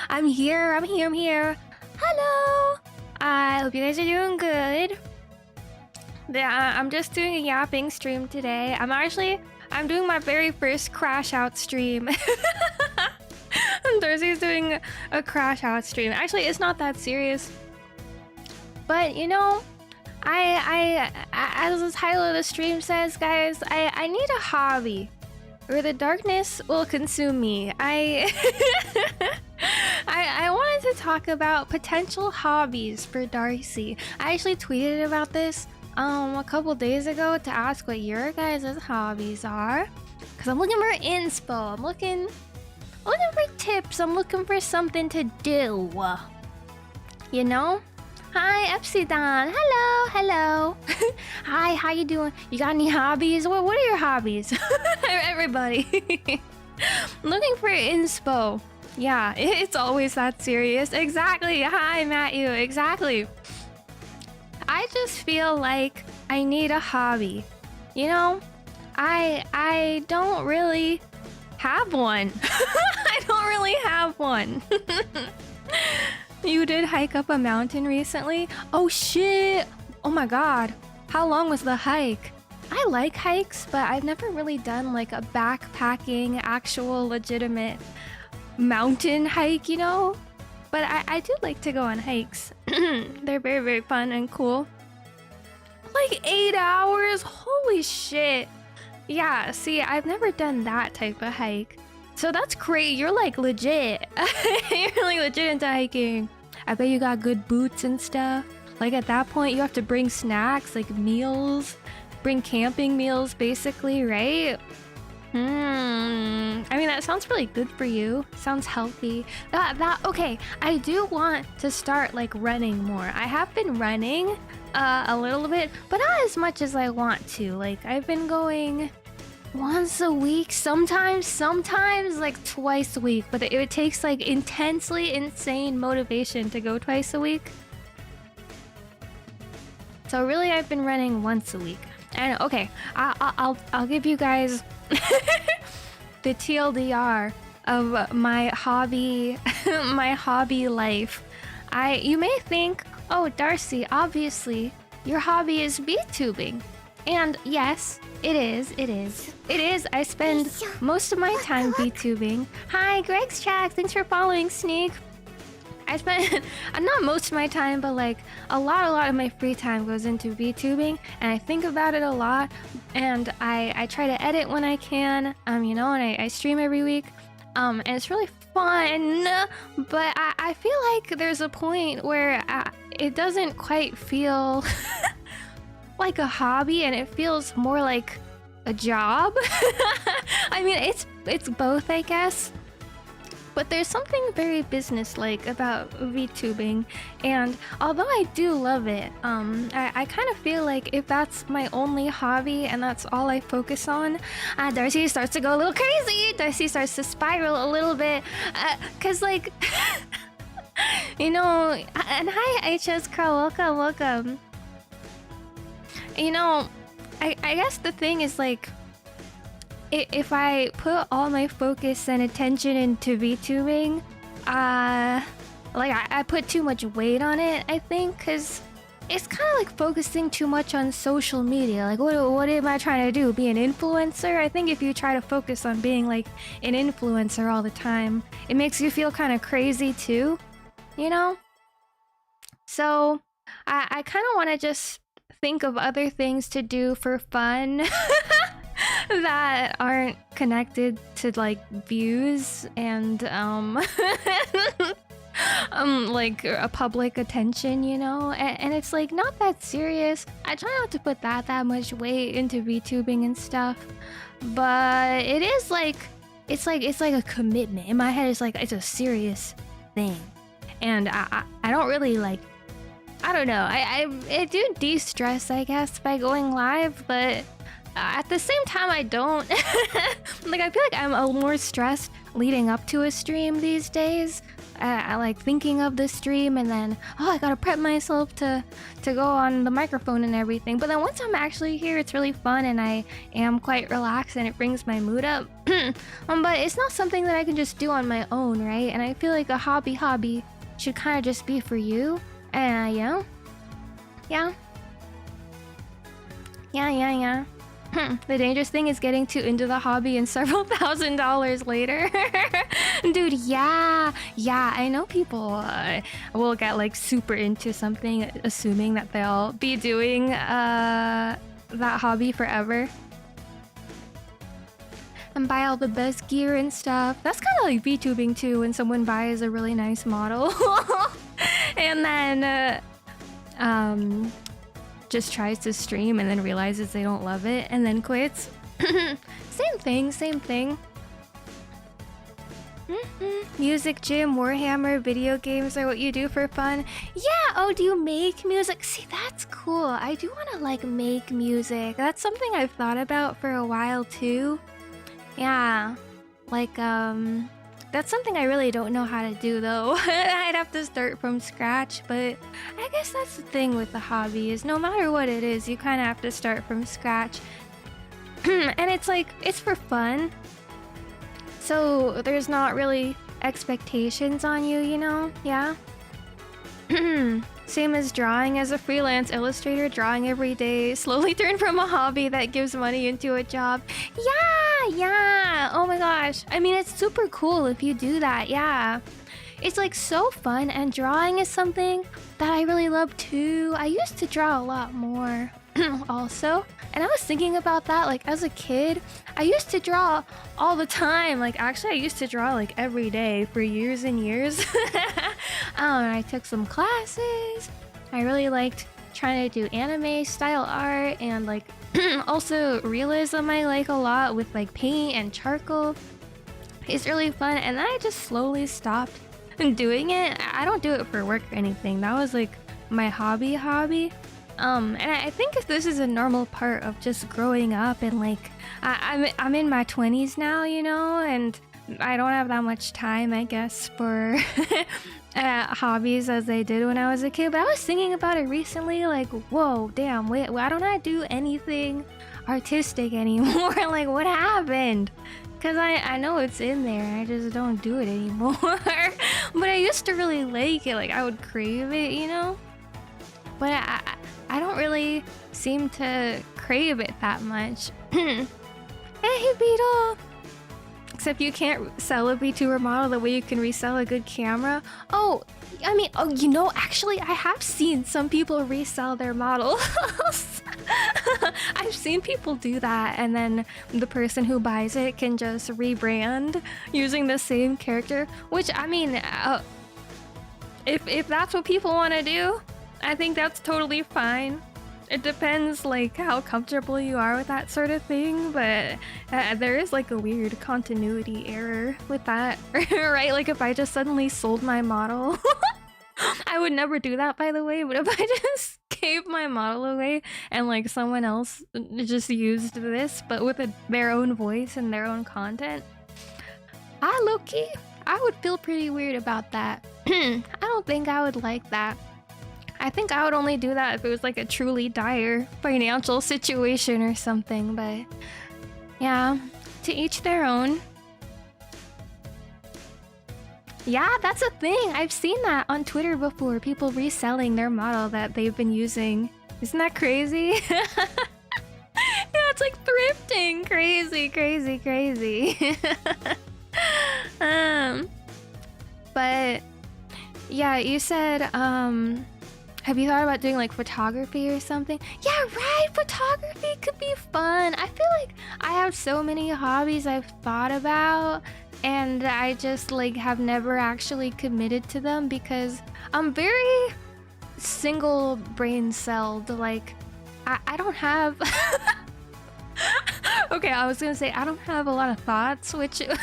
I'm here. Hello. I hope you guys are doing good. Yeah, I'm just doing a yapping stream today. I'm doing my very first crash out stream. Darcie's doing a crash out stream. Actually, it's not that serious. But you know, I as the title of the stream says, guys, I need a hobby, or the darkness will consume me. I wanted to talk about potential hobbies for Darcie. I actually tweeted about this a couple days ago to ask what your guys' hobbies are, because I'm looking for inspo. I'm looking for tips. I'm looking for something to do. You know? Hi, Epsidon. Hello. Hi, how you doing? You got any hobbies? What are your hobbies? Everybody. Looking for inspo. Yeah, it's always that serious. Exactly. Hi, Matthew. Exactly. I just feel like I need a hobby. You know, I don't really have one. I don't really have one. You did hike up a mountain recently? Oh shit! Oh my god. How long was the hike? I like hikes, but I've never really done like a backpacking, actual legitimate mountain hike, you know? But I do like to go on hikes. They're very, very fun and cool. Like 8 hours? Holy shit. Yeah, see, I've never done that type of hike. So that's great. You're like legit. You're like legit into hiking. I bet you got good boots and stuff. Like at that point, you have to bring snacks, like meals. Bring camping meals, basically, right? I mean, that sounds really good for you. Sounds healthy. Okay, I do want to start like running more. I have been running a little bit, but not as much as I want to. Like I've been going once a week, sometimes like twice a week, but it takes like intensely insane motivation to go twice a week. So really, I've been running once a week. And okay, I'll give you guys the TLDR of my hobby, my hobby life. You may think, oh, Darcie, obviously your hobby is VTubing. And yes, it is. I spend most of my time VTubing. Hi, Greg's chat. Thanks for following, Sneak. I spend not most of my time, but like a lot of my free time goes into VTubing, and I think about it a lot. And I try to edit when I can, you know, and I stream every week. And it's really fun, but I feel like there's a point where it doesn't quite feel like a hobby, and it feels more like a job. I mean, it's both, I guess. But there's something very business-like about VTubing, and although I do love it, I kind of feel like if that's my only hobby and that's all I focus on, Darcie starts to go a little crazy. Darcie starts to spiral a little bit, cause like, you know. And hi, HS Crow, welcome. You know, I guess the thing is like, if I put all my focus and attention into VTubing, like I put too much weight on it, I think, because it's kind of like focusing too much on social media. Like, what am I trying to do? Be an influencer? I think if you try to focus on being like an influencer all the time, it makes you feel kind of crazy too, you know? So I kind of want to just think of other things to do for fun. That aren't connected to like views and like a public attention, you know, and it's like not that serious. I try not to put that much weight into VTubing and stuff, but it is like it's like a commitment in my head. It's like it's a serious thing, and I don't really like, I don't know, I do de-stress, I guess, by going live, but at the same time, I don't. Like, I feel like I'm a little more stressed leading up to a stream these days. I like thinking of the stream, and then I gotta prep myself to go on the microphone and everything. But then once I'm actually here, it's really fun, and I am quite relaxed, and it brings my mood up. But it's not something that I can just do on my own, right? And I feel like a hobby should kind of just be for you. And yeah. The dangerous thing is getting too into the hobby and several $1,000s later. Dude, yeah, I know people will get like super into something assuming that they'll be doing that hobby forever and buy all the best gear and stuff. That's kind of like VTubing too, when someone buys a really nice model and then just tries to stream and then realizes they don't love it and then quits. Same thing. Music, gym, Warhammer, video games are what you do for fun. Yeah, oh, do you make music? See, that's cool. I do want to like make music. That's something I've thought about for a while too. Yeah, like that's something I really don't know how to do though. I'd have to start from scratch, but I guess that's the thing with the hobby is no matter what it is, you kind of have to start from scratch. And it's like, it's for fun. So there's not really expectations on you, you know? Yeah. Same as drawing. As a freelance illustrator, drawing every day slowly turned from a hobby that gives money into a job. Yeah. Oh my gosh. I mean, it's super cool if you do that. Yeah. It's like so fun, and drawing is something that I really love too. I used to draw a lot more also. And I was thinking about that, like as a kid, I used to draw all the time. Like actually I used to draw like every day for years and years. I took some classes. I really liked trying to do anime style art, and like also realism I like a lot with like paint and charcoal. It's really fun, and then I just slowly stopped doing it. I don't do it for work or anything. That was like my hobby. And I think if this is a normal part of just growing up, and like I'm in my 20s now, you know, and I don't have that much time, I guess, for hobbies as I did when I was a kid. But I was thinking about it recently, like, whoa, damn, wait, why don't I do anything artistic anymore? Like, what happened? Because I know it's in there, I just don't do it anymore. But I used to really like it, like I would crave it, you know? But I don't really seem to crave it that much. Hey, Beetle! Except you can't sell a VTuber model the way you can resell a good camera. Oh, I mean, oh, you know, actually, I have seen some people resell their models. I've seen people do that, and then the person who buys it can just rebrand using the same character. Which, I mean, if that's what people want to do, I think that's totally fine. It depends like how comfortable you are with that sort of thing, but there is like a weird continuity error with that, right? Like if I just suddenly sold my model, I would never do that, by the way, but if I just gave my model away and like someone else just used this but with their own voice and their own content, low-key, I would feel pretty weird about that. I don't think I would like that. I think I would only do that if it was like a truly dire financial situation or something, but yeah, to each their own. Yeah, that's a thing. I've seen that on Twitter before, people reselling their model that they've been using. Isn't that crazy? Yeah, it's like thrifting. Crazy. But yeah, you said, have you thought about doing like photography or something? Yeah, right, photography could be fun. I feel like I have so many hobbies I've thought about, and I just like have never actually committed to them because I'm very single brain celled. Like I don't have okay, I was gonna say I don't have a lot of thoughts, which is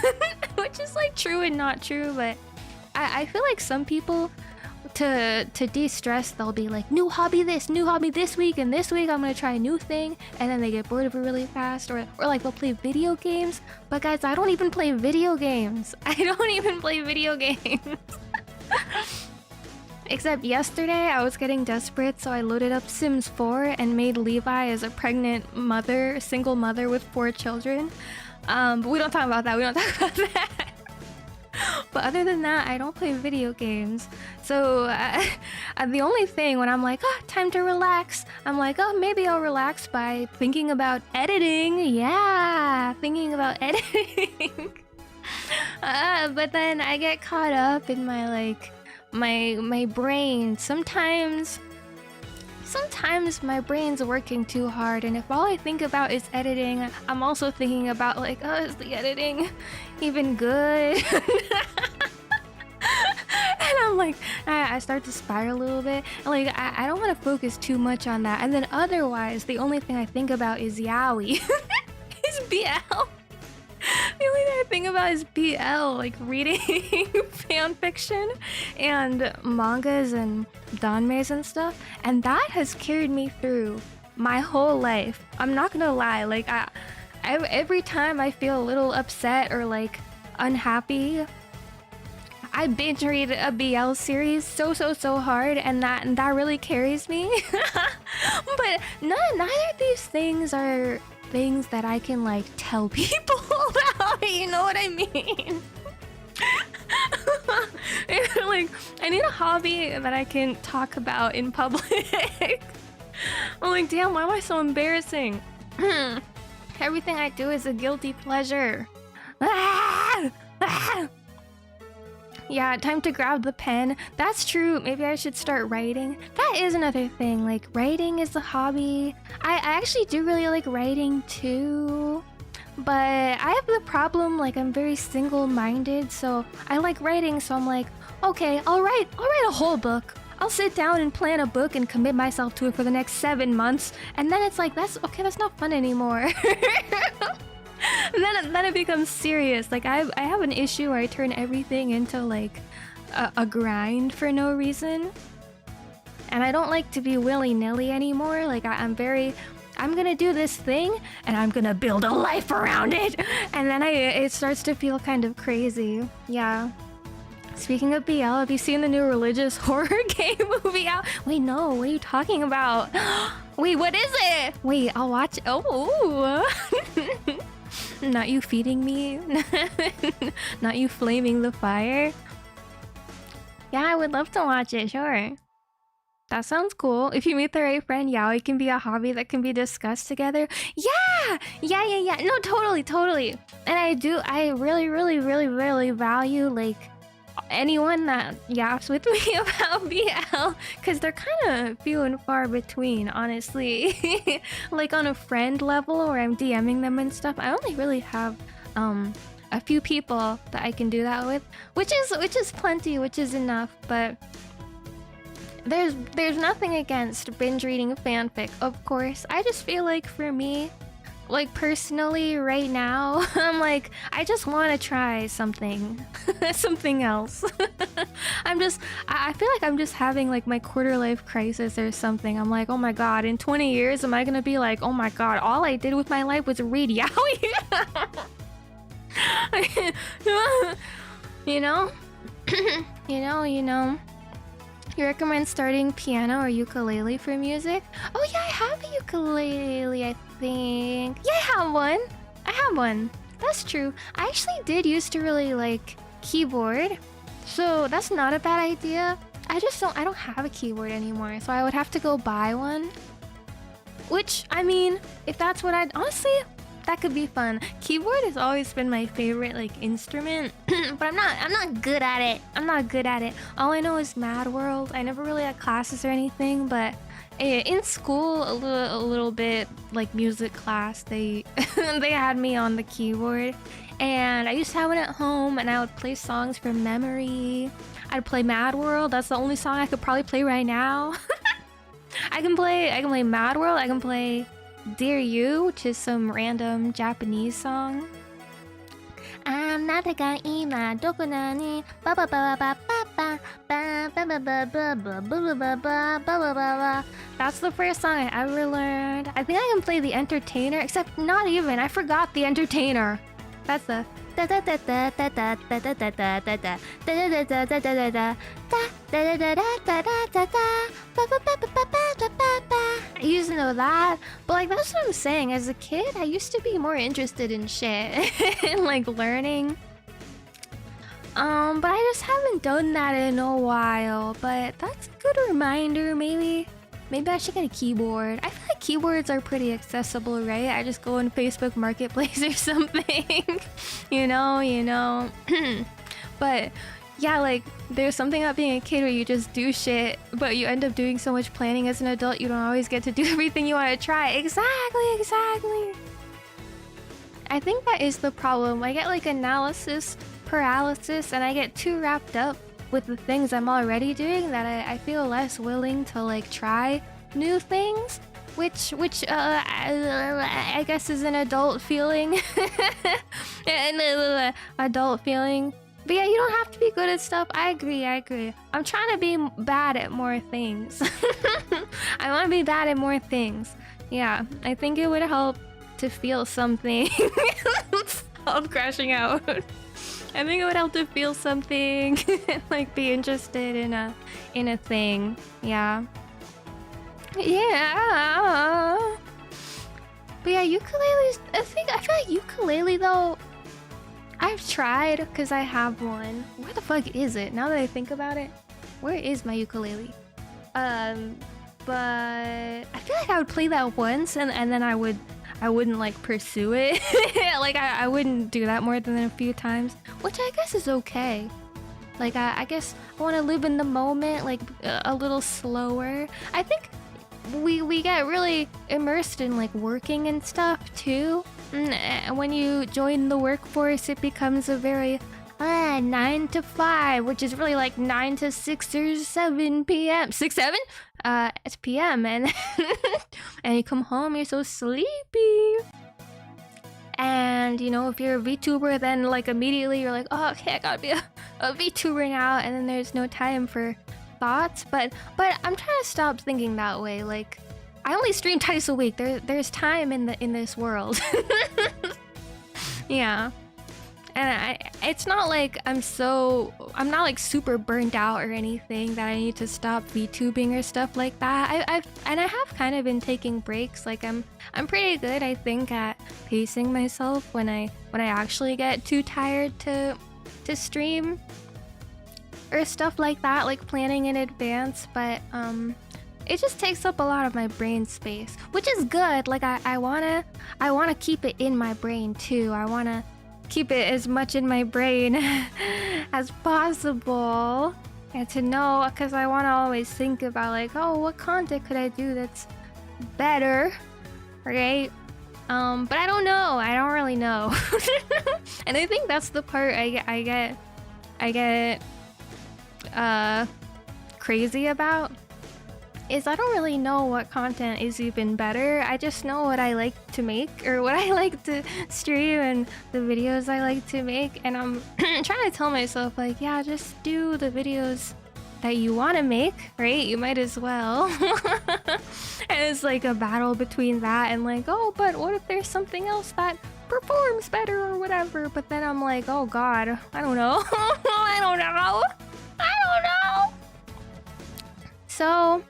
like true and not true, but I feel like some people, to de-stress, they'll be like, new hobby this week, and this week I'm gonna try a new thing, and then they get bored of it really fast, or like they'll play video games. But guys, I don't even play video games. Except yesterday I was getting desperate, so I loaded up Sims 4 and made Levi as a pregnant mother, a single mother with 4 children. But we don't talk about that. We don't talk about that. But other than that, I don't play video games. So the only thing when I'm like, oh, time to relax, I'm like, oh, maybe I'll relax by thinking about editing. Yeah, thinking about editing. But then I get caught up in my like my brain. Sometimes my brain's working too hard, and if all I think about is editing, I'm also thinking about like, oh, is the editing even good? And I'm like, I start to spiral a little bit. Like, I don't want to focus too much on that. And then otherwise, the only thing I think about is yaoi. Is BL. The only thing I think about is BL, like reading fan fiction and mangas and danmes and stuff. And that has carried me through my whole life. I'm not gonna lie, like every time I feel a little upset or like unhappy, I binge read a BL series so hard, and that really carries me. But neither of these things are things that I can like tell people about. You know what I mean? Like, I need a hobby that I can talk about in public. I'm like, damn, why am I so embarrassing? Everything I do is a guilty pleasure. Yeah, time to grab the pen. That's true. Maybe I should start writing. That is another thing. Like, writing is a hobby. I actually do really like writing too. But I have the problem, like, I'm very single-minded, so I like writing, so I'm like, okay, I'll write a whole book. I'll sit down and plan a book and commit myself to it for the next 7 months. And then it's like, that's not fun anymore. And then it becomes serious. Like, I have an issue where I turn everything into like a grind for no reason, and I don't like to be willy-nilly anymore. Like, I'm gonna do this thing and I'm gonna build a life around it, and then it starts to feel kind of crazy. Yeah. Speaking of BL, have you seen the new religious horror game movie out? Wait, no, what are you talking about? Wait, what is it? Wait, I'll watch it. Oh. Not you feeding me? Not you flaming the fire? Yeah, I would love to watch it, sure. That sounds cool. If you meet the right friend, yaoi can be a hobby that can be discussed together. Yeah! No, totally. And I really value, like, anyone that yaps with me about BL, because they're kind of few and far between, honestly. Like, on a friend level where I'm DMing them and stuff, I only really have a few people that I can do that with, which is plenty, which is enough. But there's nothing against binge reading fanfic, of course. I just feel like, for me, like, personally, right now, I'm like, I just want to try something. Something else. I feel like I'm just having, like, my quarter-life crisis or something. I'm like, oh my god, in 20 years, am I gonna be like, oh my god, all I did with my life was read yaoi? You know? You know? You recommend starting piano or ukulele for music? Oh yeah, I have a ukulele, I think. Yeah, I have one. That's true. I actually did used to really like keyboard, so that's not a bad idea. I don't have a keyboard anymore, so I would have to go buy one. Which, I mean, if that's what honestly, that could be fun. Keyboard has always been my favorite, like, instrument, but I'm not good at it. All I know is Mad World. I never really had classes or anything, but in school, a little bit, like, music class, they they had me on the keyboard, and I used to have it at home, and I would play songs from memory. I'd play Mad World. That's the only song I could probably play right now. I can play Mad World. I can play Dear You, which is some random Japanese song. That's the first song I ever learned. I think I can play The Entertainer, except not even. I forgot The Entertainer. That's the I used to know that, but like that's what I'm saying. As a kid, I used to be more interested in shit and like learning. But I just haven't done that in a while. But that's a good reminder. Maybe I should get a keyboard. I feel like keyboards are pretty accessible, right? I just go on Facebook Marketplace or something. you know. But yeah, like there's something about being a kid where you just do shit, but you end up doing so much planning as an adult, you don't always get to do everything you want to try. Exactly. I think that is the problem. I get like analysis paralysis, and I get too wrapped up with the things I'm already doing that I feel less willing to like try new things, which I guess is an adult feeling. An adult feeling. But yeah, you don't have to be good at stuff. I agree. I'm trying to be bad at more things. I want to be bad at more things. Yeah, I think it would help to feel something. I'm crashing out. I think it would help to feel something, like be interested in a thing. Yeah. But yeah, ukuleles. I feel like ukulele though. I've tried because I have one. Where the fuck is it? Now that I think about it, where is my ukulele? But I feel like I would play that once and then I wouldn't like pursue it. Like I wouldn't do that more than a few times, which I guess is okay. Like I guess I want to live in the moment, like a little slower. I think we get really immersed in like working and stuff too. And when you join the workforce, it becomes a very 9 to 5, which is really like 9 to 6 or 7 p.m. 7? It's p.m. and and you come home, you're so sleepy. And you know, if you're a VTuber, then like immediately you're like, oh, okay, I gotta be a VTuber now, and then there's no time for thoughts. But I'm trying to stop thinking that way. Like, I only stream twice a week. There's time in this world. Yeah. And it's not like I'm not like super burnt out or anything that I need to stop VTubing or stuff like that. I have kind of been taking breaks. Like I'm pretty good, I think, at pacing myself when I actually get too tired to stream or stuff like that, like planning in advance. But it just takes up a lot of my brain space, which is good. Like I wanna keep it in my brain too. I wanna keep it as much in my brain as possible, and to know, because I want to always think about like, oh, what content could I do that's better, right? But I don't know. I don't really know. And I think that's the part I get crazy about, is I don't really know what content is even better. I just know what I like to make, or what I like to stream, and the videos I like to make. And I'm trying to tell myself like, yeah, just do the videos that you want to make, right? You might as well. And it's like a battle between that and like, oh, but what if there's something else that performs better or whatever? But then I'm like, oh god, I don't know. I don't know. So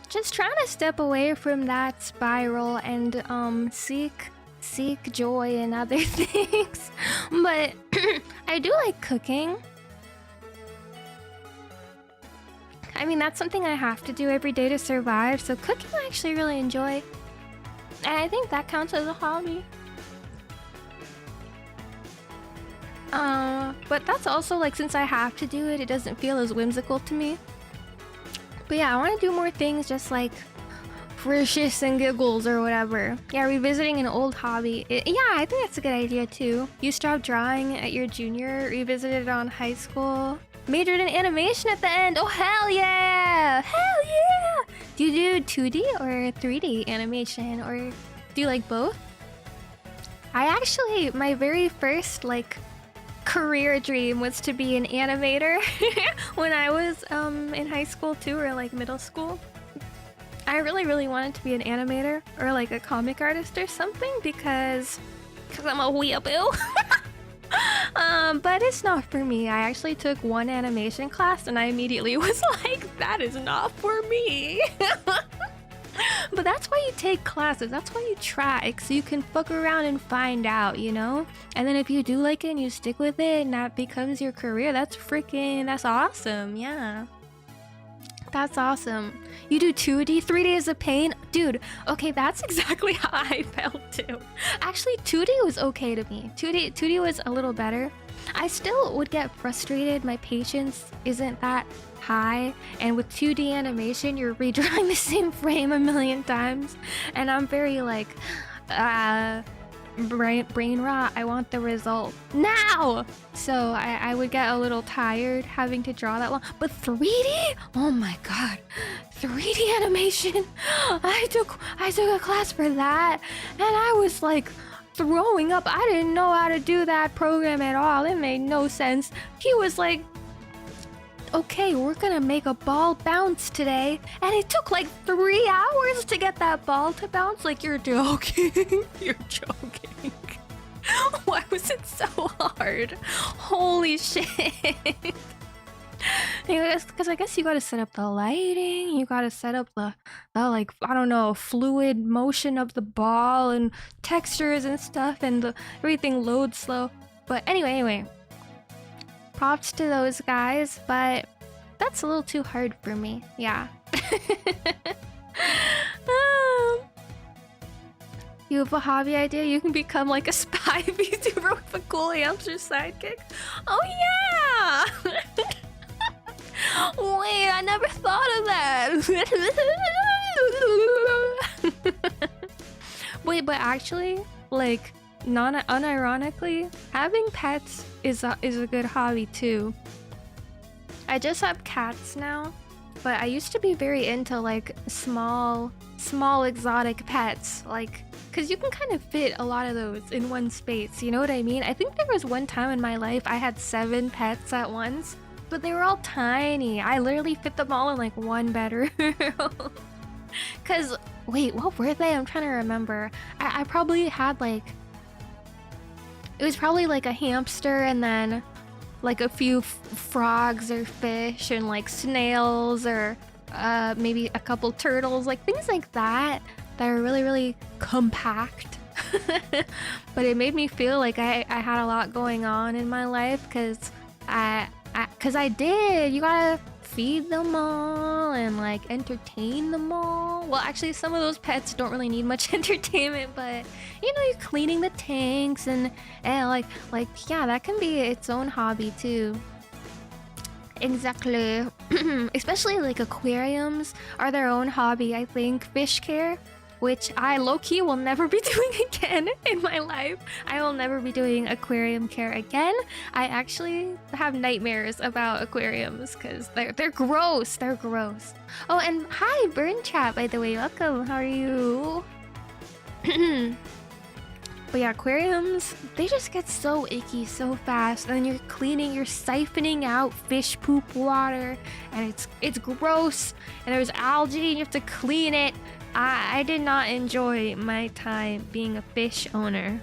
just trying to step away from that spiral and seek joy in other things. But I do like cooking. I mean, that's something I have to do every day to survive, so cooking I actually really enjoy. And I think that counts as a hobby. But that's also like, since I have to do it, it doesn't feel as whimsical to me. But yeah, I want to do more things just like for shits and giggles or whatever. Yeah, revisiting an old hobby. Yeah, I think that's a good idea too. You stopped drawing at your junior, revisited it on high school. Majored in animation at the end. Oh, hell yeah! Hell yeah! Do you do 2D or 3D animation, or do you like both? I actually, my very first like career dream was to be an animator when I was in high school too, or like middle school. I really wanted to be an animator or like a comic artist or something, because I'm a weeaboo. But it's not for me. I actually took one animation class and I immediately was like, that is not for me. But that's why you take classes. That's why you try, so you can fuck around and find out, you know? And then if you do like it and you stick with it and that becomes your career, that's awesome. Yeah. That's awesome. You do 2D, 3 days of pain? Dude, okay, that's exactly how I felt too. Actually, 2D was okay to me. 2D was a little better. I still would get frustrated. My patience isn't that high. And with 2D animation, you're redrawing the same frame a million times. And I'm very like, brain rot. I want the result now. So I would get a little tired having to draw that long. But 3D? Oh my god. 3D animation. I took a class for that and I was like throwing up. I didn't know how to do that program at all. It made no sense. He was like, okay, we're gonna make a ball bounce today. And it took like 3 hours to get that ball to bounce. Like, you're joking. You're joking. Why was it so hard? Holy shit. Because I guess you gotta set up the lighting, you gotta set up the like, I don't know, fluid motion of the ball and textures and stuff, and everything loads slow. But anyway. Props to those guys, but that's a little too hard for me. Yeah. You have a hobby idea? You can become like a spy VTuber with a cool hamster sidekick. Oh yeah! Wait, I never thought of that. Wait, but actually, like, unironically, having pets is a good hobby too. I just have cats now, but I used to be very into like small exotic pets, like, because you can kind of fit a lot of those in one space, you know what I mean? I think there was one time in my life I had 7 pets at once, but they were all tiny. I literally fit them all in like one bedroom. Because, wait, what were they? I'm trying to remember. I probably had like, it was probably like a hamster and then like a few frogs or fish and like snails or maybe a couple turtles, like things like that are really, really compact. But it made me feel like I had a lot going on in my life because I did. You gotta feed them all and like entertain them all. Well, actually, some of those pets don't really need much entertainment, but you know, you're cleaning the tanks and like yeah, that can be its own hobby too. Exactly. Especially like aquariums are their own hobby. I think fish care, which I low-key will never be doing again in my life. I will never be doing aquarium care again. I actually have nightmares about aquariums because they're gross. They're gross. Oh, and hi, Burn Chat, by the way. Welcome. How are you? But yeah, aquariums, they just get so icky so fast. And then you're cleaning, you're siphoning out fish poop water, and it's gross. And there's algae, and you have to clean it. I did not enjoy my time being a fish owner.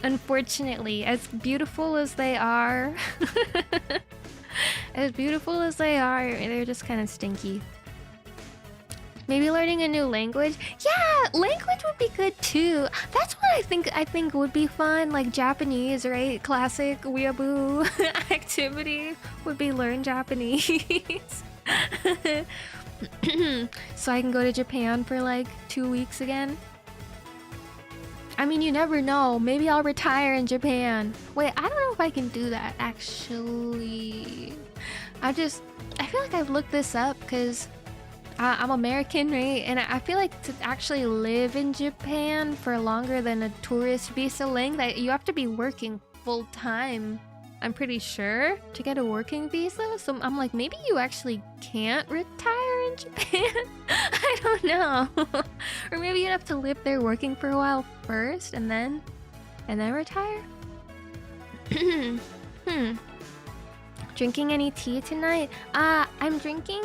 Unfortunately, as beautiful as they are, they're just kind of stinky. Maybe learning a new language. Yeah, language would be good too. That's what I think would be fun, like Japanese, right? Classic weeaboo activity would be learn Japanese. So I can go to Japan for like 2 weeks again. I mean, you never know. Maybe I'll retire in Japan. Wait, I don't know if I can do that, actually. I feel like I've looked this up because I'm American, right? And I feel like to actually live in Japan for longer than a tourist visa length, you have to be working full time, I'm pretty sure, to get a working visa. So I'm like, maybe you actually can't retire in Japan. I don't know. Or maybe you'd have to live there working for a while first and then retire. Drinking any tea tonight? I'm drinking,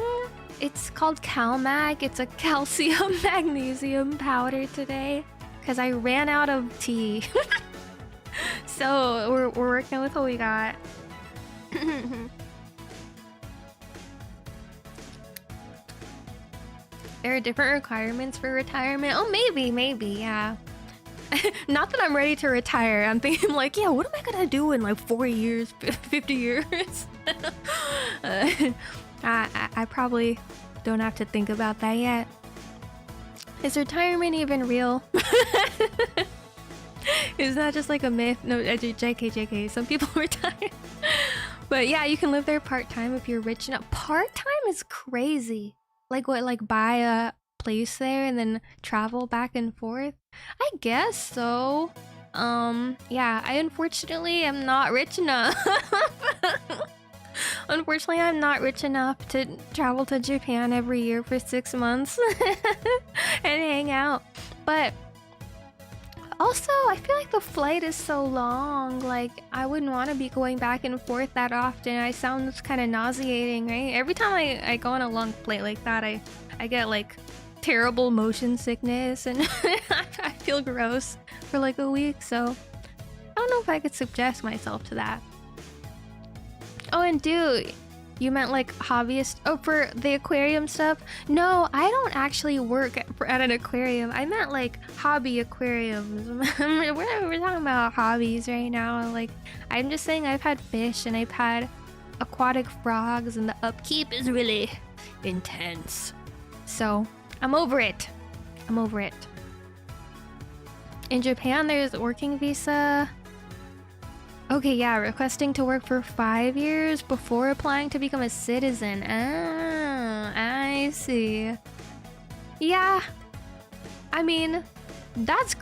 it's called CalMag. It's a calcium magnesium powder today because I ran out of tea. So we're working with what we got. There are different requirements for retirement. Oh, maybe, yeah. Not that I'm ready to retire. I'm thinking like, yeah, what am I gonna do in like 40 years, 50 years? I probably don't have to think about that yet. Is retirement even real? Is that just like a myth? No, JK. Some people retire. But yeah, you can live there part-time if you're rich enough. Part-time is crazy. Like what, like buy a place there and then travel back and forth? I guess so. Yeah, I unfortunately am not rich enough. Unfortunately, I'm not rich enough to travel to Japan every year for 6 months and hang out. But also, I feel like the flight is so long. Like, I wouldn't want to be going back and forth that often. I sound kind of nauseating, right? Every time I go on a long flight like that, I get like terrible motion sickness and I feel gross for like a week. So I don't know if I could subject myself to that. Oh, and dude, you meant like hobbyist? Oh, for the aquarium stuff? No, I don't actually work at an aquarium. I meant like hobby aquariums. We're talking about hobbies right now. Like, I'm just saying I've had fish and I've had aquatic frogs and the upkeep is really intense. So I'm over it. I'm over it. In Japan, there's working visa. Okay, yeah, requesting to work for 5 years before applying to become a citizen. Ah, I see. Yeah, I mean, that's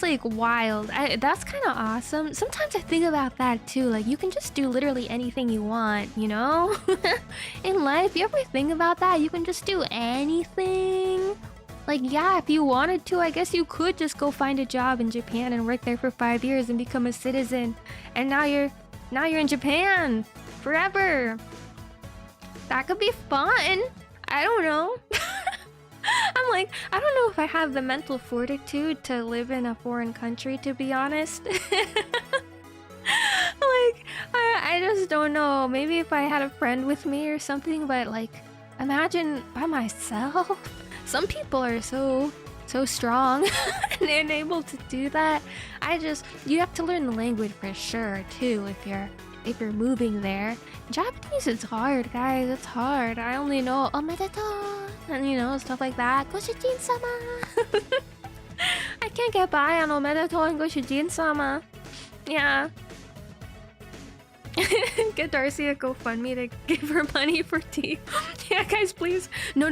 like wild. That's kind of awesome. Sometimes I think about that too. Like, you can just do literally anything you want, you know? In life, you ever think about that? You can just do anything. Like, yeah, if you wanted to, I guess you could just go find a job in Japan and work there for 5 years and become a citizen. And now you're in Japan forever. That could be fun. I don't know. I'm like, I don't know if I have the mental fortitude to live in a foreign country, to be honest. Like, I just don't know. Maybe if I had a friend with me or something, but like, imagine by myself. Some people are so strong and able to do that. You have to learn the language for sure too if you're moving there. Japanese is hard, guys. It's hard. I only know omedetou and you know, stuff like that. Goshujin-sama. I can't get by on omedetou and goshujin-sama. Yeah. Get Darcie a GoFundMe to give her money for tea. Yeah, guys, please. No.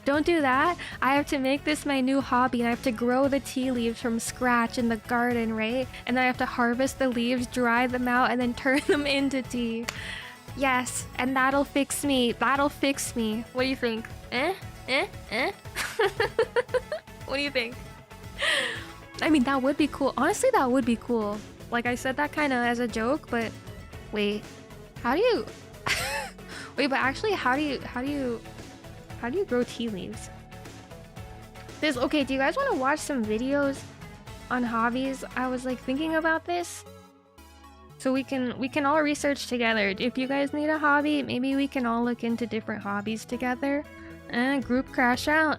Don't do that. I have to make this my new hobby and I have to grow the tea leaves from scratch in the garden, right? And then I have to harvest the leaves, dry them out, and then turn them into tea. Yes, and that'll fix me. That'll fix me. What do you think? What do you think? I mean, that would be cool. Honestly, that would be cool. Like, I said that kind of as a joke, but wait, how do you wait, but actually how do you grow tea leaves? Okay, do you guys want to watch some videos on hobbies? I was like thinking about this. So we can all research together. If you guys need a hobby, maybe we can all look into different hobbies together. Group crash out.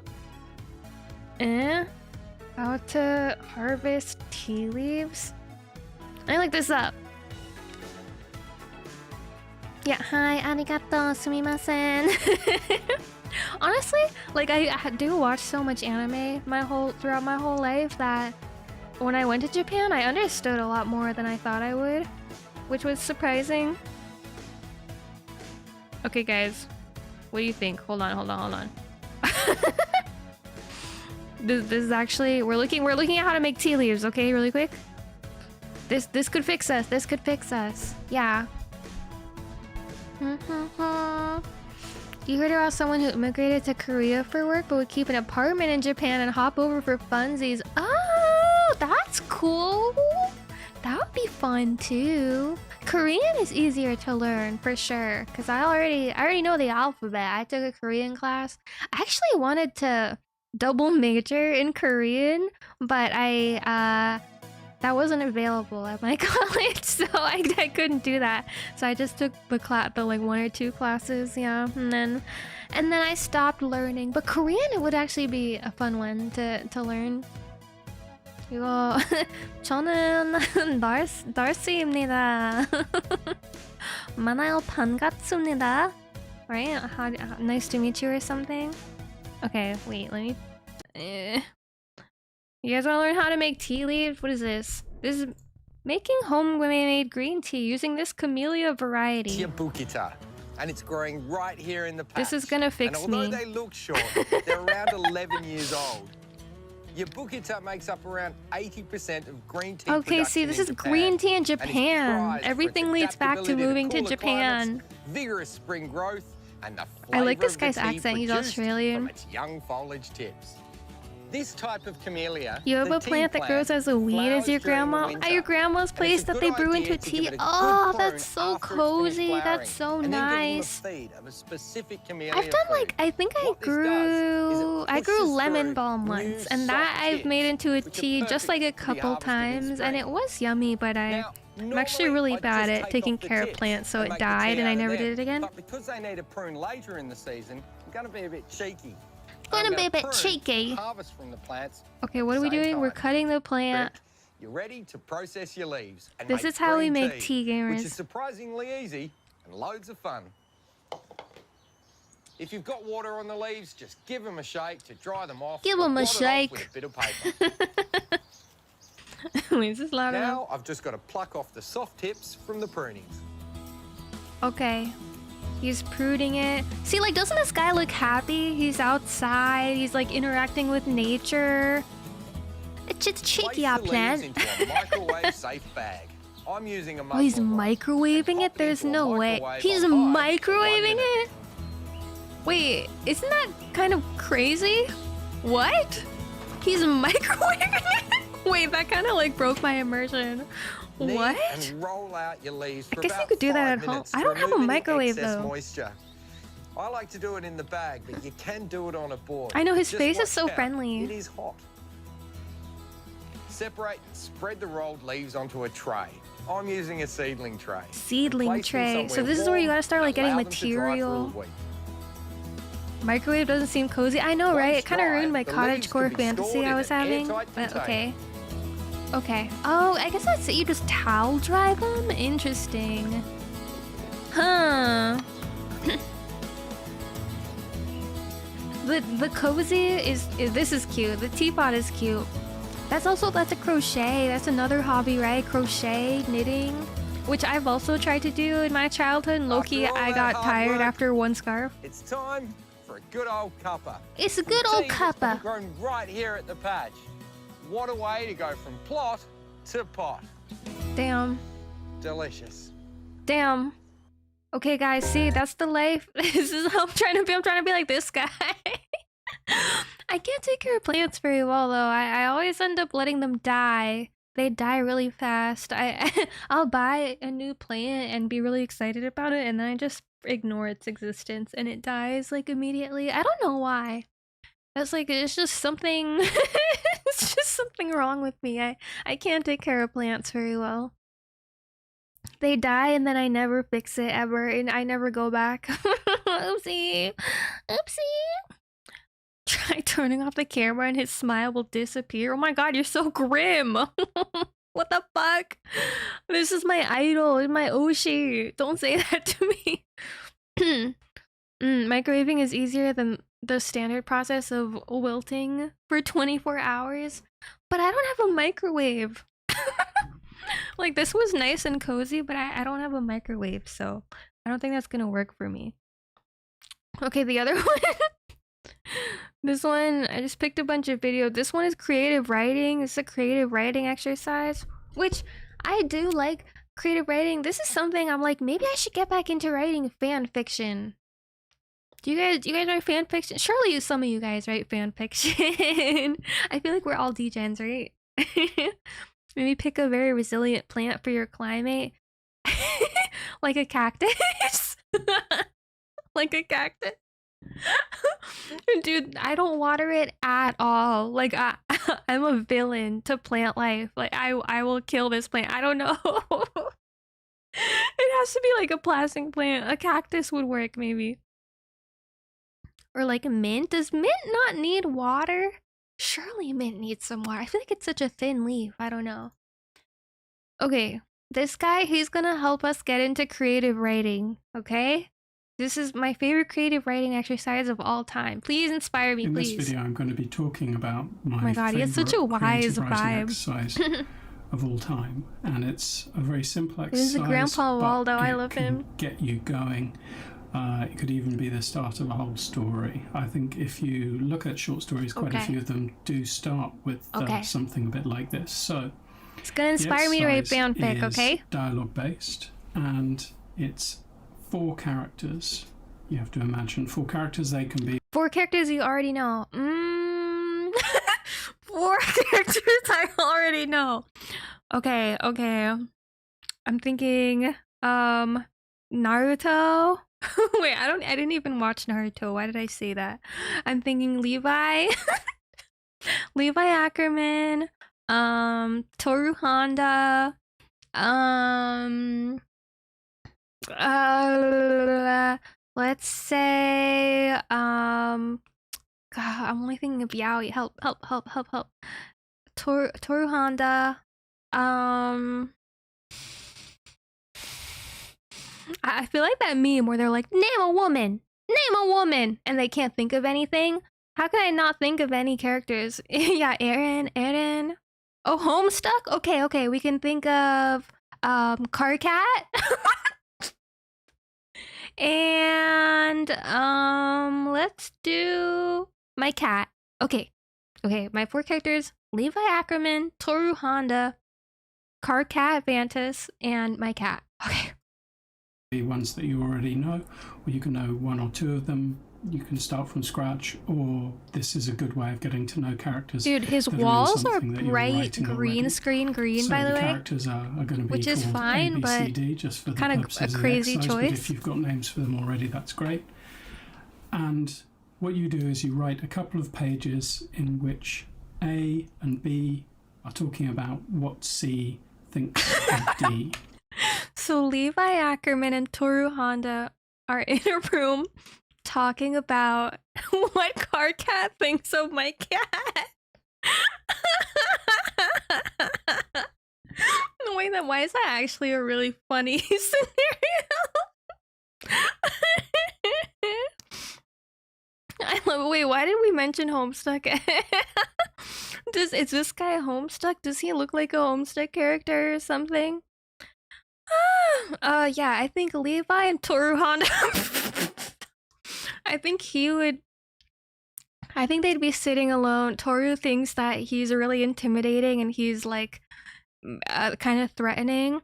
How to harvest tea leaves. I look this up. Yeah, hi, arigato, sumimasen. Honestly, like I do watch so much anime throughout my whole life that when I went to Japan, I understood a lot more than I thought I would, which was surprising. Okay, guys, what do you think? Hold on. This is actually we're looking at how to make tea leaves. Okay, really quick. This could fix us. This could fix us. Yeah. You heard about someone who immigrated to Korea for work but would keep an apartment in Japan and hop over for funsies. Oh, that's cool. That would be fun too. Korean is easier to learn for sure because I already know the alphabet. I took a Korean class. I actually wanted to double major in Korean, but I that wasn't available at my college, so I couldn't do that. So I just took the like 1 or 2 classes, yeah, and then I stopped learning. But Korean would actually be a fun one to learn. 이거 저는 Darcie입니다. 만나요 반갑습니다. Right? Nice to meet you or something. Okay, wait, let me. You guys want to learn how to make tea leaves? What is this? This is making homemade green tea using this camellia variety. Bukita, and it's growing right here in the patch. This is gonna fix me. And although they look short, they're around 11 years old. Bukita makes up around 80% of green tea. Okay, see, this is green tea in Japan. Everything leads back to moving to Japan. Vigorous spring growth, and the I like this guy's accent. He's Australian. From its young foliage tips. This type of camellia, you have a plant that grows as a weed as your grandma? At your grandma's place that they brew into tea? Oh, that's so cozy. That's so nice. I've done like, I think I grew lemon balm once, and that I've made into a tea just like a couple times, and it was yummy, but I'm actually really bad at taking care of plants, so it died and I never did it again. But because they need a prune later in the season, I'm going to be a bit cheeky. Gonna be a bit cheeky. Okay, what are we doing? We're cutting the plant. You're ready to process your leaves. And this is how we make tea, gamers. Which is surprisingly easy and loads of fun. If you've got water on the leaves, just give them a shake to dry them off. Give them a shake. With a bit of paper. Wait, is this loud enough? Now I've just got to pluck off the soft tips from the prunings. Okay. He's pruning it. See, like, doesn't this guy look happy? He's outside. He's, like, interacting with nature. It's just cheeky, our plant. Into a microwave-safe bag. I'm using a oh, he's microwaving it? There's no way. He's microwaving it? Wait, isn't that kind of crazy? What? He's microwaving it? Wait, that kind of, like, broke my immersion. What? And roll out your leaves for I guess you could do that at home. I don't have a microwave though. Moisture. I like to do it in the bag, but you can do it on a board. I know, his face is so friendly. It is hot. Separate and spread the rolled leaves onto a tray. I'm using a seedling tray. Seedling tray. So this is where you gotta start like getting material. Microwave doesn't seem cozy. I know, right? It kind of ruined my cottagecore fantasy I was having. But okay. Okay. Oh, I guess that's it. You just towel dry them? Interesting. Huh. The cozy is this is cute. The teapot is cute. That's a crochet. That's another hobby, right? Crochet, knitting, which I've also tried to do in my childhood. And low-key, I got tired after one scarf. It's time for a good old cuppa. It's a good old cuppa. Grown right here at the patch. What a way to go from plot to pot. Damn. Delicious. Damn. Okay, guys, see, that's the life. This is how I'm trying to be. I'm trying to be like this guy. I can't take care of plants very well, though. I always end up letting them die. They die really fast. I'll buy a new plant and be really excited about it, and then I just ignore its existence, and it dies, like, immediately. I don't know why. That's like, it's just something, it's just something wrong with me. I can't take care of plants very well. They die and then I never fix it ever, and I never go back. Oopsie. Oopsie. Try turning off the camera and his smile will disappear. Oh my god, you're so grim. What the fuck? This is my idol and my Oshi. Don't say that to me. Microwaving is easier than the standard process of wilting for 24 hours, but I don't have a microwave. Like, this was nice and cozy, but I don't have a microwave, so I don't think that's gonna work for me. Okay, the other one. This one, I just picked a bunch of videos. This one is creative writing. It's a creative writing exercise, which I do like creative writing. This is something I'm like, maybe I should get back into writing fan fiction. Do you guys write fan fiction? Surely some of you guys write fan fiction. I feel like we're all degens, right? Maybe pick a very resilient plant for your climate. Like a cactus. Like a cactus. Dude, I don't water it at all. Like I'm a villain to plant life. Like I will kill this plant. I don't know. It has to be like a plastic plant. A cactus would work maybe. Or like a mint. Does mint not need water? Surely mint needs some water. I feel like it's such a thin leaf. I don't know. Okay, this guy, he's gonna help us get into creative writing, okay? This is my favorite creative writing exercise of all time. Please inspire me, please. In this video, I'm going to be talking about my Oh my god, he has such a wise vibe. Exercise of all time, and it's a very simple exercise. This is Grandpa Waldo. I love him. Get you going. It could even be the start of a whole story. I think if you look at short stories, quite a few of them do start with something a bit like this. So it's gonna inspire me to write fanfic, okay? Dialogue based, and it's 4 characters. You have to imagine 4 characters. They can be 4 characters you already know. 4 characters I already know. Okay. I'm thinking Naruto. Wait, I didn't even watch Naruto. Why did I say that? I'm thinking Levi. Levi Ackerman. Toru Honda. Let's say God, I'm only thinking of Yaoi. Help. Toru Honda. I feel like that meme where they're like, name a woman, and they can't think of anything. How can I not think of any characters? Yeah, Eren. Oh, Homestuck? Okay, we can think of Carcat. And let's do my cat. Okay, my 4 characters: Levi Ackerman, Toru Honda, Carcat Vantis, and my cat. Okay. Ones that you already know, or you can know 1 or 2 of them. You can start from scratch, or this is a good way of getting to know characters. Dude, his walls are bright green screen green, by the way. Characters are going to be which is fine, but just for the kind of a crazy choice. But if you've got names for them already, that's great. And what you do is you write a couple of pages in which A and B are talking about what C thinks of D. So Levi Ackerman and Toru Honda are in a room talking about what Carcat thinks of my cat. Wait, then why is that actually a really funny scenario? I love. Wait, why did we mention Homestuck? Is this guy Homestuck? Does he look like a Homestuck character or something? Yeah, I think Levi and Toru Honda. I think they'd be sitting alone. Toru thinks that he's really intimidating and he's like kind of threatening,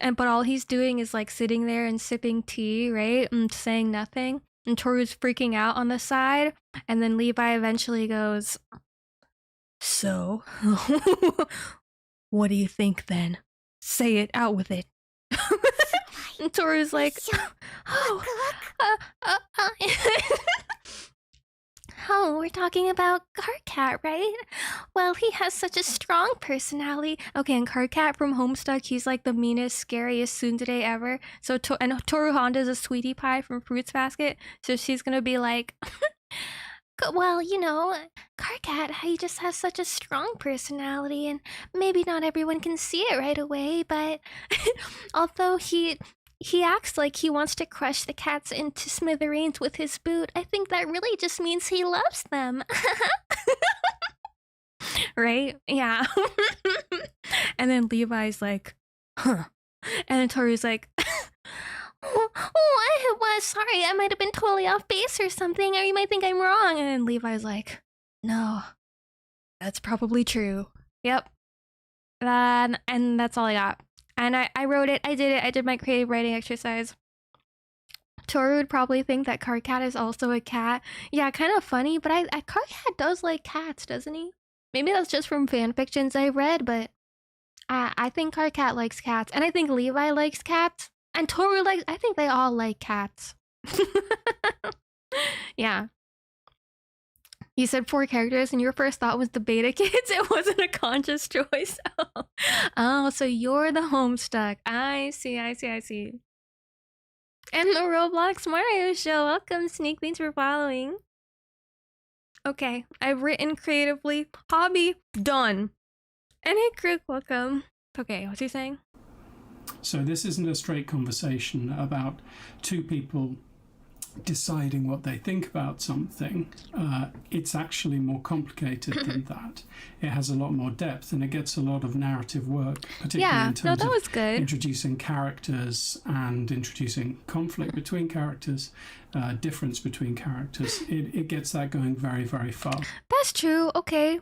but all he's doing is like sitting there and sipping tea, right, and saying nothing. And Toru's freaking out on the side, and then Levi eventually goes, "So, what do you think then? Say it, out with it." And Toru's like, "Oh, we're talking about Carcat, right? Well, he has such a strong personality." Okay, and Carcat from Homestuck, he's like the meanest, scariest tsundere ever. So, and Toru Honda's a sweetie pie from Fruits Basket, so she's gonna be like, "Well, you know, Carcat, he just has such a strong personality, and maybe not everyone can see it right away, but although he acts like he wants to crush the cats into smithereens with his boot, I think that really just means he loves them." Right? Yeah. And then Levi's like, "Huh." And then Toru's like, "Oh, I was sorry. I might have been totally off base or something, or you might think I'm wrong." And then Levi's like, "No, that's probably true. Yep." And that's all I got. And I wrote it. I did it. I did my creative writing exercise. Toru would probably think that Carcat is also a cat. Yeah, kind of funny, but Carcat does like cats, doesn't he? Maybe that's just from fan fictions I read, but I think Carcat likes cats. And I think Levi likes cats. And Toru likes, I think they all like cats. Yeah. You said 4 characters and your first thought was the beta kids. It wasn't a conscious choice. Oh, so you're the Homestuck. I see. And the Roblox Mario Show. Welcome, Sneak. Thanks for following. Okay, I've written creatively. Hobby, done. And hey, Crook, welcome. Okay, what's he saying? So this isn't a straight conversation about two people deciding what they think about something. It's actually more complicated than that. It has a lot more depth and it gets a lot of narrative work, particularly in terms of introducing characters and introducing conflict between characters, difference between characters. It gets that going very, very far. That's true. Okay.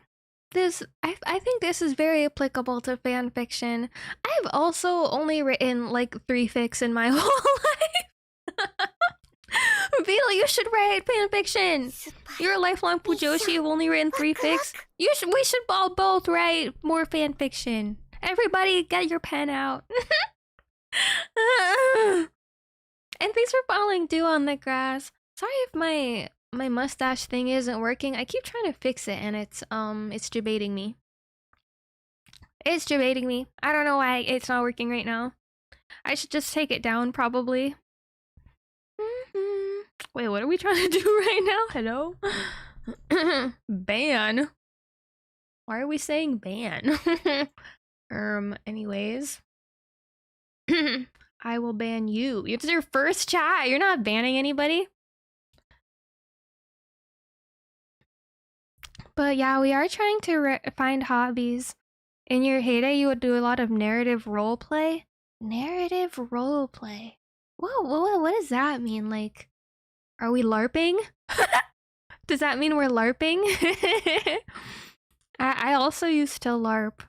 I think this is very applicable to fan fiction. I've also only written like 3 fics in my whole life. Beetle, you should write fan fiction. You're a lifelong Pujoshi. You've only written 3 fics. We should all both write more fan fiction. Everybody, get your pen out. And thanks for following Dew on the Grass. Sorry if my mustache thing isn't working. I keep trying to fix it and it's debating me. It's debating me. I don't know why it's not working right now. I should just take it down probably. Wait, what are we trying to do right now? Hello? Ban. Why are we saying ban? Anyways. I will ban you. It's your first chat. You're not banning anybody. But yeah, we are trying to find hobbies. In your heyday, you would do a lot of narrative roleplay. Narrative roleplay. Whoa, what does that mean? Like, are we LARPing? Does that mean we're LARPing? I also used to LARP.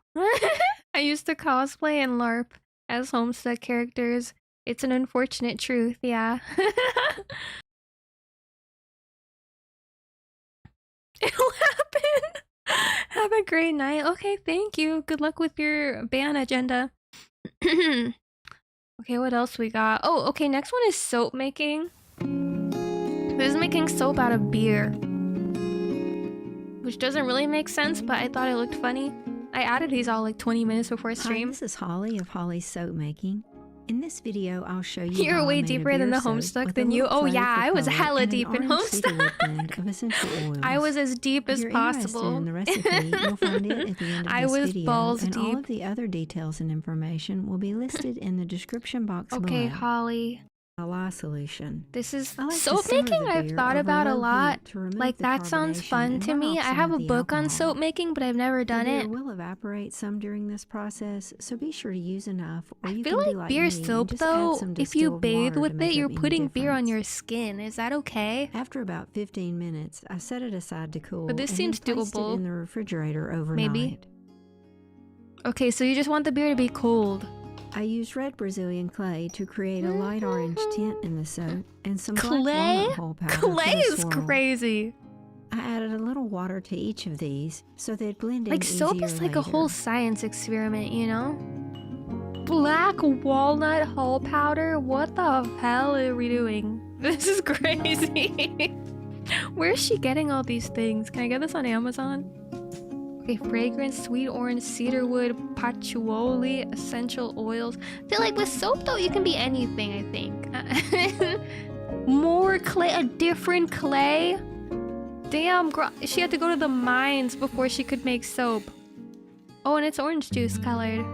I used to cosplay and LARP as Homestuck characters. It's an unfortunate truth, yeah. It'll happen. Have a great night. Okay, thank you. Good luck with your ban agenda. Okay, what else we got? Oh, okay, next one is soap making. This is making soap out of beer. Which doesn't really make sense, but I thought it looked funny. I added these all like 20 minutes before stream. Hi, this is Holly of Holly's Soap Making. In this video, I'll show you You're way deeper than the Homestuck than you. Oh yeah, I was hella deep in Homestuck. I was as deep as possible. In the recipe, you'll find it at the end of I this was video, balls and deep. all of the other details and information will be listed in the description box below. Okay, Holly. A lye solution. This is like soap making I've thought about a lot. Like that sounds fun to me. I have a book on soap making, but I've never done it. The beer will evaporate some during this process, so be sure to use enough. Or I feel like beer soap though, if you bathe with it, you're putting beer on your skin. Is that okay? After about 15 minutes, I set it aside to cool. But this seems doable. It in the refrigerator overnight. Maybe. Okay, so you just want the beer to be cold. I used red Brazilian clay to create a light orange tint in the soap and some black clay. walnut hull powder. Clay is crazy. I added a little water to each of these so they'd blend in like easier soap is like later. a whole science experiment, you know? Black walnut hull powder? What the hell are we doing? This is crazy. Where is she getting all these things? Can I get this on Amazon? Okay, fragrance, sweet orange, cedarwood, patchouli, essential oils. I feel like with soap though, you can be anything, I think. More clay, a different clay? Damn, she had to go to the mines before she could make soap. Oh, and it's orange juice colored.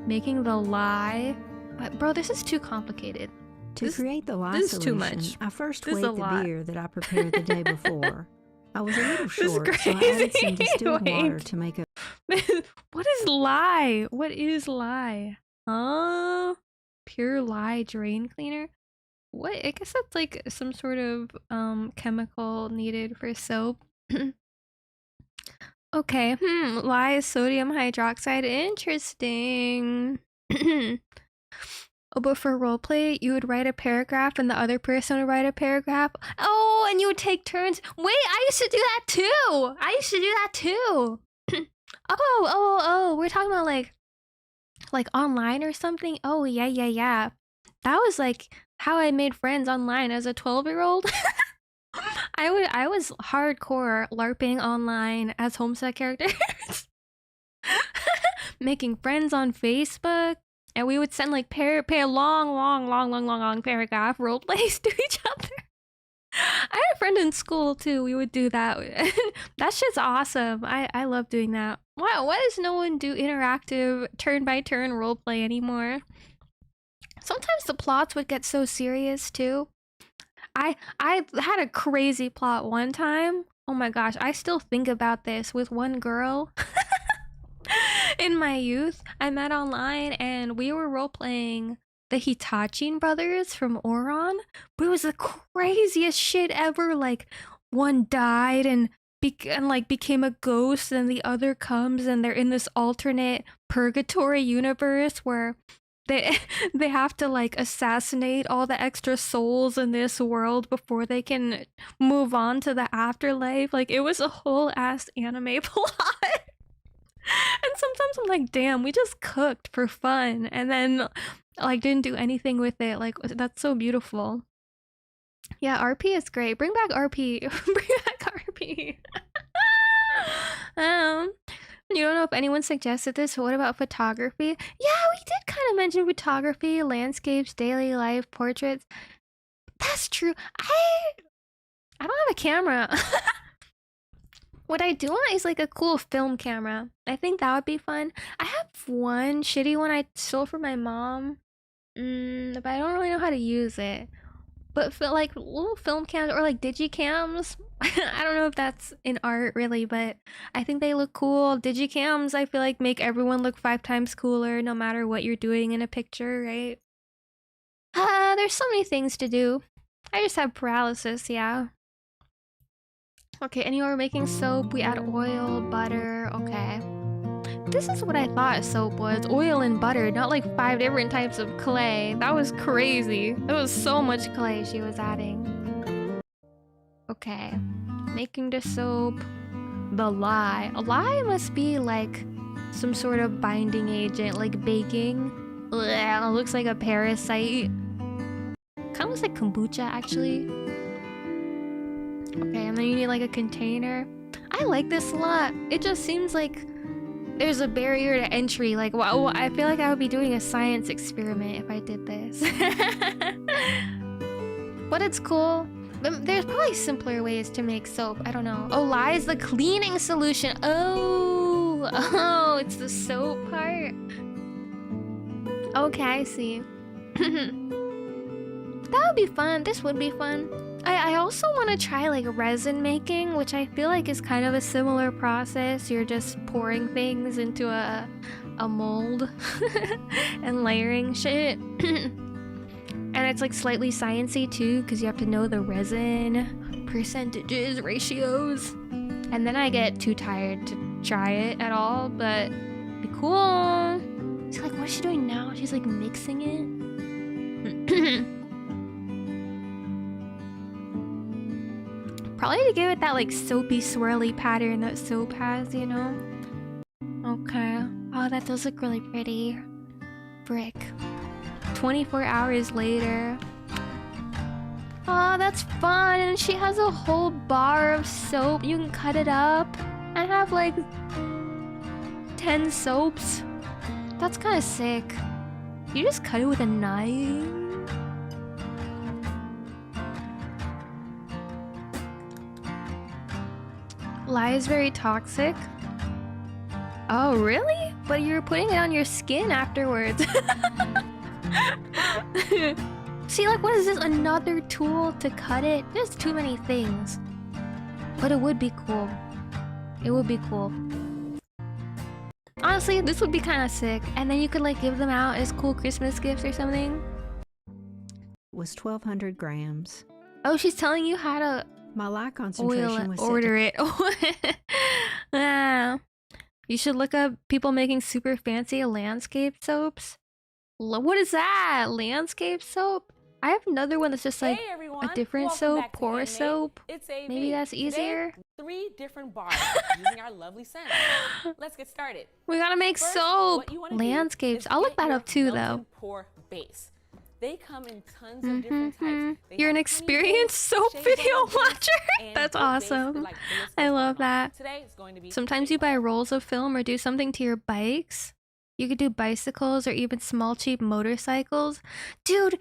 Making the lye. But bro, this is too complicated. To create the lye this solution, is too much. I first weighed the beer that I prepared the day before. I was a little short, so I added some distilled water to make a... What is lye? What is lye? Pure lye drain cleaner? What? I guess that's like some sort of chemical needed for soap. Okay, lye is sodium hydroxide. Interesting. Oh, but for roleplay, you would write a paragraph and the other person would write a paragraph. Oh, and you would take turns. Wait, I used to do that too. Oh, we're talking about like online or something. Oh, yeah. That was like how I made friends online as a 12-year-old. I was hardcore LARPing online as homestead characters. Making friends on Facebook. And we would send like long paragraph role plays to each other. I had a friend in school too. We would do that. That shit's awesome. I love doing that. Why does no one do interactive turn-by-turn roleplay anymore? Sometimes the plots would get so serious too. I had a crazy plot one time. Oh my gosh, I still think about this with one girl. In my youth, I met online and we were role-playing the Hitachin brothers from Oron, but it was the craziest shit ever. Like, one died and became a ghost, and the other comes and they're in this alternate purgatory universe where they have to like assassinate all the extra souls in this world before they can move on to the afterlife. Like, it was a whole ass anime plot. And sometimes I'm like, damn, we just cooked for fun and then like didn't do anything with it. Like, that's so beautiful. Yeah, RP is great. Bring back RP. Bring back RP. You don't know if anyone suggested this, but what about photography? Yeah, we did kind of mention photography, landscapes, daily life, portraits. That's true. I don't have a camera. What I do want is like a cool film camera. I think that would be fun. I have one shitty one I stole from my mom, but I don't really know how to use it. But for like little film cams or like digicams, I don't know if that's in art really, but I think they look cool. Digicams, I feel like, make everyone look 5 times cooler no matter what you're doing in a picture, right? There's so many things to do. I just have paralysis, yeah. Okay, anyway, we're making soap. We add oil, butter. Okay. This is what I thought soap was. Oil and butter, not like 5 different types of clay. That was crazy. There was so much clay she was adding. Okay. Making the soap. The lye. A lye must be like some sort of binding agent, like baking. Ugh, it looks like a parasite. Kind of looks like kombucha, actually. Okay, and then you need like a container. I like this a lot. It just seems like there's a barrier to entry. Like, wow, I feel like I would be doing a science experiment if I did this. But it's cool. There's probably simpler ways to make soap. I don't know. Oh, lye is the cleaning solution. Oh, it's the soap part. Okay, I see. That would be fun. This would be fun. I also want to try like resin making, which I feel like is kind of a similar process. You're just pouring things into a mold and layering shit. And it's like slightly sciencey too, because you have to know the resin percentages, ratios. And then I get too tired to try it at all, but it'd be cool. She's like, what is she doing now? She's like mixing it. Probably to give it that like soapy swirly pattern that soap has, you know? Okay. Oh, that does look really pretty. Brick. 24 hours later. Oh, that's fun. And she has a whole bar of soap. You can cut it up and have like 10 soaps. That's kind of sick. You just cut it with a knife. Lye is very toxic. Oh, really? But you're putting it on your skin afterwards. See, like, what is this? Another tool to cut it? There's too many things. But it would be cool. It would be cool. Honestly, this would be kind of sick. And then you could, like, give them out as cool Christmas gifts or something. Was 1,200 grams. Oh, she's telling you how to... My lye concentration was order it. You should look up people making super fancy landscape soaps. What is that? Landscape soap? I have another one that's just like a different soap, pour soap. Maybe that's easier. Today, 3 different bars using our lovely scent. Let's get started. We gotta make soap. Landscapes. I'll look that up too, though. Pour base. They come in tons of different types. They You're an have experienced soap shea video butter watcher. and That's oat base awesome. with, like, real I stuff love going on. that. Today it's going to be Sometimes shea you buy butter. rolls of film or do something to your bikes. You could do bicycles or even small cheap motorcycles. Dude,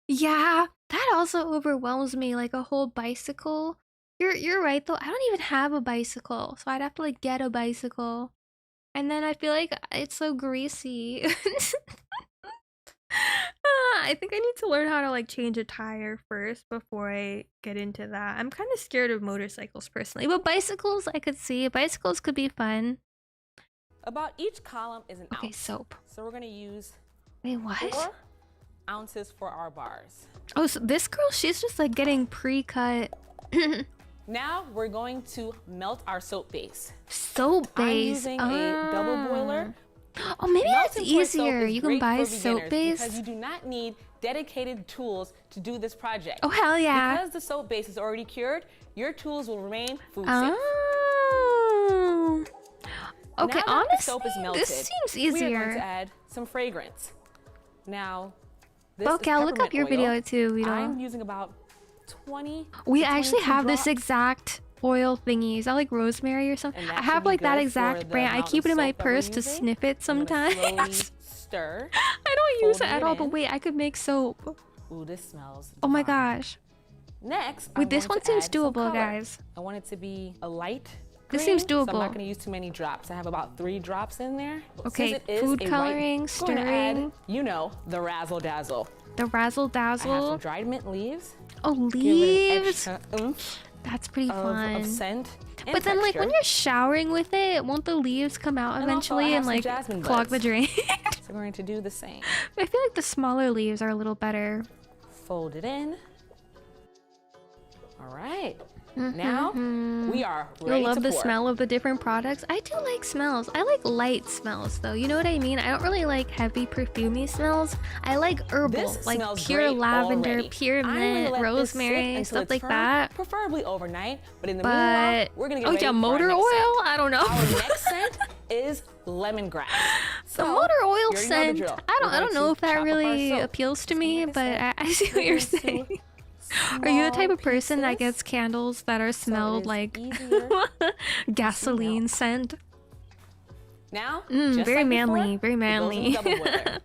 yeah, that also overwhelms me, like a whole bicycle. You're right though. I don't even have a bicycle, so I'd have to like get a bicycle. And then I feel like it's so greasy. I think I need to learn how to like change a tire first before I get into that. I'm kind of scared of motorcycles personally, but bicycles I could see. Bicycles could be fun. About each column is an Okay, ounce. soap. So we're gonna use Wait, what? 4 ounces for our bars. Oh, so this girl, she's just like getting pre-cut. Now we're going to melt our soap base. Soap I'm base. using a double boiler. Oh, maybe that's Melted pour soap easier. is You can great buy for soap beginners base. because you do not need dedicated tools to do this project. Oh, hell yeah. Because the soap base is already cured, your tools will remain food safe. Oh. Okay, Now that the honestly, soap is melted, this seems we are going easier. to add some fragrance. Now, this Okay, is I'll look up your peppermint oil. video too. We I'm don't. using about 20. We to actually 22 have this drops. exact oil thingy. Is that like rosemary or something? And I that have should be like that good exact for the brand. I amount keep of it in my soap that we're purse to using. sniff it I'm gonna slowly sometimes. stir. I don't use it folding at it all, but in. wait, I could make soap. Ooh, this smells Oh my divine. gosh. Next, Wait, this I'm one going to seems add some doable, color. guys. I want it to be a light This green, seems So I'm doable. not going to use too many drops. I have about 3 drops in there. Okay, Since it is food a white, coloring, we're gonna add, stirring. you know, the razzle dazzle. The razzle I have some dazzle. dried mint leaves. Oh, Give it an leaves. extra oomph That's pretty fun. of scent. And But then, like, texture. when you're showering with it, won't the leaves come out And also, I eventually have and some like jasmine clog the buds. drain? So we're going to do the same. I feel like the smaller leaves are a little better. Fold it in. All right. Now we are ready You'll love to the pour. smell of the different products. I do like smells. I like light smells though. You know what I mean? I don't really like heavy perfumey smells. I like herbal, This like smells pure great lavender, already. pure I'm gonna mint, let this sit rosemary, until stuff it's like firm, that. Preferably overnight. But in the meanwhile, But we're gonna get oh ready yeah, for our motor next oil? scent. I don't know. Our next scent is lemongrass. So, The motor oil you already know the scent. drill. I We're don't going know to if that chop up our really soap. appeals to So me, like I but said, I see what we're you're going to saying. Are you the type small of person that pieces gets candles that are so it smelled is like easier gasoline melt. scent? Now, Mm, just very like manly, before, very it goes in manly. the double boiler.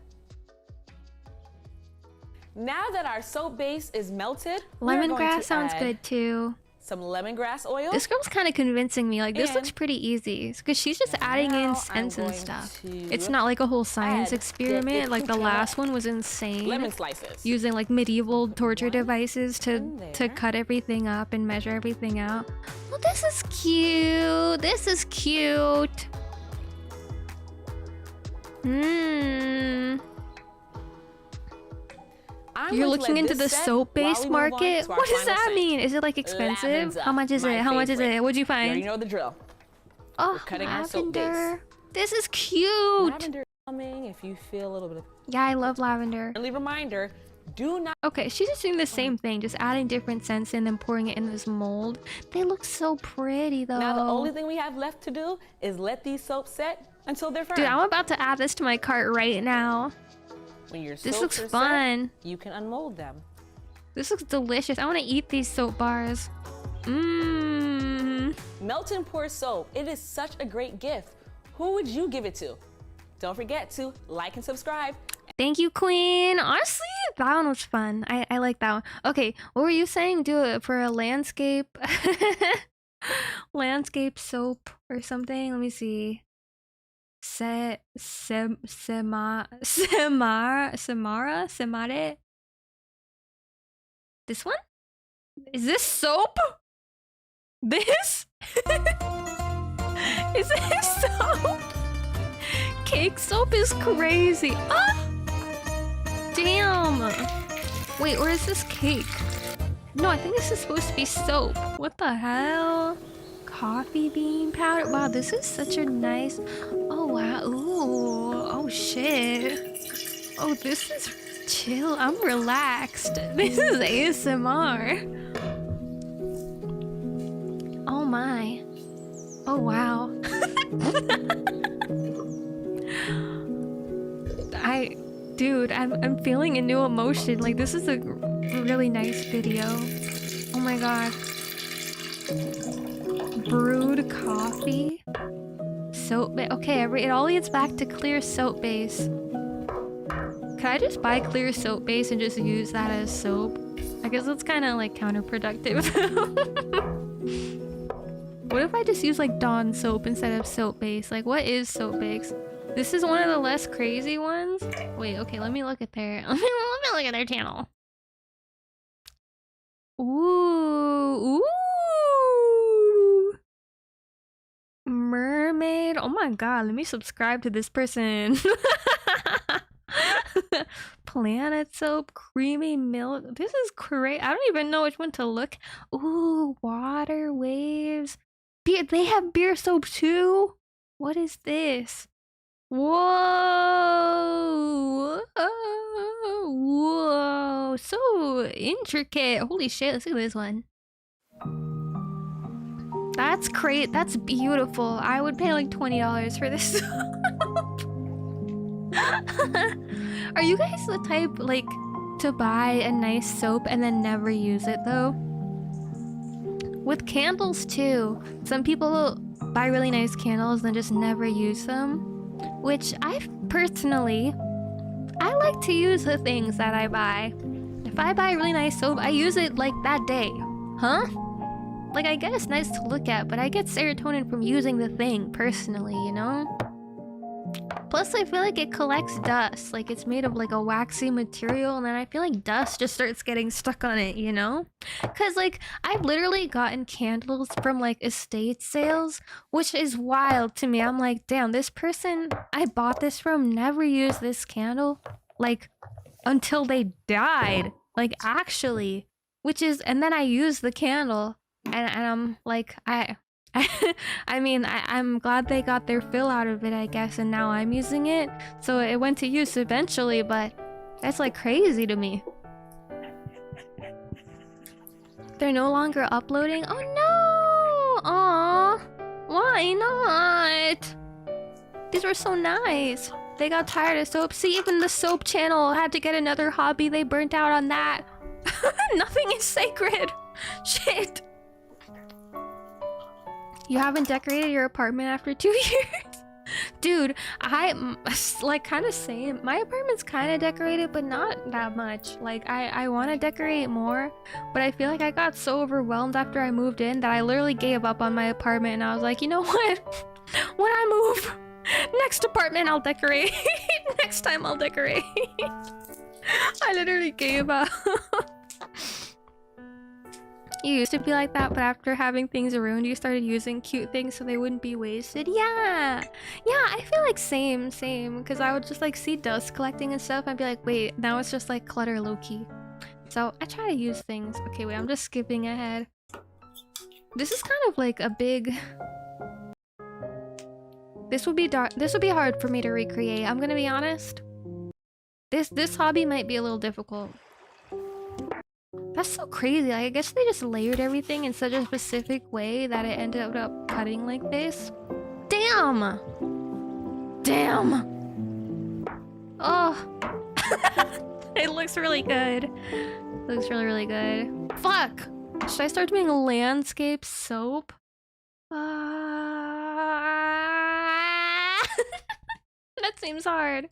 Now that our soap base is melted, we're going Lemongrass to sounds add good too. some lemongrass oil. This girl's kind of convincing me. Like, this looks And pretty easy because she's just adding now in I'm scents and going stuff. to It's not like a whole science add the experiment. Like the paprika last one was insane. lemon slices. Using like medieval torture one devices to in to there. cut everything up and measure everything out. Well, this is cute. This is cute. Mmm. I'm You're going to looking let into this the set soap-based while we move on market? to our What does final that scent. mean? Is it like expensive? Lavender, How much is my it? How much is favorite. it? What'd you You already find? know the drill. Oh, cutting our soap base. lavender. This is cute. Lavender coming if you feel a little bit of Yeah, I love lavender. friendly reminder, do not Okay, she's just doing the same thing, just adding different scents and then pouring it in this mold. They look so pretty though. Now the only thing we have left to do is let these soaps set until they're firm. Dude, I'm about to add this to my cart right now. When your This soaps looks are set, fun. you can unmold them. This looks delicious. I want to eat these soap bars. Mmm. Melt and pour soap. It is such a great gift. Who would you give it to? Don't forget to like and subscribe. Thank you, Queen. Honestly, that one was fun. I like that one. Okay, what were you saying? Do it for a landscape, landscape soap or something. Let me see. Semare. This one? Is this soap? This? Is this soap? Cake soap is crazy. Ah! Damn. Wait, or is this cake? No, I think this is supposed to be soap. What the hell? Coffee bean powder. Wow, this is such a nice. Oh wow. Ooh. Oh shit. Oh, this is chill. I'm relaxed. This is ASMR. Oh my. Oh wow. Dude, I'm feeling a new emotion. Like, this is a really nice video. Oh my god. Brewed coffee. Soap base. Okay, it all leads back to clear soap base. Could I just buy clear soap base and just use that as soap? I guess that's kind of like counterproductive. What if I just use like Dawn soap instead of soap base? Like, what is soap base? This is one of the less crazy ones. Wait, okay, let me look at their let me look at their channel. Ooh, ooh. Mermaid. Oh my god, let me subscribe to this person. Planet soap, creamy milk. This is crazy. I don't even know which one to look. Ooh, water waves. Beer. They have beer soap too. What is this? Whoa! Whoa! So intricate. Holy shit! Let's look at this one. That's great. That's beautiful. I would pay like $20 for this. Are you guys the type like to buy a nice soap and then never use it though? With candles too. Some people buy really nice candles and then just never use them. Which I like to use the things that I buy. If I buy really nice soap, I use it like that day. Huh? Like, I get it's nice to look at, but I get serotonin from using the thing personally, you know? Plus, I feel like it collects dust. Like, it's made of like a waxy material, and then I feel like dust just starts getting stuck on it, you know? Because, like, I've literally gotten candles from like estate sales, which is wild to me. I'm like, damn, this person I bought this from never used this candle, like, until they died. Like, actually. Which is, and then I used the candle, and I'm like, I mean, I'm glad they got their fill out of it, I guess, and now I'm using it. So it went to use eventually, but that's like crazy to me. They're no longer uploading? Oh no! Aw, why not? These were so nice. They got tired of soap. See, even the soap channel had to get another hobby. They burnt out on that. Nothing is sacred. Shit. You haven't decorated your apartment after 2 years? Dude, I like kind of same. My apartment's kind of decorated, but not that much. Like, I want to decorate more, but I feel like I got so overwhelmed after I moved in that I literally gave up on my apartment, and I was like, you know what? When I move, next apartment I'll decorate. Next time I'll decorate. I literally gave up. You used to be like that, but after having things ruined, you started using cute things so they wouldn't be wasted. Yeah, I feel like same, because I would just like see dust collecting and stuff. I'd be like, wait, now it's just like clutter low-key. So I try to use things. Okay, wait, I'm just skipping ahead. This is kind of like a big... This would be hard for me to recreate. I'm gonna be honest. This hobby might be a little difficult. That's so crazy. Like, I guess they just layered everything in such a specific way that it ended up cutting like this. Damn! Damn! Oh! It looks really good. It looks really, really good. Fuck! Should I start doing landscape soap? That seems hard.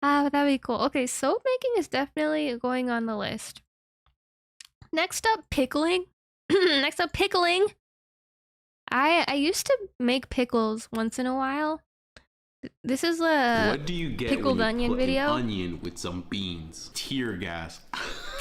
But that'd be cool. Okay, soap making is definitely going on the list. Next up, pickling. Next up, pickling. I used to make pickles once in a while. This is a what do you get pickled when you onion put video. An onion with some beans, tear gas.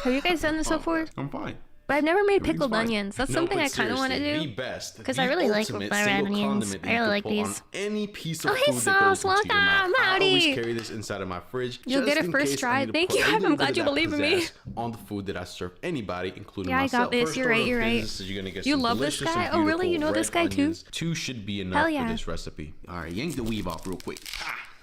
Have you guys done this before? I'm fine. But I've never made Everything's pickled fine. onions. That's No, something but I kind of want to seriously, do. the best, Because the I really like ultimate my red single onions. condiment I that you really can like put these. on any piece of Oh, hey, food that goes Sauce, into your mouth. welcome, I always howdy. carry this inside of my fridge. You'll just get it in first case try. I need to Thank put you. a little I'm bit glad of you that believe in me. pizzazz on the food that I serve anybody, including Yeah, I myself. got this. First You're order right, of you're right. business is you're gonna get You some love this delicious guy? and Oh, really? beautiful You know this red guy too? onions. 2 should be enough Hell yeah. for this recipe. All right, yank the weave off real quick.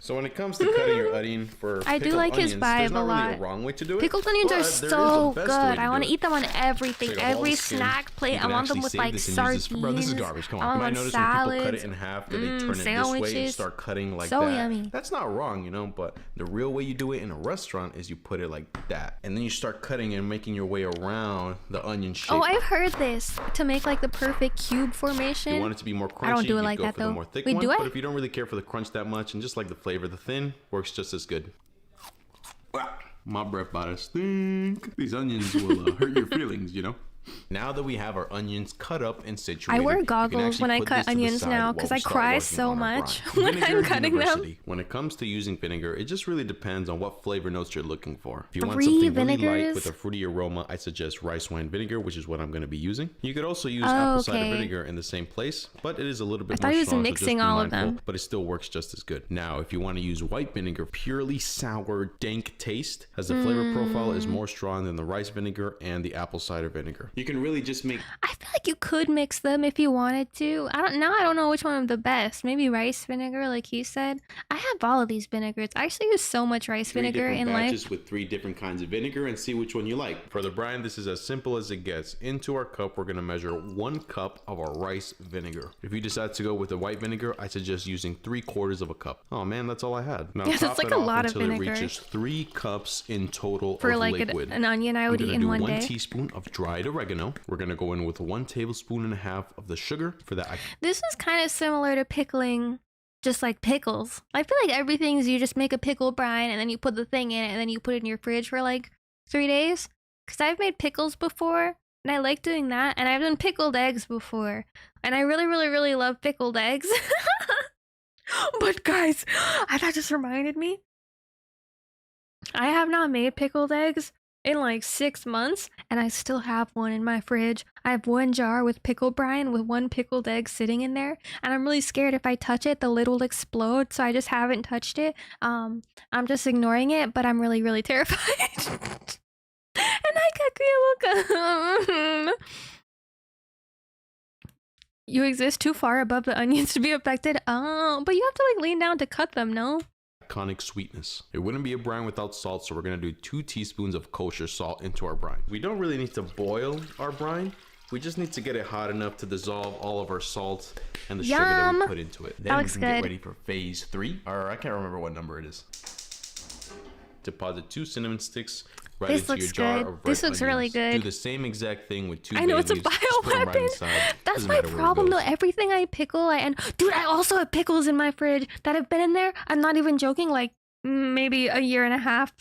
So when it comes to cutting your onion for I do pickled like his onions, vibe there's a not really lot. a wrong way to do it. Pickled onions but are there is a so best good. way to I want do to eat them on everything, Take off all every the skin. snack plate. You I can want them actually with save like this and use this sardines. Bro, this is garbage. Come I on. You want might them notice with when people cut salads. it in half that they turn it this way and Sandwiches. start cutting like So that. yummy. That's not wrong, you know, but the real way you do it in a restaurant is you put it like that. And then you start cutting and making your way around the onion shape. Oh, I've heard this to make like the perfect cube formation. If you want it to be more crunchy, I don't do it you like go that for the though. more thick Wait, one. do I? But if you don't really care for the crunch that much and just like the flavor, the thin works just as good. My breath about to stink. These onions will hurt your feelings, you know? Now that we have our onions cut up and situated, I wear you can goggles actually when I put cut this to the onions side now while because we I start cry working so on our much brine. when Vinegar I'm cutting them. University. When it comes to using vinegar, it just really depends on what flavor notes you're looking for. If you want 3 something really light vinegars? with a fruity aroma, I suggest rice wine vinegar, which is what I'm going to be using. You could also use apple cider okay. vinegar in the same place, but it is a little bit thought more he was strong, so mixing just be all of mindful, them. but it still works just as good. Now, if you want to use white vinegar, purely sour, dank taste, as the flavor profile is more strong than the rice vinegar and the apple cider vinegar. You can really just make I feel like you could mix them if you wanted to. I don't know which one is the best. Maybe rice vinegar, like he said. I have all of these vinegars. I actually use so much rice vinegar in batches life. with 3 different kinds of vinegar and see which one you like. For the brine, this is as simple as it gets. Into our cup, we're going to measure 1 cup of our rice vinegar. If you decide to go with the white vinegar, I suggest using 3/4 of a cup. Oh man, that's all I had. Now Yeah, that's top like it a off lot of until vinegar. it reaches 3 cups in total For of like liquid. an onion I would I'm eat gonna in do one 1 day. teaspoon of dried oregano. We're gonna go in with 1 tablespoon and a half of the sugar. For that, This is kind of similar to pickling, just like pickles. I feel like everything's you just make a pickle brine and then you put the thing in it and then you put it in your fridge for like 3 days. Because I've made pickles before and I like doing that. And I've done pickled eggs before. And I really, really, really love pickled eggs. But guys, that just reminded me. I have not made pickled eggs in like 6 months, and I still have one in my fridge. I have 1 jar with pickle brine with 1 pickled egg sitting in there, and I'm really scared if I touch it, the lid will explode, so I just haven't touched it. I'm just ignoring it, but I'm really, really terrified. And I got welcome. You exist too far above the onions to be affected. Oh, but you have to like lean down to cut them, no? iconic sweetness. It wouldn't be a brine without salt, so we're gonna do 2 teaspoons of kosher salt into our brine. We don't really need to boil our brine. We just need to get it hot enough to dissolve all of our salt and the sugar that we put into it. Then we can get ready for phase 3, or I can't remember what number it is. Deposit 2 cinnamon sticks right into your jar of red This looks really onions. good. Do the same exact thing with 2 I know bay it's a leaves. Just put them right bioweapon. inside. That's Doesn't my matter where it problem though. goes. Everything I pickle, and dude, I also have pickles in my fridge that have been in there. I'm not even joking. Like maybe a year and a half.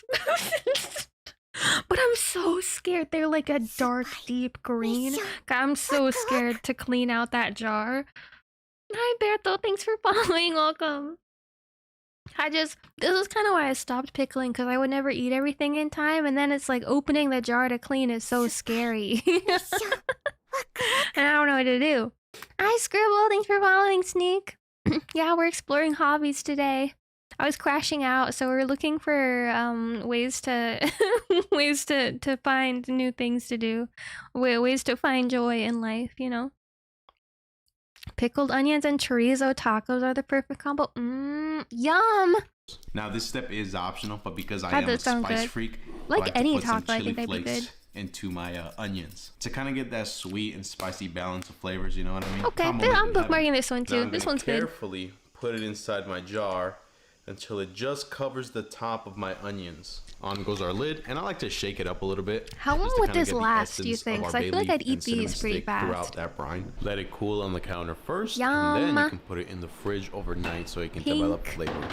But I'm so scared. They're like a dark, deep green. I'm so scared to clean out that jar. Hi, Berto. Thanks for following. Welcome. This is kind of why I stopped pickling, because I would never eat everything in time, and then it's like opening the jar to clean is so scary. And I don't know what to do. Hi, Scribble. Thanks for following, Sneak. Yeah, we're exploring hobbies today. I was crashing out, so we're looking for ways to ways to find new things to do, ways to find joy in life, you know. Pickled onions and chorizo tacos are the perfect combo. Yum! Now this step is optional, but because I That am a does sound spice good. freak, Like I like to any put some taco, I chili think that'd be flakes good. into my onions to kind of get that sweet and spicy balance of flavors. You know what I mean? Okay, Combo then made I'm in heaven. bookmarking this one Now too. I'm This gonna one's good. carefully put it inside my jar until it just covers the top of my onions. On goes our lid, and I like to shake it up a little bit. How long just to would kinda this get the last, do you essence of think? our 'Cause I bay feel like leaf I'd eat and cinnamon these pretty stick fast. throughout that brine. Let it cool on the counter first, Yum. and then you can put it in the fridge overnight so it can develop flavor.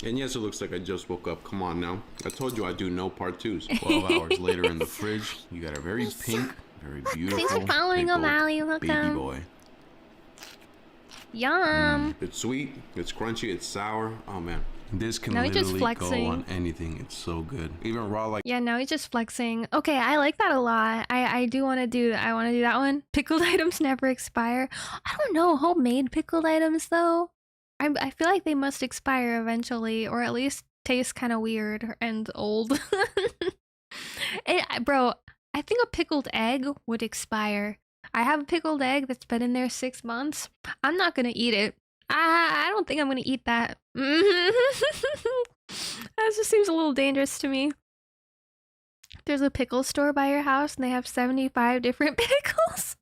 And yes, it looks like I just woke up. Come on now. I told you I do no part 2s. 12 hours later in the fridge, you got a very pink, very beautiful, Thanks for following, pickled O'Malley. baby Welcome. boy. Yum! It's sweet, it's crunchy, it's sour. Oh man. This can Now he's just literally go flexing. on anything. It's so good. Even raw like Yeah, now he's just flexing. Okay, I like that a lot. I do want to do that. I want to do that one. Pickled items never expire. I don't know. Homemade pickled items, though. I feel like they must expire eventually, or at least taste kind of weird and old. Bro, I think a pickled egg would expire. I have a pickled egg that's been in there 6 months. I'm not going to eat it. I don't think I'm gonna eat that. That just seems a little dangerous to me. There's a pickle store by your house and they have 75 different pickles.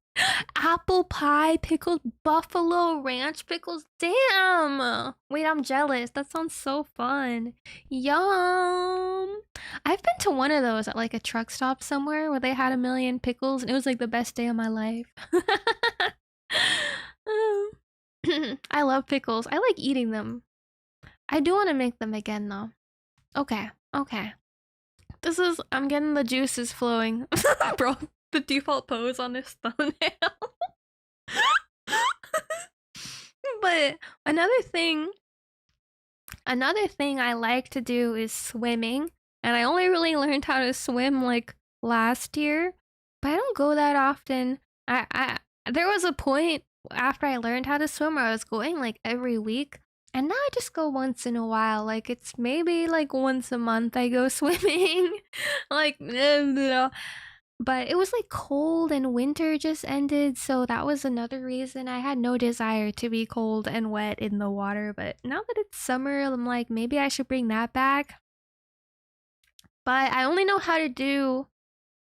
Apple pie pickles, buffalo ranch pickles. Damn! Wait, I'm jealous. That sounds so fun. Yum! I've been to one of those at like a truck stop somewhere where they had 1,000,000 pickles and it was like the best day of my life. I love pickles. I like eating them. I do want to make them again though. Okay, okay. I'm getting the juices flowing. Bro, the default pose on this thumbnail. But another thing I like to do is swimming. And I only really learned how to swim like last year. But I don't go that often. There was a point after I learned how to swim where I was going like every week. And now I just go once in a while. Like it's maybe like once a month I go swimming. Like, but it was like cold and winter just ended. So that was another reason I had no desire to be cold and wet in the water. But now that it's summer, I'm like, maybe I should bring that back. But I only know how to do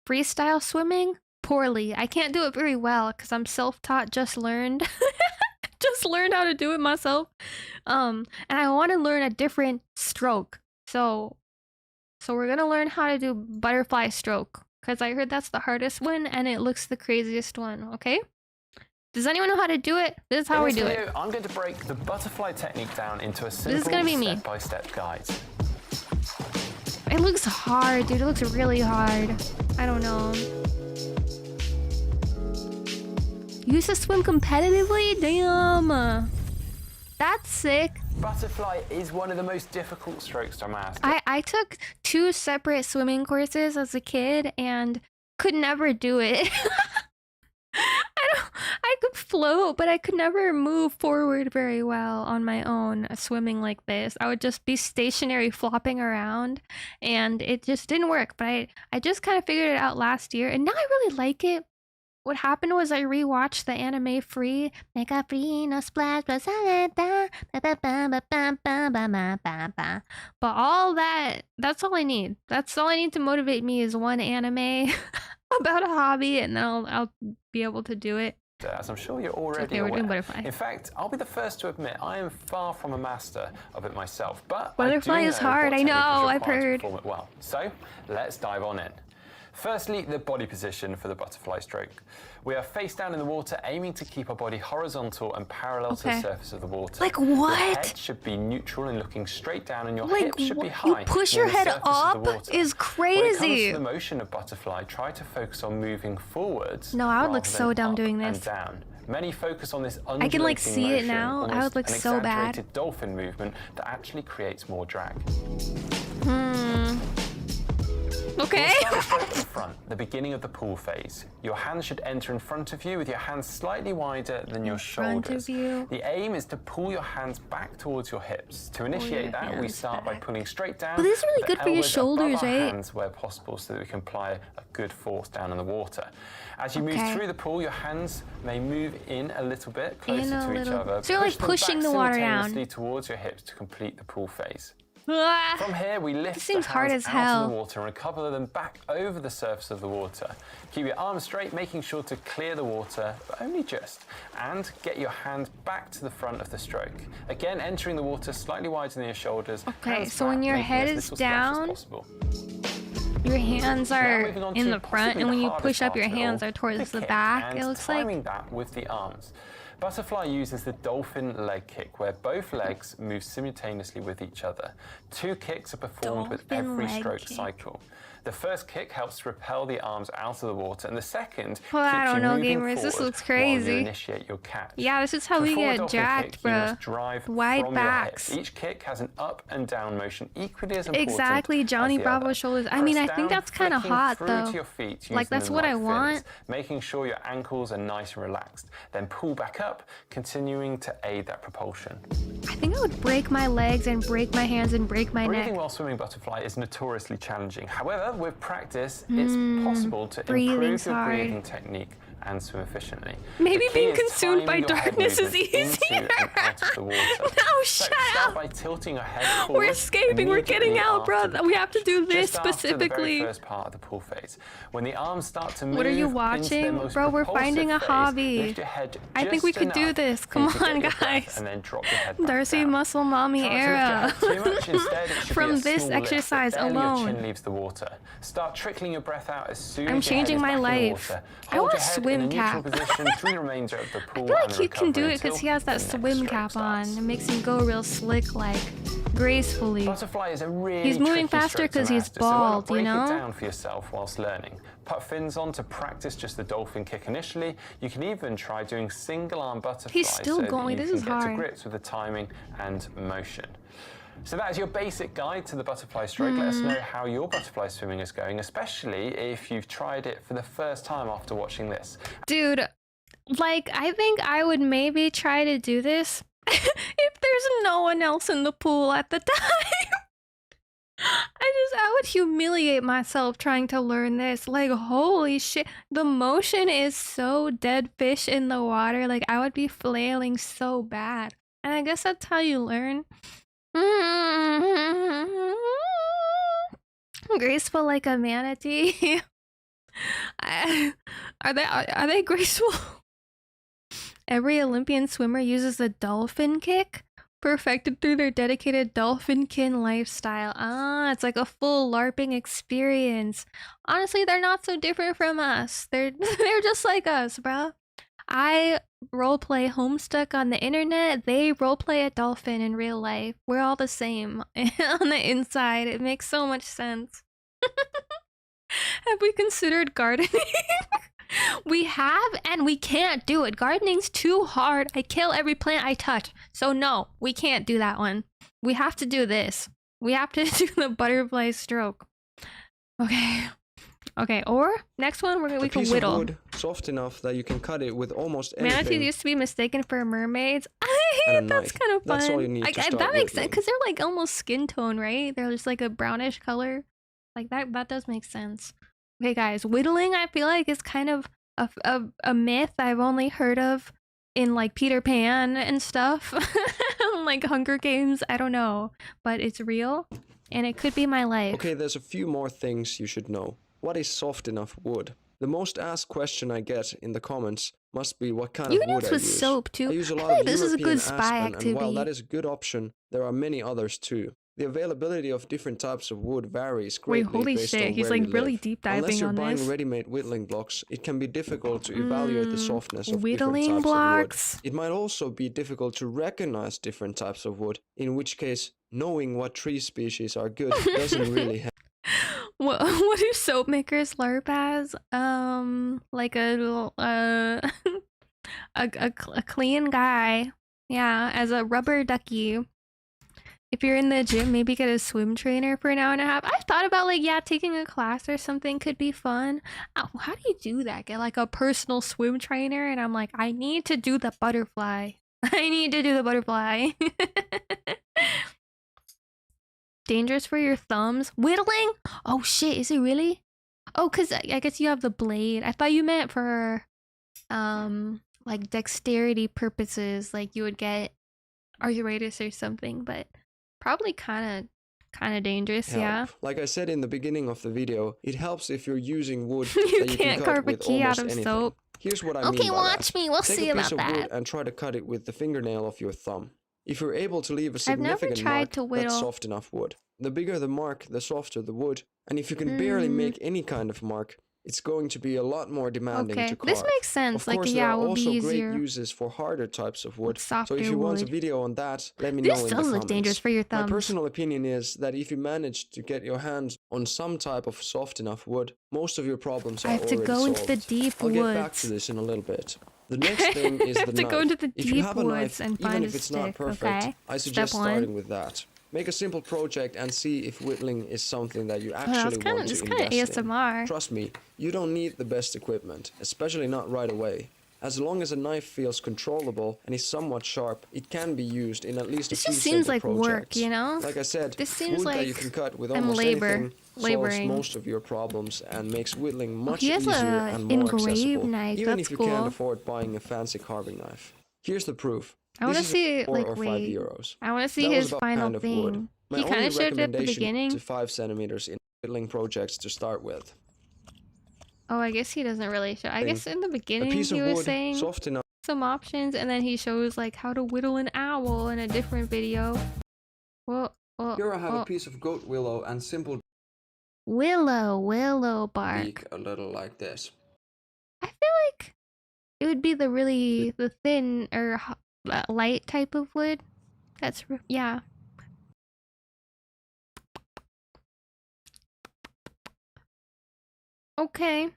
freestyle swimming poorly. I can't do it very well because I'm self-taught, just learned. Just learned how to do it myself. And I want to learn a different stroke. So we're gonna learn how to do butterfly stroke because I heard that's the hardest one and it looks the craziest one. Okay. Does anyone know how to do it? This is how we do it. I'm going to break the butterfly technique down into a simple This is gonna be me. step-by-step guide. It looks hard, dude. It looks really hard. I don't know. You used to swim competitively? Damn. That's sick. Butterfly is one of the most difficult strokes to master. I took 2 separate swimming courses as a kid and could never do it. I could float, but I could never move forward very well on my own swimming like this. I would just be stationary flopping around and it just didn't work. But I just kind of figured it out last year and now I really like it. What happened was I rewatched the anime Free. Make a free, no splash, but all that's all I need. That's all I need to motivate me is one anime about a hobby, and then I'll be able to do it. As I'm sure you're already okay, we're doing aware. butterfly. In fact, I'll be the first to admit I am far from a master of it myself. But butterfly is hard. I know. I've heard. Perform it well. So let's dive on in. Firstly, the body position for the butterfly stroke. We are face down in the water, aiming to keep our body horizontal and parallel to the surface of the water. Like what? Your head should be neutral and looking straight down, and your hips should be high. You push your head up is crazy. When it comes to the motion of butterfly, try to focus on moving forwards. No, I would look so dumb doing this. And down. Many focus on this undulating I can like see it now. I would look so bad. An exaggerated dolphin movement that actually creates more drag. Okay. We'll start at the front, the beginning of the pull phase. Your hands should enter in front of you with your hands slightly wider than your shoulders. The aim is to pull your hands back towards your hips. To initiate that, we start by pulling straight down. But this is really good for your shoulders, right? Hands where possible so that we can apply a good force down in the water. As you move through the pool, your hands may move in a little bit closer to each other. So you're like pushing the water down towards your hips to complete the pull phase. Ah, From here, we lift the hands out of the water and recover them back over the surface of the water. Keep your arms straight, making sure to clear the water, but only just. And get your hands back to the front of the stroke. Again, entering the water slightly wider than your shoulders. Okay, so when your head is down, your hands are in the front, and when you push up, your hands are towards the back, it looks like. Timing that with the arms. Butterfly uses the dolphin leg kick, where both legs move simultaneously with each other. 2 kicks are performed with every stroke cycle. The first kick helps to propel the arms out of the water, and the second keeps I don't you know, moving gamers. This forward looks crazy. while you initiate your catch. Yeah, this is how we get jacked, bro. Wide backs. Each kick has an up and down motion equally as important. Exactly, Johnny Bravo shoulders. I mean, I think that's kind of hot though. Like that's what I want. Making sure your ankles are nice and relaxed. Then pull back up, continuing to aid that propulsion. I think I would break my legs and break my hands and break my neck. Breathing while swimming butterfly is notoriously challenging. However, with practice, it's possible to improve your breathing technique and swim efficiently. Maybe The key being is consumed by timing your head darkness is movement into easier. and out of the water. No, So shut start up. by tilting your head We're forward escaping. We're getting immediately out, bro. after the We have to do plunge, this just after the very specifically. first part of the pool phase. When the arms start to move What are you into their watching? most Bro, we're propulsive finding a phase, hobby. lift your head I think we just could do enough this. for Come you to get on, your breath guys. and then drop your head back Darcie down. Muscle Mommy Try not to era. lift your head too much. Instead, it should From be a this small lift, exercise but barely alone. Your chin leaves the water. Start trickling your breath out as soon I'm as your head changing is my back in the life. water. I Hold want your a head in swim a neutral cap. position through the remainder of the pool. I feel like and he can do recovery it because he until has that the next swim stroke cap on. starts. It makes him go real slick, like gracefully. Butterfly is a really He's moving tricky faster stroke to 'cause he's master, so why not bald, you break know? it down for yourself whilst learning. Put fins on to practice just the dolphin kick initially. You can even try doing single arm butterfly. He's still so that going. you This can is get to hard. grips with the timing and motion. So that is your basic guide to the butterfly stroke. Let us know how your butterfly swimming is going, especially if you've tried it for the first time after watching this. Dude, like, I think I would maybe try to do this if there's no one else in the pool at the time. I would humiliate myself trying to learn this. Like, holy shit. The motion is so dead fish in the water. Like, I would be flailing so bad. And I guess that's how you learn. Graceful like a manatee. Are they graceful? Every Olympian swimmer uses the dolphin kick, perfected through their dedicated dolphinkin lifestyle. Ah, it's like a full LARPing experience. Honestly, they're not so different from us. They're just like us, bruh. I roleplay Homestuck on the internet. They roleplay a dolphin in real life. We're all the same on the inside. It makes so much sense. Have we considered gardening? We have, and we can't do it. Gardening's too hard. I kill every plant I touch. So no, we can't do that one. We have to do this. We have to do the butterfly stroke. Okay. Okay, or next one we can piece whittle. of wood soft enough that you can cut it with almost anything. Manatees used to be mistaken for mermaids. And a That's knife. kind of fun. That's all you need to start that makes sense whittling. because they're like almost skin tone, right? They're just like a brownish color. Like that does make sense. Okay, guys, whittling I feel like is kind of a myth I've only heard of in like Peter Pan and stuff, like Hunger Games. I don't know, but it's real, and it could be my life. Okay, there's a few more things you should know. What is soft enough wood? The most asked question I get in the comments must be what kind You of can wood use I with use. soap too. I use a I lot feel like of this is a European good spy aspen, and while activity. that is a good option, there are many others too. The availability of different types of wood varies Wait, greatly holy based shit, on he's where like you really live. deep Unless diving you're on buying this. ready-made whittling blocks, it can be difficult to evaluate the softness of different Whittling types blocks? of wood. It might also be difficult to recognize different types of wood, in which case, knowing what tree species are good doesn't really help. What do soap makers LARP as? Like a clean guy. Yeah, as a rubber ducky. If you're in the gym, maybe get a swim trainer for an hour and a half. I've thought about like, yeah, taking a class or something could be fun. Oh, how do you do that? Get like a personal swim trainer? And I'm like, I need to do the butterfly. I need to do the butterfly. Dangerous for your thumbs. Whittling? Oh shit, is it really? Oh, cause I guess you have the blade. I thought you meant for like dexterity purposes, like you would get arthritis or something, but probably kind of dangerous. Yeah. Like I said in the beginning of the video, it helps if you're using wood You that you can't can carve cut a with key out almost of anything. soap. Here's what I mean Okay, by watch that. me. We'll Take see a piece about of wood that. and try to cut it with the fingernail of your thumb. If you're able to leave a I've never significant tried mark, to that's whittle. soft enough wood. The bigger the mark, the softer the wood. And if you can barely make any kind of mark, it's going to be a lot more demanding Okay, to carve. this makes sense. Of Like, course, yeah, there it are will be also easier. great uses for harder types of wood. So softer if you want a wood. video on that, let me This know in the does look comments. dangerous for your My thumbs. personal opinion is that if you manage to get your hands on some type of soft enough wood, most of your problems are I have to already go into solved. the deep I'll get back woods. to this in a little bit. The next thing is I the have to knife. go into the If you deep have a woods knife, and even find if a it's not stick, perfect, okay? I suggest Step one. starting with that. Make a simple project and see if whittling is something that you actually want to It's invest kind of ASMR. in. Trust me, you don't need the best equipment, especially not right away. As long as a knife feels controllable and is somewhat sharp, it can be used in at least a This few just seems simple like projects. work, you know? Like I said, This seems wood like that you can cut with I'm almost anything solves laboring. most of your problems and makes whittling much he has easier a and more engraved accessible, knife. even That's if you cool. can't afford buying a fancy carving knife. Here's the proof. I want to This is see 4 like or 5 wait. euros. I want to see That was his about final kind of wood. thing. My He kind only of showed it at the recommendation beginning. to 5 centimeters in whittling projects to start with. Oh, I guess he doesn't really show. I guess in the A beginning piece of he was wood, saying soft enough. some options, and then he shows like how to whittle an owl in a different video. Well, Here I have a piece of goat willow and simple willow bark. beak a little like this. I feel like it would be the thin or light type of wood. That's yeah. Okay.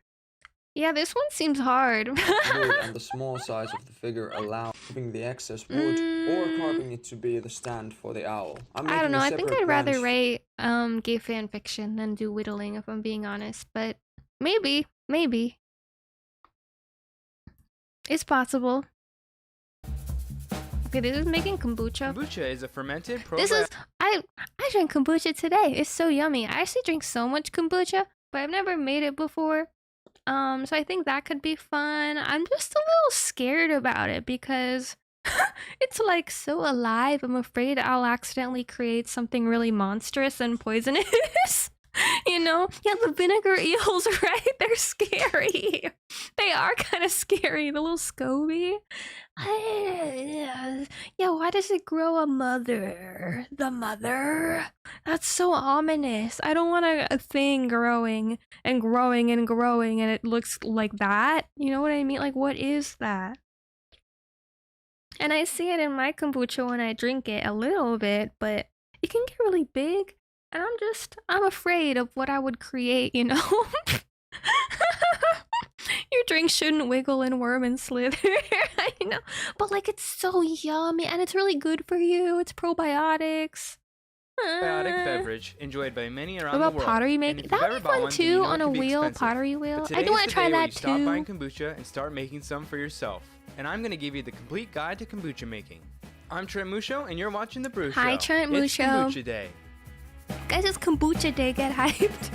Yeah, this one seems hard. Wood and the small size of the figure allow moving the excess wood or carving it to be the stand for the owl. I don't know. I think I'd rather write gay fan fiction than do whittling, if I'm being honest. But maybe it's possible. Okay, this is making kombucha. Kombucha is a fermented I drank kombucha today. It's so yummy. I actually drink so much kombucha, but I've never made it before. So I think that could be fun. I'm just a little scared about it because it's like so alive. I'm afraid I'll accidentally create something really monstrous and poisonous. You know? Yeah, the vinegar eels, right? They're scary. They are kind of scary. The little SCOBY. Yeah, why does it grow a mother? The mother? That's so ominous. I don't want a thing growing and growing and growing and it looks like that. You know what I mean? Like, what is that? And I see it in my kombucha when I drink it a little bit, but it can get really big. And I'm afraid of what I would create, you know? Your drink shouldn't wiggle and worm and slither. I know. But like, it's so yummy and it's really good for you. It's probiotics. probiotic beverage enjoyed by many around What the about world. pottery And making? if That you've would ever be bought fun one, then too, you know on it a can be wheel, expensive. pottery wheel. But I today do want is to the try day where you that stop too. buying kombucha and start making some for yourself. And I'm going to give you the complete guide to kombucha making. I'm Trent Musho, and you're watching The Brew Show. Hi, Trent It's Musho. Kombucha Day. Guys, it's kombucha day. Get hyped.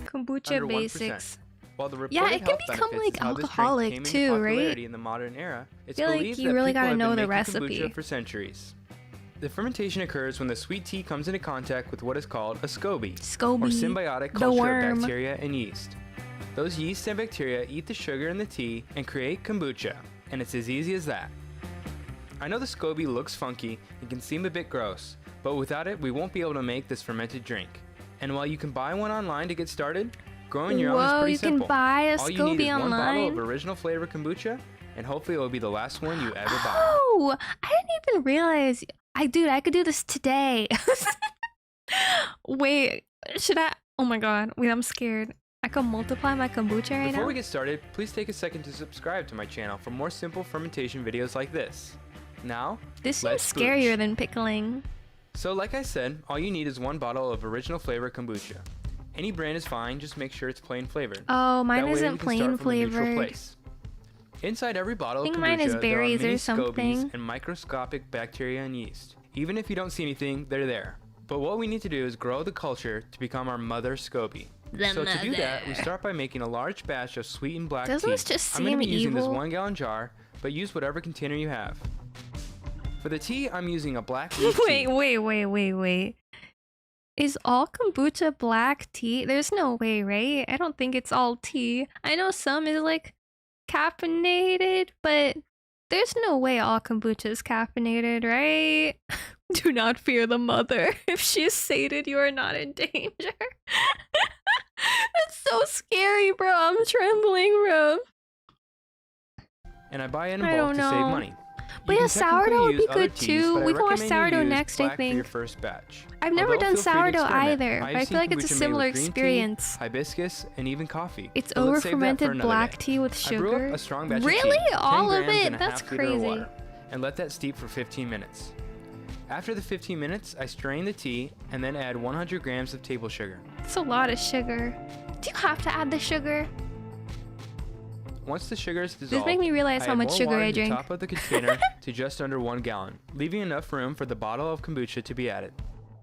Kombucha Under 1%. basics. While the Yeah, reported it can health become, benefits like, is how this drink alcoholic came into too, right? popularity in the modern era, it's Feel like believed you that really people gotta have know been the making recipe. kombucha for centuries. The fermentation occurs when the sweet tea comes into contact with what is called a SCOBY, or SCOBY, symbiotic the culture worm. of bacteria and yeast. Those yeast and bacteria eat the sugar in the tea and create kombucha, and it's as easy as that. I know the SCOBY looks funky and can seem a bit gross, but without it we won't be able to make this fermented drink. And while you can buy one online to get started, growing your own is Whoa, pretty you can simple. buy a All you need SCOBY is one bottle of online? original flavor kombucha, and hopefully it will be the last one you ever buy. Oh, I didn't even realize. I could do this today. Wait, should I? Oh my god, wait, I'm scared. I could multiply my kombucha right Before now. we get started, please take a second to subscribe to my channel for more simple fermentation videos like this. Now, This seems let's scarier sploosh. than pickling. So like I said, all you need is one bottle of original flavor kombucha. Any brand is fine, just make sure it's plain flavored. Oh, mine That way we isn't can plain start from a neutral flavored. place. Inside every bottle of I think kombucha, mine is there are berries many or something. SCOBYs and microscopic bacteria and yeast. Even if you don't see anything, they're there. But what we need to do is grow the culture to become our mother SCOBY. So to do that, we start by making a large batch of sweetened black Doesn't tea. this just I'm going to be seem using this evil? 1 gallon jar, but use whatever container you have. For the tea, I'm using a black leaf tea. Wait. Is all kombucha black tea? There's no way, right? I don't think it's all tea. I know some is like caffeinated, but there's no way all kombucha is caffeinated, right? Do not fear the mother. If she is sated, you are not in danger. That's so scary, bro. I'm trembling, bro. And I buy it in I bulk don't to save know. money. But You yeah, can technically sourdough would use be other good teas, too. but I We can watch recommend you sourdough use next, I black for your think. first batch. I've never Although done feel free to sourdough experiment. either, but I've I seen feel like it's a kombucha made similar with green tea, experience. hibiscus, and even coffee. It's But let's save that for over-fermented another black day. tea with I brew sugar. up a strong batch Really? of tea, 10 All of grams it? and a That's half liter of crazy. water, and let that steep for 15 minutes. After the 15 minutes, I strain the tea and then add 100 grams of table sugar. It's a lot of sugar. Do you have to add the sugar? Once the sugar is dissolved, This makes me realize I how add much more sugar water I to the drink. top of the container to just under 1 gallon, leaving enough room for the bottle of kombucha to be added.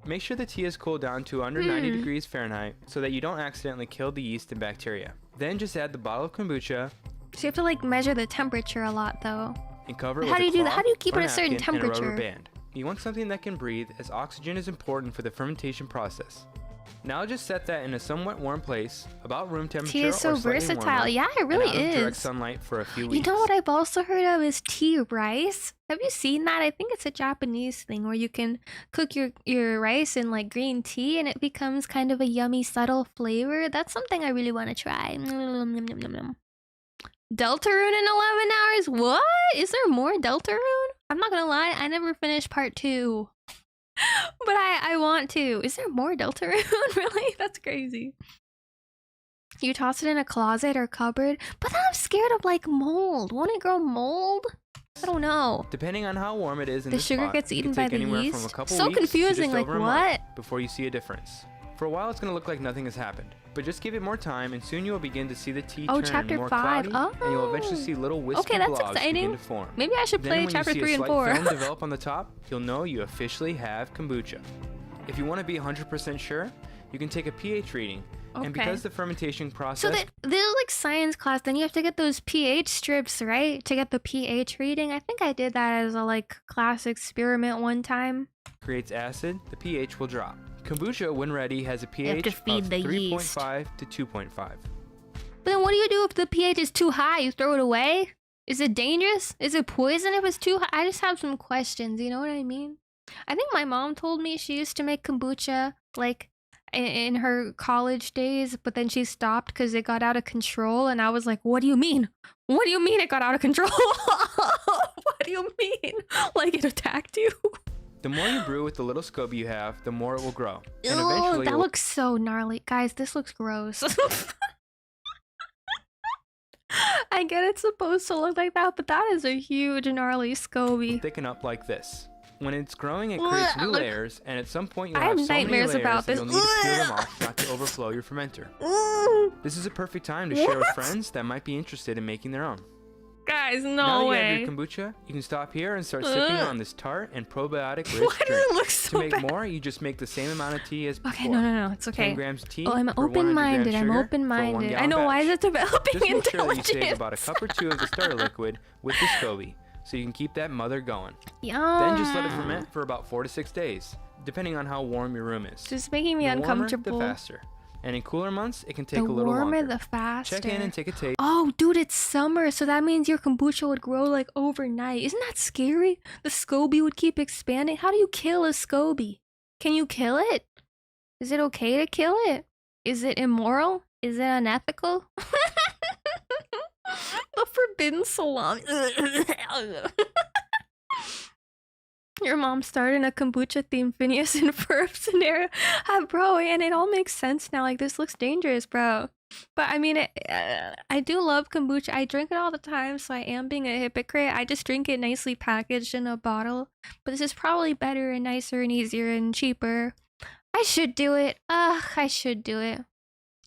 Make sure the tea is cooled down to under 90 degrees Fahrenheit so that you don't accidentally kill the yeast and bacteria. Then just add the bottle of kombucha So you have to like measure the temperature a lot though. and cover it How with do you a do that? cloth How do you keep or it at a certain napkin and a rubber temperature? band. You want something that can breathe, as oxygen is important for the fermentation process. Now just set that in a somewhat warm place, about room temperature Tea is so or slightly versatile. warmer, Yeah, it really and out of direct is. sunlight for a few weeks. You know what I've also heard of is tea rice. Have you seen that? I think it's a Japanese thing where you can cook your rice in like green tea and it becomes kind of a yummy, subtle flavor. That's something I really want to try. Deltarune in 11 hours? What? Is there more Deltarune? I'm not gonna lie, I never finished part 2. But I want to. Is there more Deltarune? Really? That's crazy. You toss it in a closet or cupboard, but then I'm scared of like mold. Won't it grow mold? I don't know. Depending on how warm it is in The the sugar spot, gets it eaten can by take the anywhere yeast? from a couple So weeks to confusing, just like, over a month what? before you see a difference. For a while, it's going to look like nothing has happened, but just give it more time, and soon you will begin to see the tea Oh, turn chapter more 5. cloudy, and you'll eventually Oh. see little wispy Okay, that's blobs begin exciting. to form. Maybe I should Then play when chapter you see 3 a and slight 4. film develop on the top, you'll know you officially have kombucha. If you want to be 100% sure, you can take a pH reading. And Okay. because the fermentation process... So they're like science class, then you have to get those pH strips, right? To get the pH reading. I think I did that as a like class experiment one time. creates acid, the pH will drop. Kombucha, when ready, has a pH to feed of the yeast. 3.5 to 2.5. But then what do you do if the pH is too high? You throw it away? Is it dangerous? Is it poison if it's too high? I just have some questions, you know what I mean? I think my mom told me she used to make kombucha like in her college days, but then she stopped because it got out of control. And I was like, what do you mean? What do you mean it got out of control? What do you mean? Like it attacked you? The more you brew with the little SCOBY you have, the more it will grow. And Ew, eventually that it will looks so gnarly. Guys, this looks gross. I get it's supposed to look like that, but that is a huge gnarly SCOBY. thicken up like this. When it's growing, it creates new Look. layers, and at some point you'll I have have so many nightmares layers about that this. you'll need to peel them off not to overflow your fermenter. This is a perfect time to share with friends that might be interested in making their own. Guys, Now no that you way. have your kombucha, you can stop here and start sipping on this tart and probiotic-rich Why does drink. it look To so make bad? more, you just make the same amount of tea as before. Okay, no, it's 10 okay. grams of tea Oh, I'm for 100 open-minded. grams I'm sugar for a 1 open-minded. I gallon know, why is batch. it developing Just make sure that you intelligence? save about a cup or 2 of the starter liquid with the SCOBY, so you can keep that mother going. Yum. Then just let it ferment for about 4 to 6 days, depending on how warm your room is. Just making me The warmer, uncomfortable. the faster. And in cooler months, it can take The a little warmer, longer. the faster. Check in and take a taste. Oh, dude, it's summer, so that means your kombucha would grow like overnight. Isn't that scary? The SCOBY would keep expanding. How do you kill a SCOBY? Can you kill it? Is it okay to kill it? Is it immoral? Is it unethical? The forbidden salami. Your mom started in a kombucha themed Phineas and Ferb scenario. Bro, and it all makes sense now. Like, this looks dangerous, bro. But I mean, I do love kombucha. I drink it all the time, so I am being a hypocrite. I just drink it nicely packaged in a bottle. But this is probably better and nicer and easier and cheaper. I should do it. I should do it.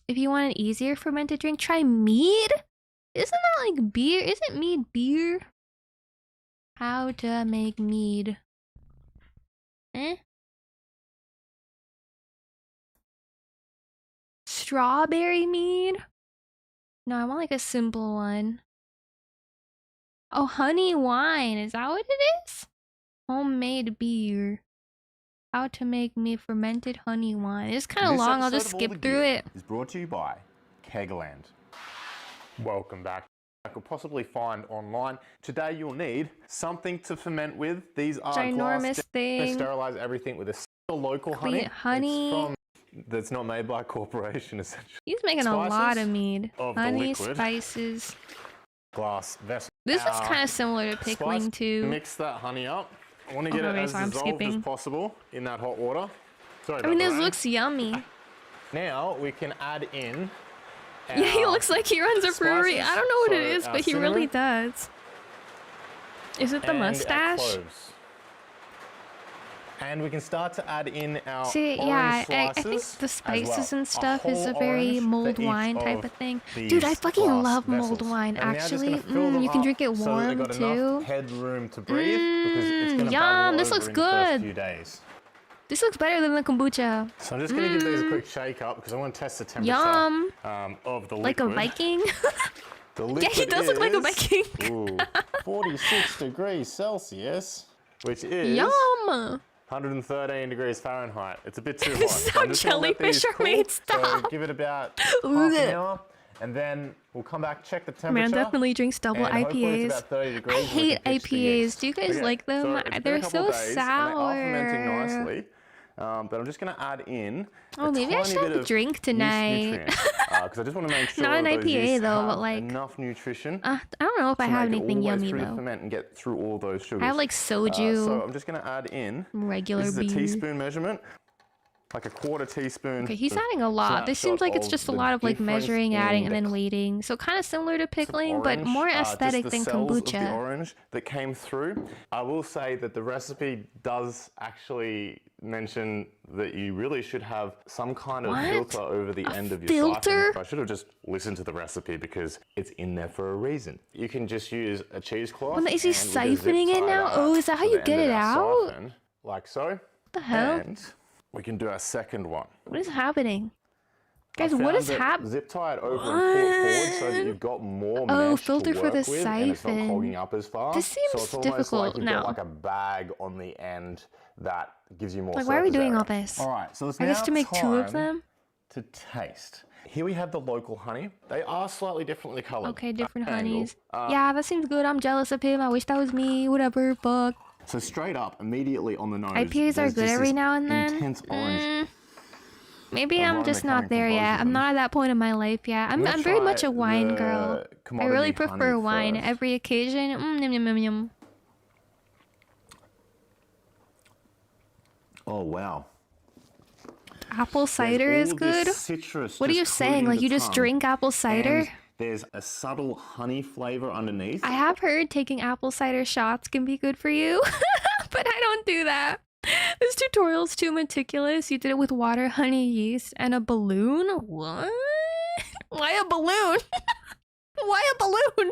If you want an easier fermented drink, try mead. Isn't that like beer? Isn't mead beer? How to make mead. Strawberry mead? No, I want like a simple one. Oh, honey wine. Is that what it is? Homemade beer. How to make me fermented honey wine. It's kind of long. I'll just skip through it. Is brought to you by Kegland. Welcome back. I could possibly find online. Today you'll need something to ferment with. These are Ginormous glass. They thing. sterilize everything with a local Clean honey. honey. That's not made by a corporation, essentially. He's making a lot Spices of mead. of the Honey, liquid. spices. Glass vessel. This is kind of similar to pickling Spice, too. Mix that honey up. I want to get it Okay, as so I'm dissolved as skipping. possible in that hot water. Sorry I mean, about this that. looks yummy. Now we can add in. Yeah, he our looks like he runs a brewery. spices. I don't know what it So, is, our but he really cinnamon does. Is it the and our mustache? cloves. And we can start to add in our See, orange yeah, I slices think the as spices well. and stuff is a whole very orange mulled for each wine type of of thing. these Dude, I fucking glass love mulled vessels. wine, And we're now just actually. gonna fill them You can up drink it so that they've warm, got too. enough headroom to breathe because it's going to Yum, bubble this over looks in the first few good. days. This looks better than the kombucha. So I'm just going to give these a quick shake up because I want to test the temperature Yum. of the liquid. Like a Viking? The Yeah, liquid he does look like a Viking. Ooh, 46 degrees Celsius, which is Yum. 113 degrees Fahrenheit. It's a bit too hot. This is So how I'm just gonna let these jellyfish are cool. made. So Stop. give it about half an hour, and then we'll come back, check the temperature. Man definitely drinks double and hopefully it's IPAs. about 30 degrees I and we hate can pitch the IPAs. yeast. Do you guys Okay, like them? so it's been a They're couple so of days, sour. And they are fermenting nicely. But I'm just going to add in Oh, maybe I should have a drink tonight. because I just want to make sure Not an those IPA yeasts though, have but like enough nutrition. I don't know if I to have make it all anything the way yummy through the though. ferment and get through all those sugars. I have like soju. So I'm just going to add in Regular this is a beer. teaspoon measurement, like a quarter teaspoon. Okay, he's adding a lot. This seems like it's just a lot of like measuring, adding, and then waiting. So kind of similar to pickling, but more aesthetic just than the cells of the kombucha. orange that came through. I will say that the recipe does actually mention that you really should have some kind of What? filter over the end of your filter? siphon. I should have just listened to the recipe because it's in there for a reason. You can just use a cheesecloth. Well, is he and with a zip siphoning it tie now? that Oh, is that how to you the get end it of our out? siphon, like so. What the hell? And we can do our second one. What is happening? Guys, I what found is that happening? Zip tie it over and pull it forward so that you've got more mesh filter to for work the with and it's not siphon. clogging up as fast. This seems so it's almost difficult like you've now. got like a bag on the end that gives you more Like, why are we surface doing area. all this? All right, so it's I now guess to make two of time them? to taste. Here we have the local honey. They are slightly differently colored. Okay, different angle. honeys. Yeah, that seems good. I'm jealous of him. I wish that was me. Whatever. Fuck. So straight up, immediately on the nose, IPAs are there's good just every this now and then. intense orange. Maybe I'm aroma just coming not from there both yet. of I'm them. not at that point in my life yet. I'm gonna very try much a wine the girl. I commodity really honey prefer wine first. every occasion. Yum, yum, yum, yum. Oh wow. Apple cider There's is all this good. citrus What are just you saying? coating Like the you just tongue, drink apple cider? and there's a subtle honey flavor underneath. I have heard taking apple cider shots can be good for you, but I don't do that. This tutorial's too meticulous. You did it with water, honey, yeast, and a balloon? What? Why a balloon? Why a balloon?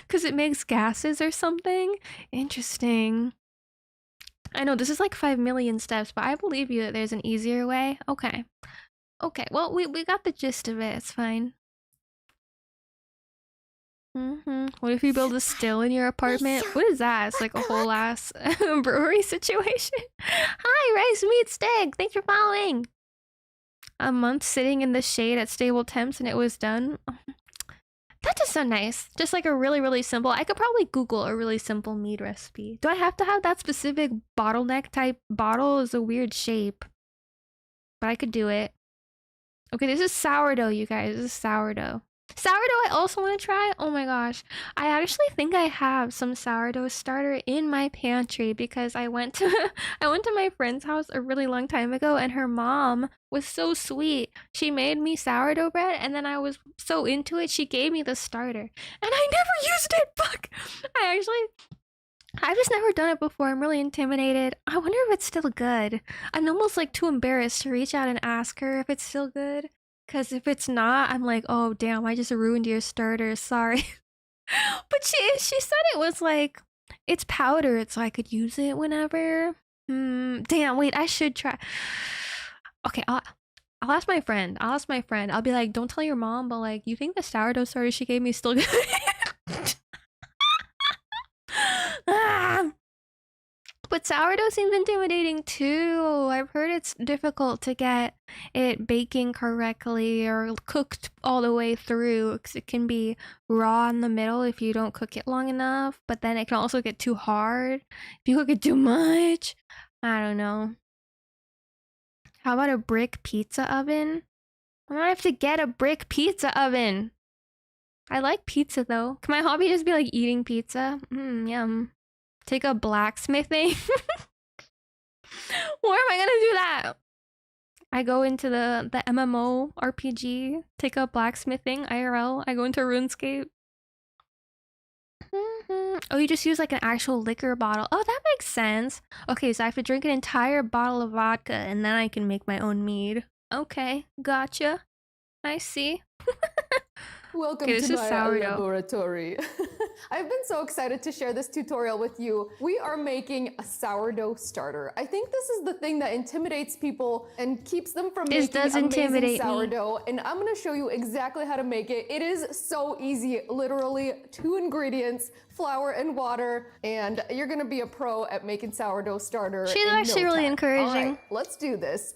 Because it makes gases or something? Interesting. I know this is like 5 million steps, but I believe you that there's an easier way. Okay. Okay, well, we got the gist of it. It's fine. What if you build a still in your apartment? What is that? It's like a whole ass brewery situation. Hi, Rice Meat Steak. Thanks for following. A month sitting in the shade at stable temps and it was done. That does sound nice. Just like a really, really simple. I could probably Google a really simple mead recipe. Do I have to have that specific bottleneck type bottle? Is a weird shape. But I could do it. Okay, this is sourdough, you guys. This is sourdough. Sourdough I also want to try. Oh my gosh. I actually think I have some sourdough starter in my pantry because I went to my friend's house a really long time ago and her mom was so sweet. She made me sourdough bread and then I was so into it she gave me the starter. And I never used it. Fuck. I've just never done it before. I'm really intimidated. I wonder if it's still good. I'm almost like too embarrassed to reach out and ask her if it's still good. Because if it's not, I'm like, oh, damn, I just ruined your starter. Sorry. But she said it was like, it's powdered, so I could use it whenever. Damn, wait, I should try. Okay, I'll ask my friend. I'll be like, don't tell your mom, but like, you think the sourdough starter she gave me is still good? But sourdough seems intimidating too. I've heard it's difficult to get it baking correctly or cooked all the way through because it can be raw in the middle if you don't cook it long enough, but then it can also get too hard if you cook it too much. I don't know. How about a brick pizza oven? I'm gonna have to get a brick pizza oven. I like pizza though. Can my hobby just be like eating pizza? Yum. Take a blacksmithing. Where am I gonna do that? I go into the MMO RPG, take up blacksmithing, IRL. I go into RuneScape. Oh, you just use like an actual liquor bottle. Oh, that makes sense. Okay, so I have to drink an entire bottle of vodka and then I can make my own mead. Okay, gotcha. I see. Welcome Okay, this to is my sourdough. laboratory. I've been so excited to share this tutorial with you. We are making a sourdough starter. I think this is the thing that intimidates people and keeps them from making amazing sourdough. And I'm gonna show you exactly how to make it. It is so easy, literally 2 ingredients, flour and water, and you're gonna be a pro at making sourdough starter. She's actually really encouraging. All right, let's do this.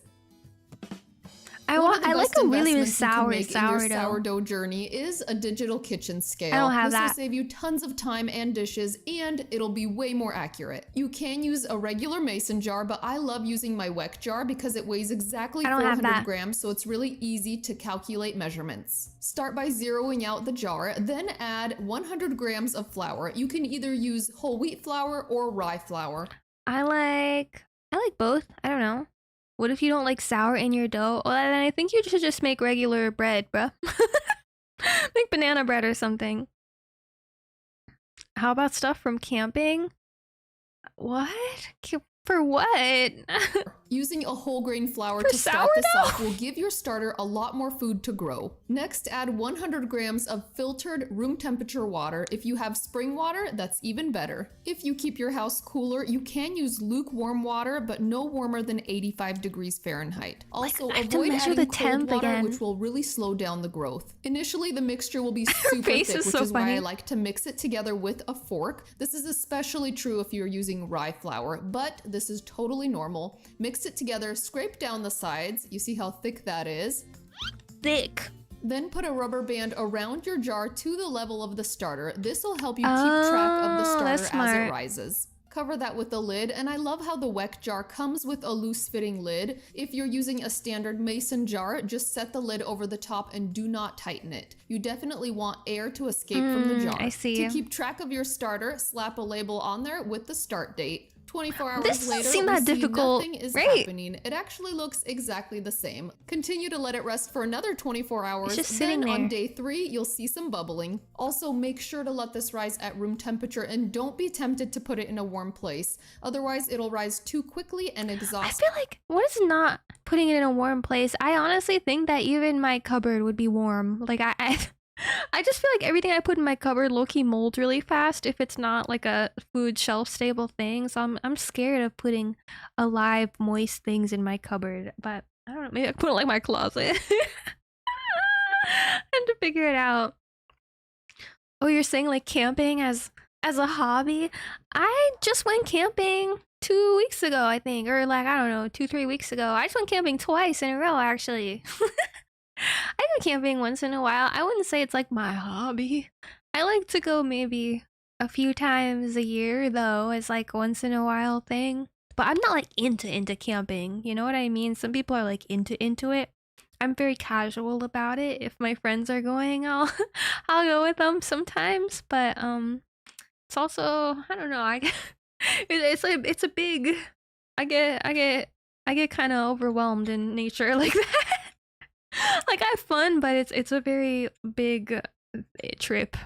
I like a really sourdough. Sourdough journey is a digital kitchen scale. I don't have this that. will save you tons of time and dishes, and it'll be way more accurate. You can use a regular mason jar, but I love using my weck jar because it weighs exactly 400 grams, so it's really easy to calculate measurements. Start by zeroing out the jar, then add 100 grams of flour. You can either use whole wheat flour or rye flour. I like both. I don't know. What if you don't like sour in your dough? Well, then I think you should just make regular bread, bruh. Make banana bread or something. How about stuff from camping? What? For what? Using a whole grain flour to start this off will give your starter a lot more food to grow. Next, add 100 grams of filtered room temperature water. If you have spring water, that's even better. If you keep your house cooler, you can use lukewarm water, but no warmer than 85 degrees Fahrenheit. Also, avoid adding cold water, which will really slow down the growth. Initially, the mixture will be super thick, which is why I like to mix it together with a fork. This is especially true if you're using rye flour, but this is totally normal. Mix it together, scrape down the sides. You see how thick that is? Thick. Then put a rubber band around your jar to the level of the starter. This will help you keep track of the starter as it rises. Cover that with a lid, and I love how the weck jar comes with a loose fitting lid. If you're using a standard mason jar, just set the lid over the top and do not tighten it. You definitely want air to escape from the jar. I see. To keep track of your starter, slap a label on there with the start date. 24 hours this later, seem that difficult. Nothing is happening. It actually looks exactly the same. Continue to let it rest for another 24 hours. It's just sitting then there. On day 3, you'll see some bubbling. Also, make sure to let this rise at room temperature and don't be tempted to put it in a warm place. Otherwise, it'll rise too quickly and exhaust. I feel like, what is not putting it in a warm place? I honestly think that even my cupboard would be warm. Like, I just feel like everything I put in my cupboard low-key molds really fast if it's not like a food shelf-stable thing. So I'm scared of putting alive, moist things in my cupboard. But I don't know, maybe I put it like my closet. I have to figure it out. Oh, you're saying like camping as a hobby? I just went camping 2 weeks ago, I think, or like, I don't know, 2-3 weeks ago. I just went camping twice in a row, actually. I go camping once in a while. I wouldn't say it's like my hobby. I like to go maybe a few times a year though, as like once in a while thing. But I'm not like into camping. You know what I mean? Some people are like into it. I'm very casual about it. If my friends are going, I'll go with them sometimes. But it's also, I don't know. It's a big. I get kind of overwhelmed in nature like that. Like, I have fun, but it's a very big trip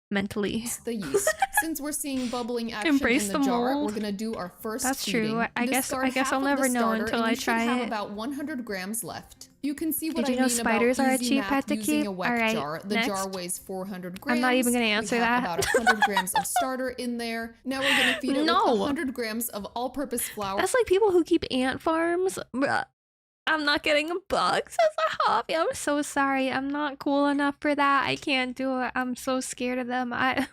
mentally. The yeast. Since we're seeing bubbling action Embrace in the jar, we're gonna do our first That's feeding. true. I guess I'll never know until I try have it. about 100 grams left. You can see what Did you I know mean spiders about are a easy cheap math pet to using keep? a weck Alright, jar. The next. jar weighs 400 grams. I'm not even gonna answer we have that. about 100 grams of starter in there. Now we're gonna feed it with 100 grams of all-purpose flour. That's like people who keep ant farms. Bruh. I'm not getting bugs as a hobby. I'm so sorry. I'm not cool enough for that. I can't do it. I'm so scared of them. I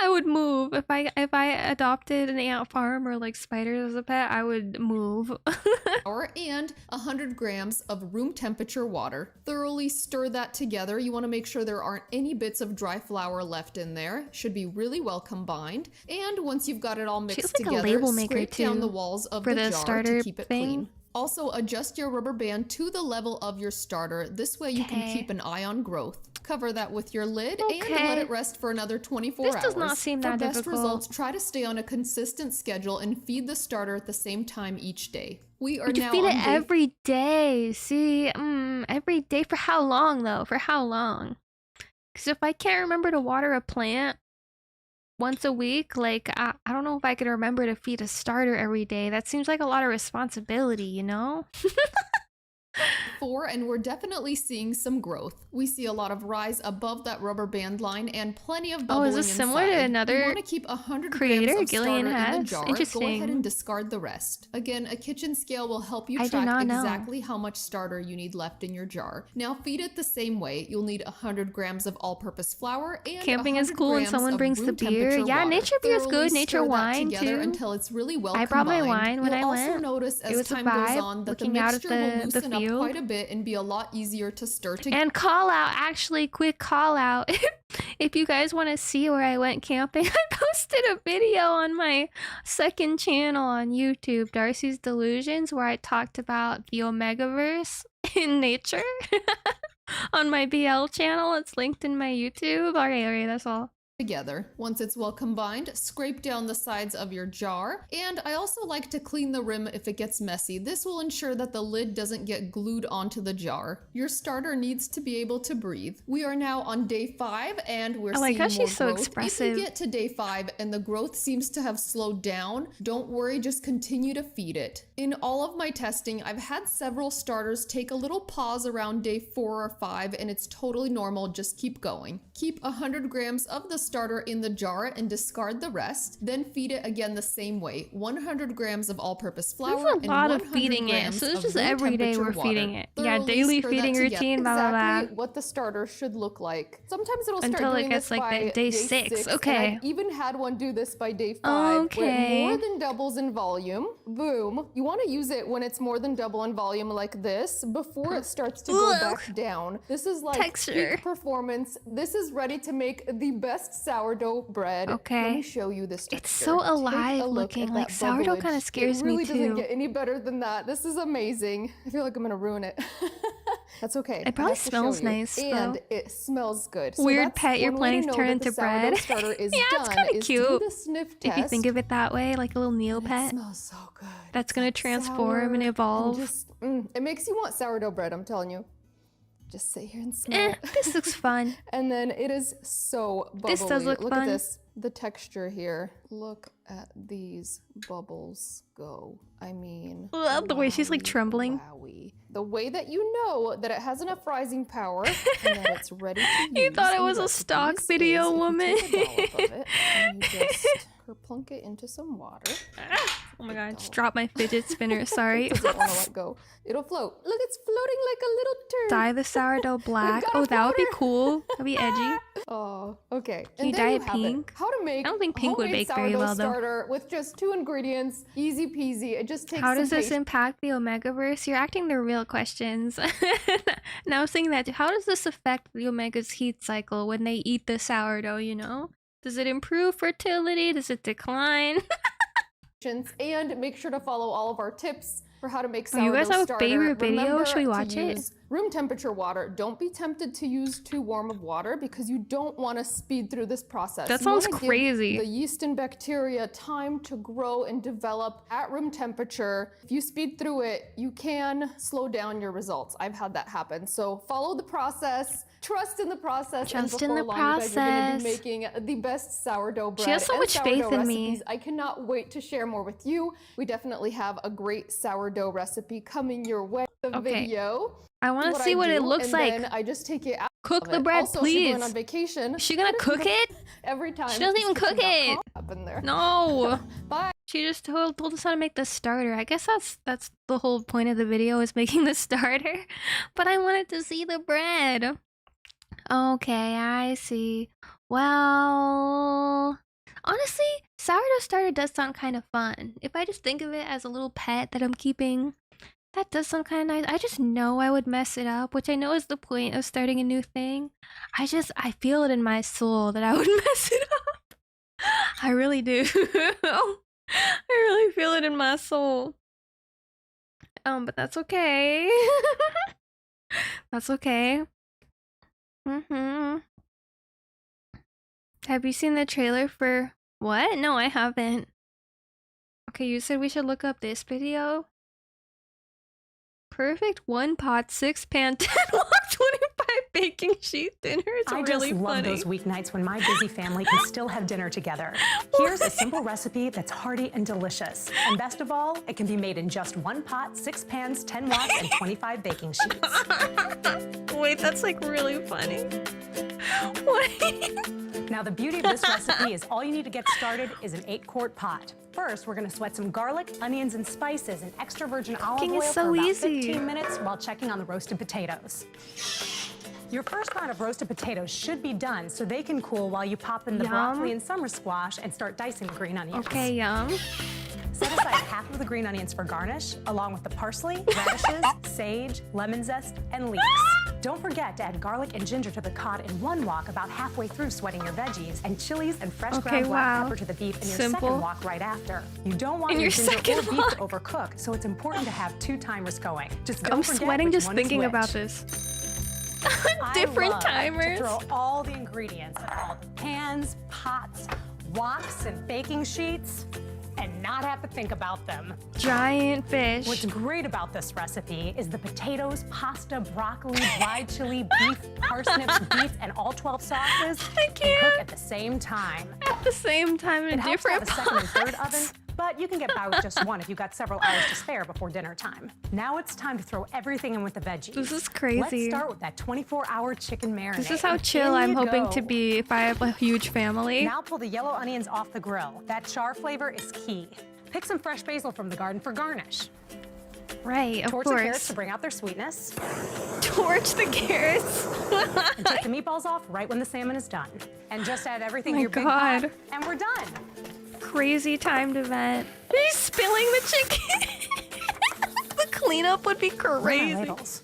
would move if I adopted an ant farm or like spiders as a pet. I would move. And 100 grams of room temperature water. Thoroughly stir that together. You want to make sure there aren't any bits of dry flour left in there. Should be really well combined. And once you've got it all mixed She's like together, a label maker scrape down too, the walls of for the the jar starter to keep it thing. clean. Also, adjust your rubber band to the level of your starter. This way you can keep an eye on growth. Cover that with your lid and let it rest for another 24 hours. This does not seem that For best difficult. results, try to stay on a consistent schedule and feed the starter at the same time each day. We are Would you now feed on it day every day? See, every day for how long though? For how long? Because if I can't remember to water a plant, once a week, like I don't know if I could remember to feed a starter every day. That seems like a lot of responsibility, you know? And we're definitely seeing some growth. We see a lot of rise above that rubber band line and plenty of bubbling is this similar to inside. another You want to keep 100 creator grams of Gillian starter in the has? jar. Interesting. Go ahead and discard the rest. Again, a kitchen scale will help you I do track not know. exactly how much starter you need left in your jar. Now feed it the same way. You'll need 100 grams of all-purpose flour and Camping is 100 cool and grams someone of brings the room beer. temperature Yeah, water. nature beer is Thoroughly good. Nature stir that wine together too. until it's really well I brought my combined. wine when You'll I also went. notice It as was a time goes vibe, on that the looking out at mixture will the loosen up field. quite a bit and be a lot easier to stir together. And call out, actually, quick call out. If you guys want to see where I went camping, I posted a video on my second channel on YouTube, Darcie's Delusions, where I talked about the Omegaverse in nature. On my BL channel, it's linked in my YouTube. Okay, that's all. Together. Once it's well combined, scrape down the sides of your jar. And I also like to clean the rim if it gets messy. This will ensure that the lid doesn't get glued onto the jar. Your starter needs to be able to breathe. We are now on day 5 and we're I like seeing how more she's so growth. expressive. If you get to day 5 and the growth seems to have slowed down, don't worry, just continue to feed it. In all of my testing, I've had several starters take a little pause around day 4 or 5 and it's totally normal, just keep going. Keep 100 grams of the starter in the jar and discard the rest. Then feed it again the same way. 100 grams of all-purpose flour There's a and lot 100 of feeding it, grams so it's of just room every day temperature we're feeding water. it. Yeah, Thoroughly daily stir that feeding together. routine, blah, blah, blah. Exactly what the starter should look like. Sometimes it'll start Until it doing gets this like by that day 6. and Okay. I've even had one do this by day 5. Okay. Where it more than doubles in volume. Boom. You want to use it when it's more than double in volume like this before it starts to go back down. This is like Texture. peak performance. This is ready to make the best sourdough bread. Okay. Let me show you this texture. It's so Take alive a look looking, at like that sourdough bubblage. kind of scares It really me doesn't too. get any better than that. This is amazing. I feel like I'm gonna ruin it. That's okay. It probably I have to smells show you. nice, And though. it smells good. So Weird that's pet you're one way planning to know turn that into the sourdough bread. starter is Yeah, it's done, kind of is to do cute. the sniff If you test. think of it that way, like a little Neopet. It smells so good. That's gonna transform and evolve. It makes you want sourdough bread, I'm telling you. Just sit here and smell it. This looks fun. And then it is so bubbly. This does look Look fun. at this. The texture here. Look at these bubbles go. I mean, Ugh, the way she's like trembling. wowie. The way that you know that it has enough rising power and that it's ready to use. You thought it in was a recipes stock is video, if you woman. take a dollop of it and you just kerplunk it into some water. Oh my god, just drop my fidget spinner, sorry. It doesn't want to let go. It'll float. Look, it's floating like a little turd. Dye the sourdough black. got a Oh, that would be floater. cool. That'd be edgy. Oh, okay. Can you there dye it have pink? How to make I don't think pink would homemade bake very sourdough well, though. starter with just 2 ingredients. Easy peasy. It just takes How some does this patience. impact the Omegaverse? You're acting the real questions. Now I'm saying that, how does this affect the Omega's heat cycle when they eat the sourdough, you know? Does it improve fertility? Does it decline? And make sure to follow all of our tips for how to make Oh, sourdough you guys have a starter. favorite video? Remember Should we to watch it? use room temperature water. Don't be tempted to use too warm of water because you don't want to speed through this process. That You sounds wanna give crazy. the yeast and bacteria time to grow and develop at room temperature. If you speed through it, you can slow down your results. I've had that happen. So follow the process. Trust in the process. Trust and in the before long, you guys are going to process. be making the best sourdough bread. She has so and much faith sourdough in me. recipes. I cannot wait to share more with you. We definitely have a great sourdough recipe coming your way. The Okay. video. I want to What see what it do, looks and like. Then I just take it out. Cook of the it. bread, also, if you're please. going on vacation. Is she gonna cook it? Every time. She doesn't even cook it. Up in there. No. Bye. She just told us how to make the starter. I guess that's the whole point of the video, is making the starter. But I wanted to see the bread. Okay, I see. Well, honestly, sourdough starter does sound kind of fun. If I just think of it as a little pet that I'm keeping, that does sound kind of nice. I just know I would mess it up, which I know is the point of starting a new thing. I feel it in my soul that I would mess it up. I really do. I really feel it in my soul. But that's okay. That's okay. Have you seen the trailer for what? No, I haven't. Okay, you said we should look up this video. Perfect 1 pot 6 pan 10 wok 25 baking sheet dinner. It's I really just love funny. those weeknights when my busy family can still have dinner together. Here's a simple recipe that's hearty and delicious. And best of all, it can be made in just 1 pot, 6 pans, 10 woks, and 25 baking sheets. Wait, that's like really funny. What? Now the beauty of this recipe is all you need to get started is an 8-quart pot. First, we're gonna sweat some garlic, onions, and spices in extra virgin olive Cooking oil is so for about easy. 15 minutes while checking on the roasted potatoes. Your first round of roasted potatoes should be done so they can cool while you pop in the Yum. broccoli and summer squash and start dicing the green onions. Okay, yum. Set aside half of the green onions for garnish, along with the parsley, radishes, sage, lemon zest, and leeks. Don't forget to add garlic and ginger to the cod in 1 wok about halfway through sweating your veggies, and chilies and fresh Okay, ground black wow. pepper to the beef in your Simple. second wok right after. You don't want In your your ginger or second beef wok. to overcook, so it's important to have 2 timers going. Just don't I'm forget sweating which just one is thinking which. about this. I Different love timers. To throw all the ingredients in all the pans, pots, woks, and baking sheets, and not have to think about them. Giant fish. What's great about this recipe is the potatoes, pasta, broccoli, dried chili, beef, parsnips, beets, and all 12 sauces I can cook can't. at the same time. At the same time in It a helps to have different a second and third pots. oven, but you can get by with just one if you've got several hours to spare before dinner time. Now it's time to throw everything in with the veggies. This is crazy. Let's start with that 24-hour chicken marinade. This is how And chill in I'm you hoping go. to be if I have a huge family. Now pull the yellow onions off the grill. That char flavor is key. Pick some fresh basil from the garden for garnish. Right, of Torch the carrots course. to bring out their sweetness. Torch the carrots. And take the meatballs off right when the salmon is done. And just add everything My to your big pot, God. and we're done. Crazy timed event. He's spilling the chicken. The cleanup would be Where are crazy. ladles?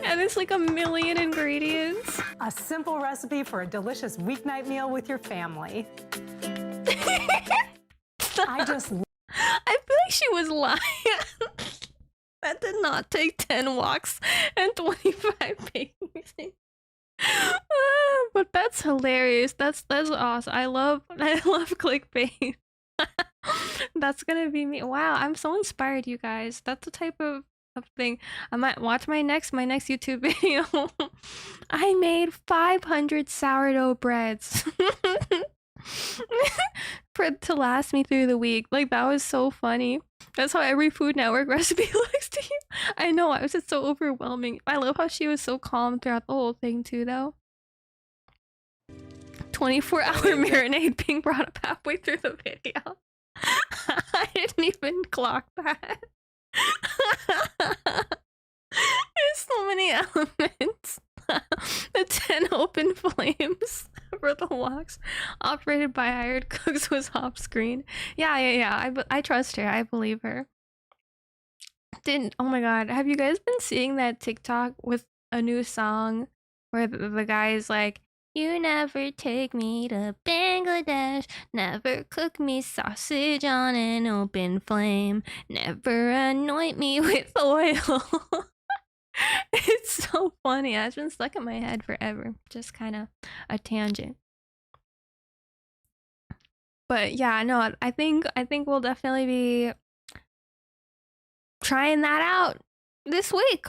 And it's like a million ingredients. A simple recipe for a delicious weeknight meal with your family. I just I feel like she was lying. That did not take 10 woks and 25 baking. But that's hilarious. That's awesome. I love clickbait. That's gonna be me. Wow, I'm so inspired, you guys. That's the type of thing I might watch my next YouTube video. I made 500 sourdough breads to last me through the week. Like, that was so funny. That's how every Food Network recipe looks to you. I know, it was just so overwhelming. I love how she was so calm throughout the whole thing too, though. 24-hour marinade being brought up halfway through the video. I didn't even clock that. There's so many elements. The 10 open flames for the woks operated by hired cooks was off screen. Yeah. I trust her. I believe her. Oh my god, have you guys been seeing that TikTok with a new song where the guy is like, "You never take me to Bangladesh, never cook me sausage on an open flame, never anoint me with oil." It's so funny. It's been stuck in my head forever. Just kind of a tangent. But yeah, no, I think we'll definitely be trying that out this week.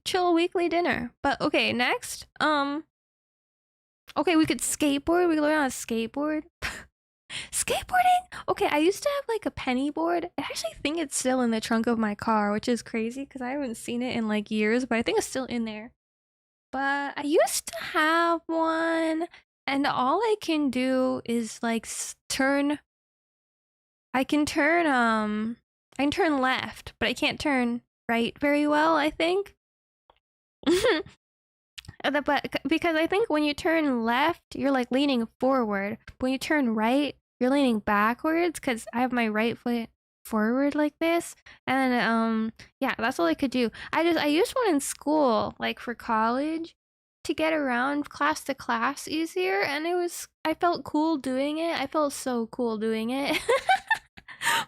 Chill weekly dinner. But okay, next, okay, we could skateboard. We could learn how to skateboard. Skateboarding? Okay, I used to have like a penny board. I actually think it's still in the trunk of my car, which is crazy because I haven't seen it in like years, but I think it's still in there. But I used to have one, and all I can do is like turn. I can turn left, but I can't turn right very well, I think. But because I think when you turn left, you're like leaning forward. But when you turn right, you're leaning backwards because I have my right foot forward like this. And then, yeah, that's all I could do. I used one in school, like for college, to get around class to class easier. And I felt cool doing it. I felt so cool doing it.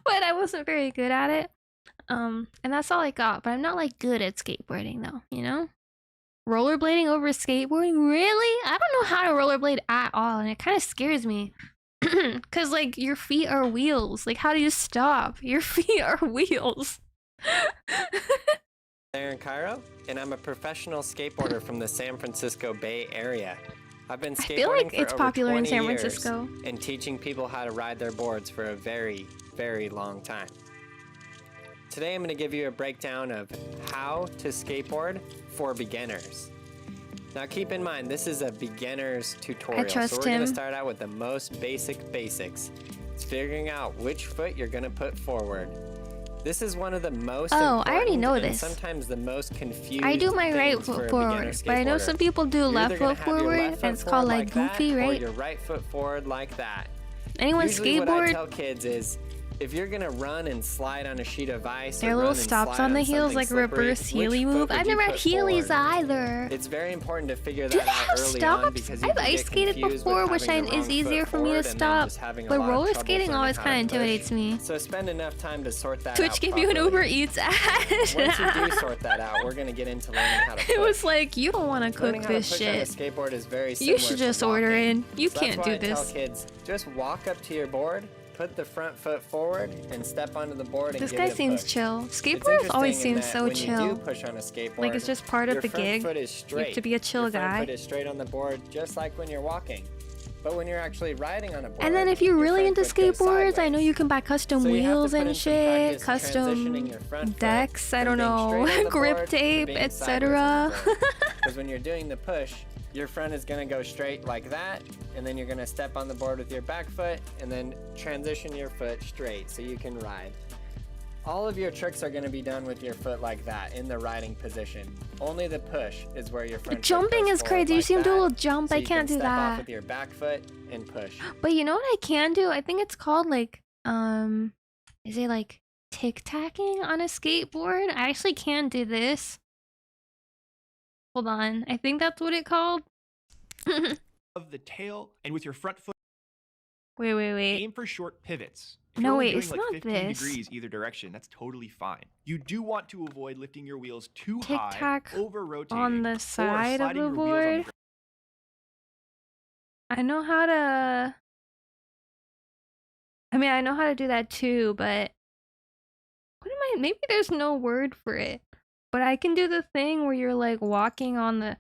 But I wasn't very good at it. And that's all I got. But I'm not like good at skateboarding though, you know? Rollerblading over skateboarding? Really? I don't know how to rollerblade at all, and it kind of scares me. Because, like, your feet are wheels. Like, how do you stop? Your feet are wheels. There in Cairo, and I'm a professional skateboarder from the San Francisco Bay Area. I've been skateboarding I feel like for it's over popular in 20 San years Francisco. and teaching people how to ride their boards for a very, very long time. Today I'm going to give you a breakdown of how to skateboard for beginners. Now keep in mind, this is a beginner's tutorial, so we're going to start out with the most basic basics. It's figuring out which foot you're going to put forward. This is one of the most I already know and this. sometimes the most confused I do my right things for foot a forward, beginner but I know skateboarder. some people do You're left either gonna foot have your forward, left foot and it's called forward like that, goofy, or right? your right foot forward like that. Anyone Usually what I skateboard? tell kids is, if you're gonna run and slide on a sheet of ice, There are or little run and stops slide on the on heels, something like slippery, reverse which Heeley foot move. would I've you never had put Heelys forward? either. It's very important to figure Do that they out have early on stops? because you I've can ice get skated confused before, with which having the is wrong easier foot for me to forward and then stop. just having a But lot of roller trouble skating learning always how kind of to push. intimidates me. So spend enough time to sort that Twitch out gave you an properly. Uber Eats ad. Once you do sort that out, we're gonna get into learning how to push. It was like, you don't want to Learning cook how to this push on a shit. skateboard is very You similar should to just walking. order in. You So can't that's do why I tell this. kids, just walk up to your board, put the front foot forward, and step onto the board and This give guy it a seems push. chill. It's Skateboarders always interesting in seem that so when you chill. do push on a skateboard, Like it's just part of your the front gig. foot is You straight. have to be a chill Your front guy. foot is straight on the board, just like when you're walking. But when you're actually riding on a board, And then if you're your really front into foot goes skateboards, I sideways. know you can buy custom So you have to wheels put and in some shit, practice transitioning custom your front foot decks, I from don't being know, straight on the grip board to tape, being etc. sideways on the board. Because when you're doing the push, your front is going to go straight like that, and then you're going to step on the board with your back foot, and then transition your foot straight so you can ride. All of your tricks are going to be done with your foot like that, in the riding position. Only the push is where your front foot Jumping goes is crazy. forward You like see him do a that, little jump. so I you can't can do step off that. with your back foot and push. But you know what I can do? I think it's called like, is it like tic-tacking on a skateboard? I actually can do this. Hold on. I think that's what it called. Of the tail, and with your front foot, Wait. aim for short pivots. If No, you're only wait, doing it's like not 15 this. degrees either direction, that's totally fine. You do want to avoid lifting your wheels too Tic-tac high, over rotating, on the or side of sliding the your wheels on the board. I know how to... I mean, I know how to do that too, but... What am I... Maybe there's no word for it. But I can do the thing where you're like walking on the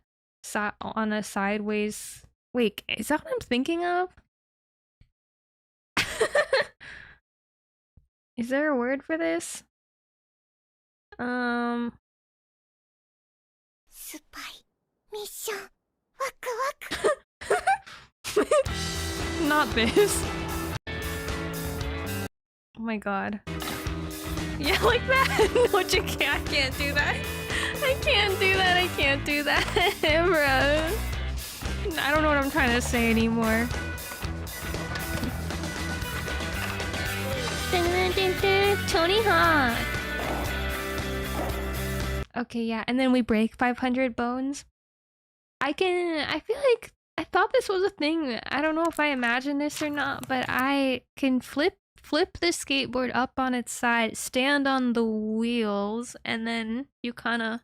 on a sideways... Wait, is that what I'm thinking of? Is there a word for this? Spy mission. Not this. Oh my god. Yeah, like that. No, you can't. I can't do that. I can't do that. I can't do that, bro. I don't know what I'm trying to say anymore. Tony Hawk. Okay, yeah, and then we break 500 bones. I feel like I thought this was a thing. I don't know if I imagined this or not, but I can flip the skateboard up on its side, stand on the wheels, and then you kind of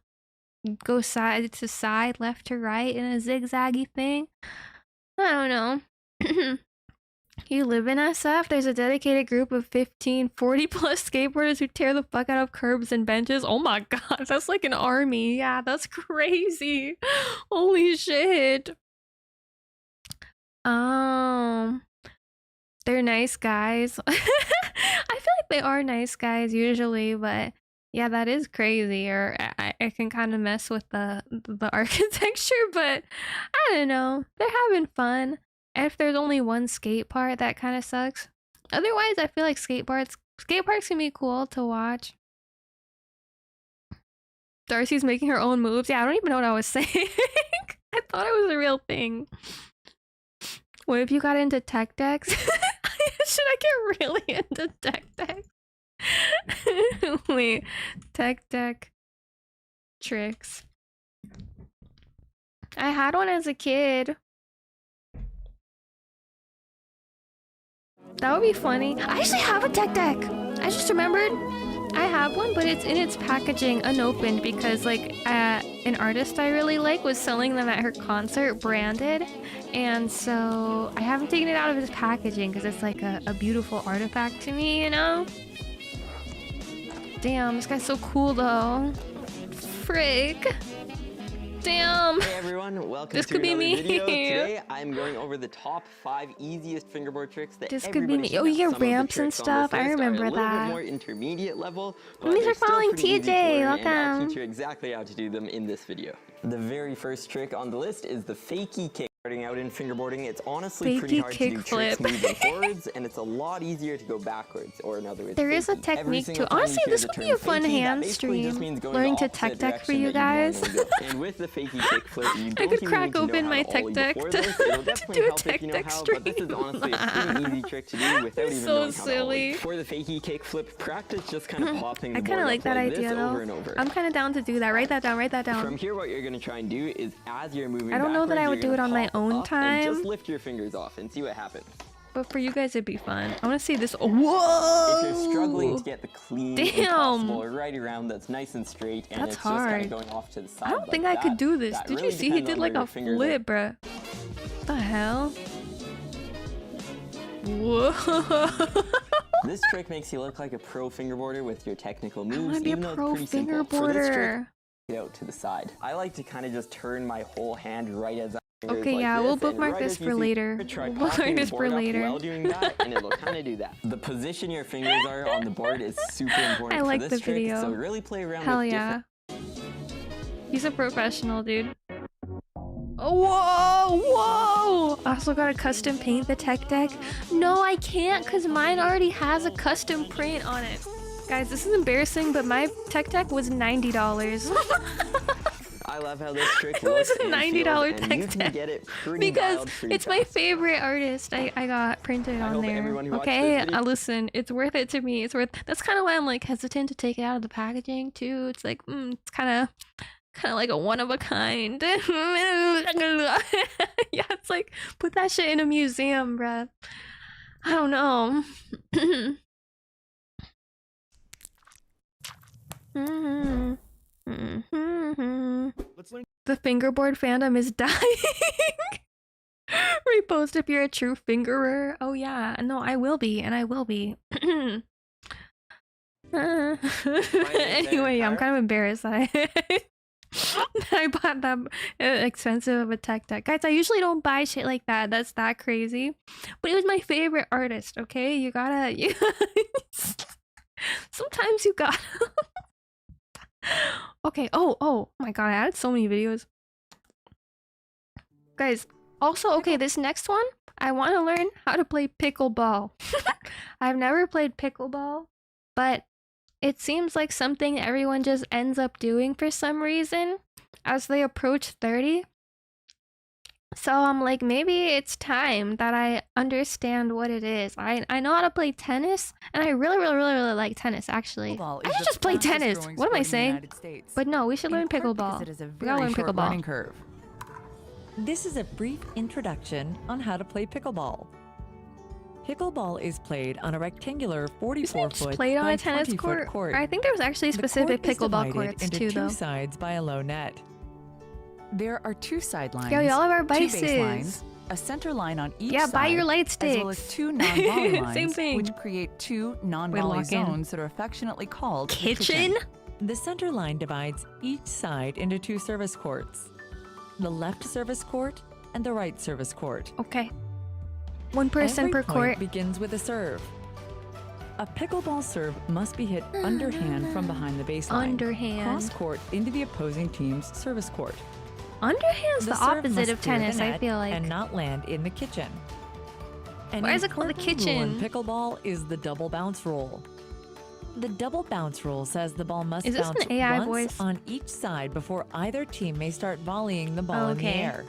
go side to side, left to right in a zigzaggy thing. I don't know. You live in SF? There's a dedicated group of 15, 40 plus skateboarders who tear the fuck out of curbs and benches. Oh my god, that's like an army. Yeah, that's crazy. Holy shit. They're nice guys. I feel like they are nice guys usually, but yeah, that is crazy. Or I can kind of mess with the architecture, but I don't know. They're having fun. And if there's only one skate part, that kind of sucks. Otherwise, I feel like skate parks can be cool to watch. Darcie's making her own moves. Yeah, I don't even know what I was saying. I thought it was a real thing. What if you got into tech decks? Should I get really into tech decks? Wait, tech deck tricks. I had one as a kid. That would be funny. I actually have a tech deck. I just remembered. I have one, but it's in its packaging unopened because like an artist I really like was selling them at her concert branded, and so I haven't taken it out of its packaging because it's like a beautiful artifact to me, you know? Damn, this guy's so cool though. trick. Damn. Hey everyone, welcome This to could be another me. video. Today I'm going over the top 5 easiest fingerboard tricks that This could be me. everybody should Oh, know. you get Some of the ramps and tricks on stuff. this I list are remember a little that. bit more intermediate level, but Thanks for they're still following pretty easy to TJ. learn, and I'll Welcome. teach you exactly how to do them in this video. The very first trick on the list is the fakie kick. Starting out in fingerboarding, it's honestly pretty Fakie hard to do tricks kickflip. moving forwards, and it's a lot easier to go backwards, or in other words, There is a fakie. technique Every to. single time you Honestly, hear this the would be term a fun fakie, that hand basically just stream. means going Learning the to tech opposite deck for direction you that you guys. normally go. And with the fakie kickflip, you I don't could even crack need to know open how my to tech ollie deck before to, this. It'll to definitely do a help if tech you know deck how, stream. but this is honestly a pretty easy trick to do without even So knowing how to ollie. silly. For the fakie kickflip, practice just kind of popping the I board kind of like up that like this idea though. over and over. I'm kind of down to do that. Write that down. Write that down. From here, what you're going to try and do is, as you're moving I don't know that I backwards, would do you're it on my gonna own pop up and time. just lift your fingers off and see what happens. But for you guys, it'd be fun. I want to see this. Whoa! If you're struggling to get the clean Damn. impossible right around that's nice and straight, and That's it's just kind hard. of going off to the side I don't like think I that, could do this. that Did really you see? He depends did on like where a your fingers are. flip, bruh. What the hell? Whoa! This trick makes you look like a pro fingerboarder with your technical moves, wanna be a even though it's pro pretty simple. For this trick, fingerboarder. get out to the side. I like to kind of just turn my whole hand right as I fingers Okay, like yeah, this, we'll and bookmark right this as you for see later. it, try We'll popping bookmark the this for board up later. while doing that, and it'll kind of do that. The position your fingers are on the board is super important I like for the this trick, video. so really play around Hell with yeah. different... He's a professional, dude. Whoa! Whoa! I also gotta custom paint the tech deck. No, I can't because mine already has a custom print on it. Guys, this is embarrassing, but my tech deck was $90. I love how this trick It was looks a and $90 feels, and tech you can deck. get it pretty Because dialed pretty it's my fast. favorite artist I got printed on hope there. everyone who watched Okay, this video- listen, it's worth it to me. It's worth. That's kind of why I'm like hesitant to take it out of the packaging too. It's like, it's kind of like a one of a kind. Yeah, it's like put that shit in a museum, bruh. I don't know. Let's learn. The fingerboard fandom is dying. Repost if you're a true fingerer. Oh yeah, no, I will be, and I will be. Anyway, yeah, I'm kind of embarrassed that I bought that expensive of a tech deck. Guys, I usually don't buy shit like that. That's that crazy. But it was my favorite artist, okay? You gotta... Sometimes you gotta... Okay, oh my god, I added so many videos. Guys, also, okay, this next one, I want to learn how to play pickleball. I've never played pickleball, but it seems like something everyone just ends up doing for some reason as they approach 30. So I'm like, maybe it's time that I understand what it is. I know how to play tennis, and I really like tennis, actually. I should just play tennis. What am I saying? But no, we should learn pickleball. It is a We gotta very learn short pickleball. learning curve. This is a brief introduction on how to play pickleball. Pickleball is played on a rectangular 44-foot Played on by a tennis 20-foot court. I think there was actually The specific court is pickleball divided courts into too, two though. sides by a low net. There are two sidelines, Yo, y'all have our two bices. baselines, a center line on each Yeah, side, buy your light as well as sticks. two non-volley lines, Same thing. which create two Wait, non-volley lock in. zones that are affectionately called the Kitchen? The center line divides each side into two service courts, the left service court and the right service court. Okay. One person Every per point court. begins with a serve. A pickleball serve must be hit underhand from behind the baseline. Underhand. Cross court into the opposing team's service court. Underhand's the serve opposite must of clear the tennis, I net feel like. and not land in the kitchen. Why is it called the kitchen? In pickleball is the double bounce rule. The double bounce rule says the ball must Is this bounce an AI once voice? on each side before either team may start volleying the ball in the Okay. air.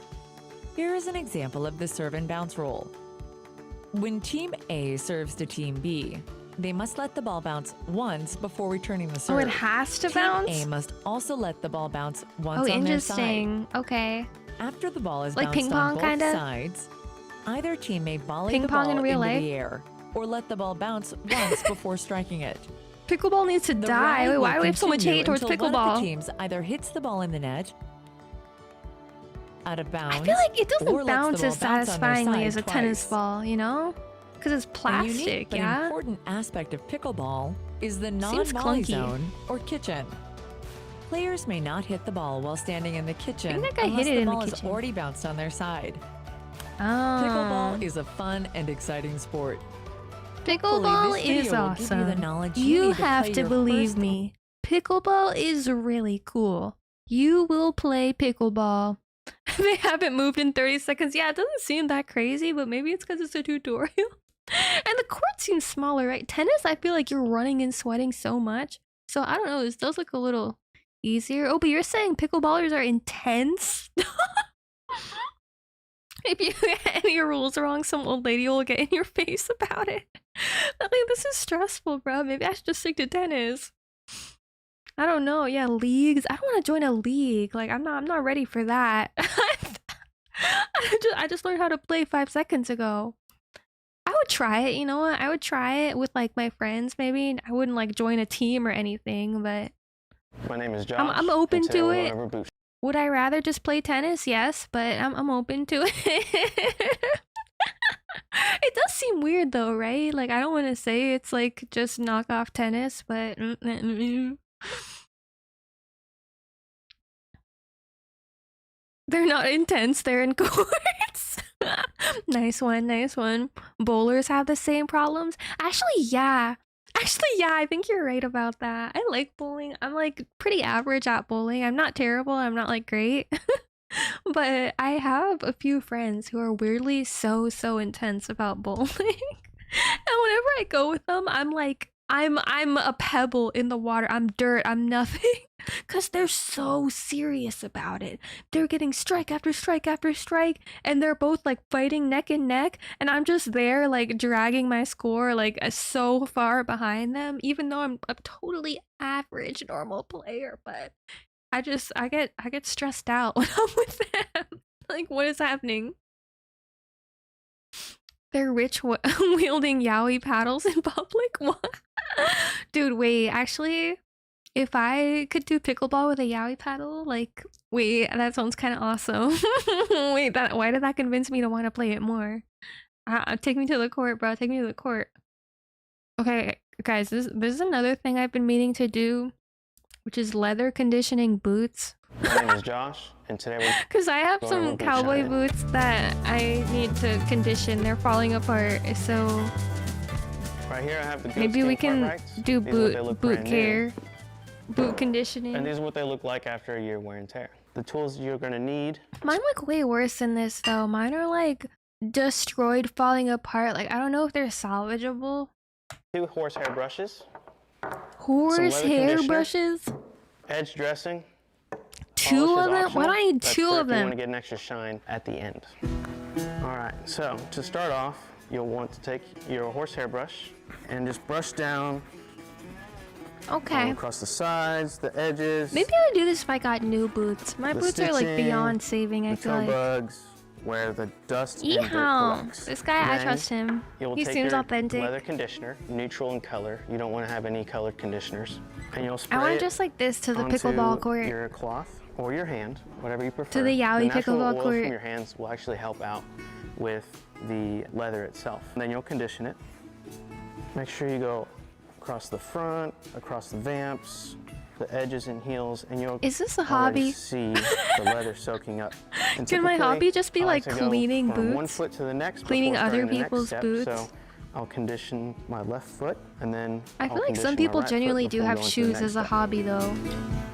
Here is an example of the serve and bounce rule. When Team A serves to Team B, they must let the ball bounce once before returning the serve. Oh, it has to Team bounce? A must also let the ball bounce once Oh, on their side. interesting. Okay. After the ball is Like bounced ping on pong, both kinda? sides, either team may volley Ping the pong ball in real into life? the air or let the ball bounce once before striking it. Pickleball needs to The die. rally Wait, why will do we have so much continue hate towards until one of pickleball? the teams either hits the ball in the net, out of bounds, I feel like it or doesn't lets bounce the as ball bounce on their satisfyingly side as a tennis twice. ball, you know? Because it's A plastic, unique but yeah? important aspect of pickleball is the Seems non-volley clunky. zone or kitchen. Players may not hit the ball while standing in the kitchen that guy unless hit it the in the ball has kitchen. already bounced on their side. Oh. Pickleball is a fun and exciting sport. Pickleball Hopefully this is video will give you the awesome. knowledge You need to have play to your believe first- me. Pickleball is really cool. You will play pickleball. They haven't moved in 30 seconds. Yeah, it doesn't seem that crazy, but maybe it's because it's a tutorial. And the court seems smaller, right? Tennis, I feel like you're running and sweating so much. So I don't know, this does look a little easier. Oh, but you're saying pickleballers are intense? If you get any rules wrong, some old lady will get in your face about it. Like, this is stressful, bro. Maybe I should just stick to tennis. I don't know. Yeah, leagues. I don't want to join a league. Like, I'm not ready for that. I just learned how to play 5 seconds ago. I would try it. You know what? I would try it with like my friends. Maybe I wouldn't like join a team or anything, but My name is Josh. I'm open and today to we're it. going over boot Would I rather just play tennis? Yes, but I'm open to it. It does seem weird though, right? Like, I don't want to say it's like just knock off tennis, but they're not intense, they're in courts. Nice one, nice one. Bowlers have the same problems. Actually, yeah, I think you're right about that. I like bowling. I'm like pretty average at bowling. I'm not terrible, I'm not like great. But I have a few friends who are weirdly so intense about bowling. And whenever I go with them, I'm like, I'm a pebble in the water. I'm dirt. I'm nothing. Because they're so serious about it. They're getting strike after strike after strike. And they're both like fighting neck and neck. And I'm just there like dragging my score like so far behind them. Even though I'm a totally average normal player. But I get stressed out when I'm with them. Like, what is happening? They're rich wielding yaoi paddles in public? What? Dude, wait, actually, if I could do pickleball with a yaoi paddle, like, wait, that sounds kind of awesome. Wait, why did that convince me to want to play it more? Take me to the court, bro. Take me to the court. Okay, guys, this is another thing I've been meaning to do, which is leather conditioning boots. My name is Josh, and today we're Because I have going some over boot cowboy shine. boots that I need to condition. They're falling apart, so Right here I have the maybe we can rights. do These are what they look boot brand new. care, boot conditioning. And these are what they look like after a year wear and tear. The tools you're going to need. Mine look way worse than this though. Mine are like destroyed, falling apart. Like, I don't know if they're salvageable. 2 horsehair brushes. Horsehair conditioner. brushes? Edge dressing. 2 of them? Why do I need That's 2 for of if you want them? to get an extra shine at the end. All right, so to start off, you'll want to take your horsehair brush and just brush down all Okay. across the sides, the edges. Maybe I would do this if I got new boots. My the boots are like stitching, beyond saving, I the feel toe like. bugs, where the dust and dirt Yeehaw! collects. This guy, I Then trust him. You'll He take seems your authentic. leather conditioner, neutral in color. You don't want to have any colored conditioners. And you'll spray I want it just like this to the onto pickleball court. your cloth or your hand, whatever you prefer. To the yaoi natural pickleball oil court. from your hands will actually help out with the leather itself. And then you'll condition it. Make sure you go across the front, across the vamps, the edges and heels, and you'll Is this a already hobby? see the leather soaking up. And Can my typically, hobby just be I like to go cleaning from one boots? foot to the next Cleaning before other starting the next people's step. boots? So I'll condition my left foot, and then I I'll feel like condition some my people right foot genuinely do before have going to the shoes next as a step. hobby though.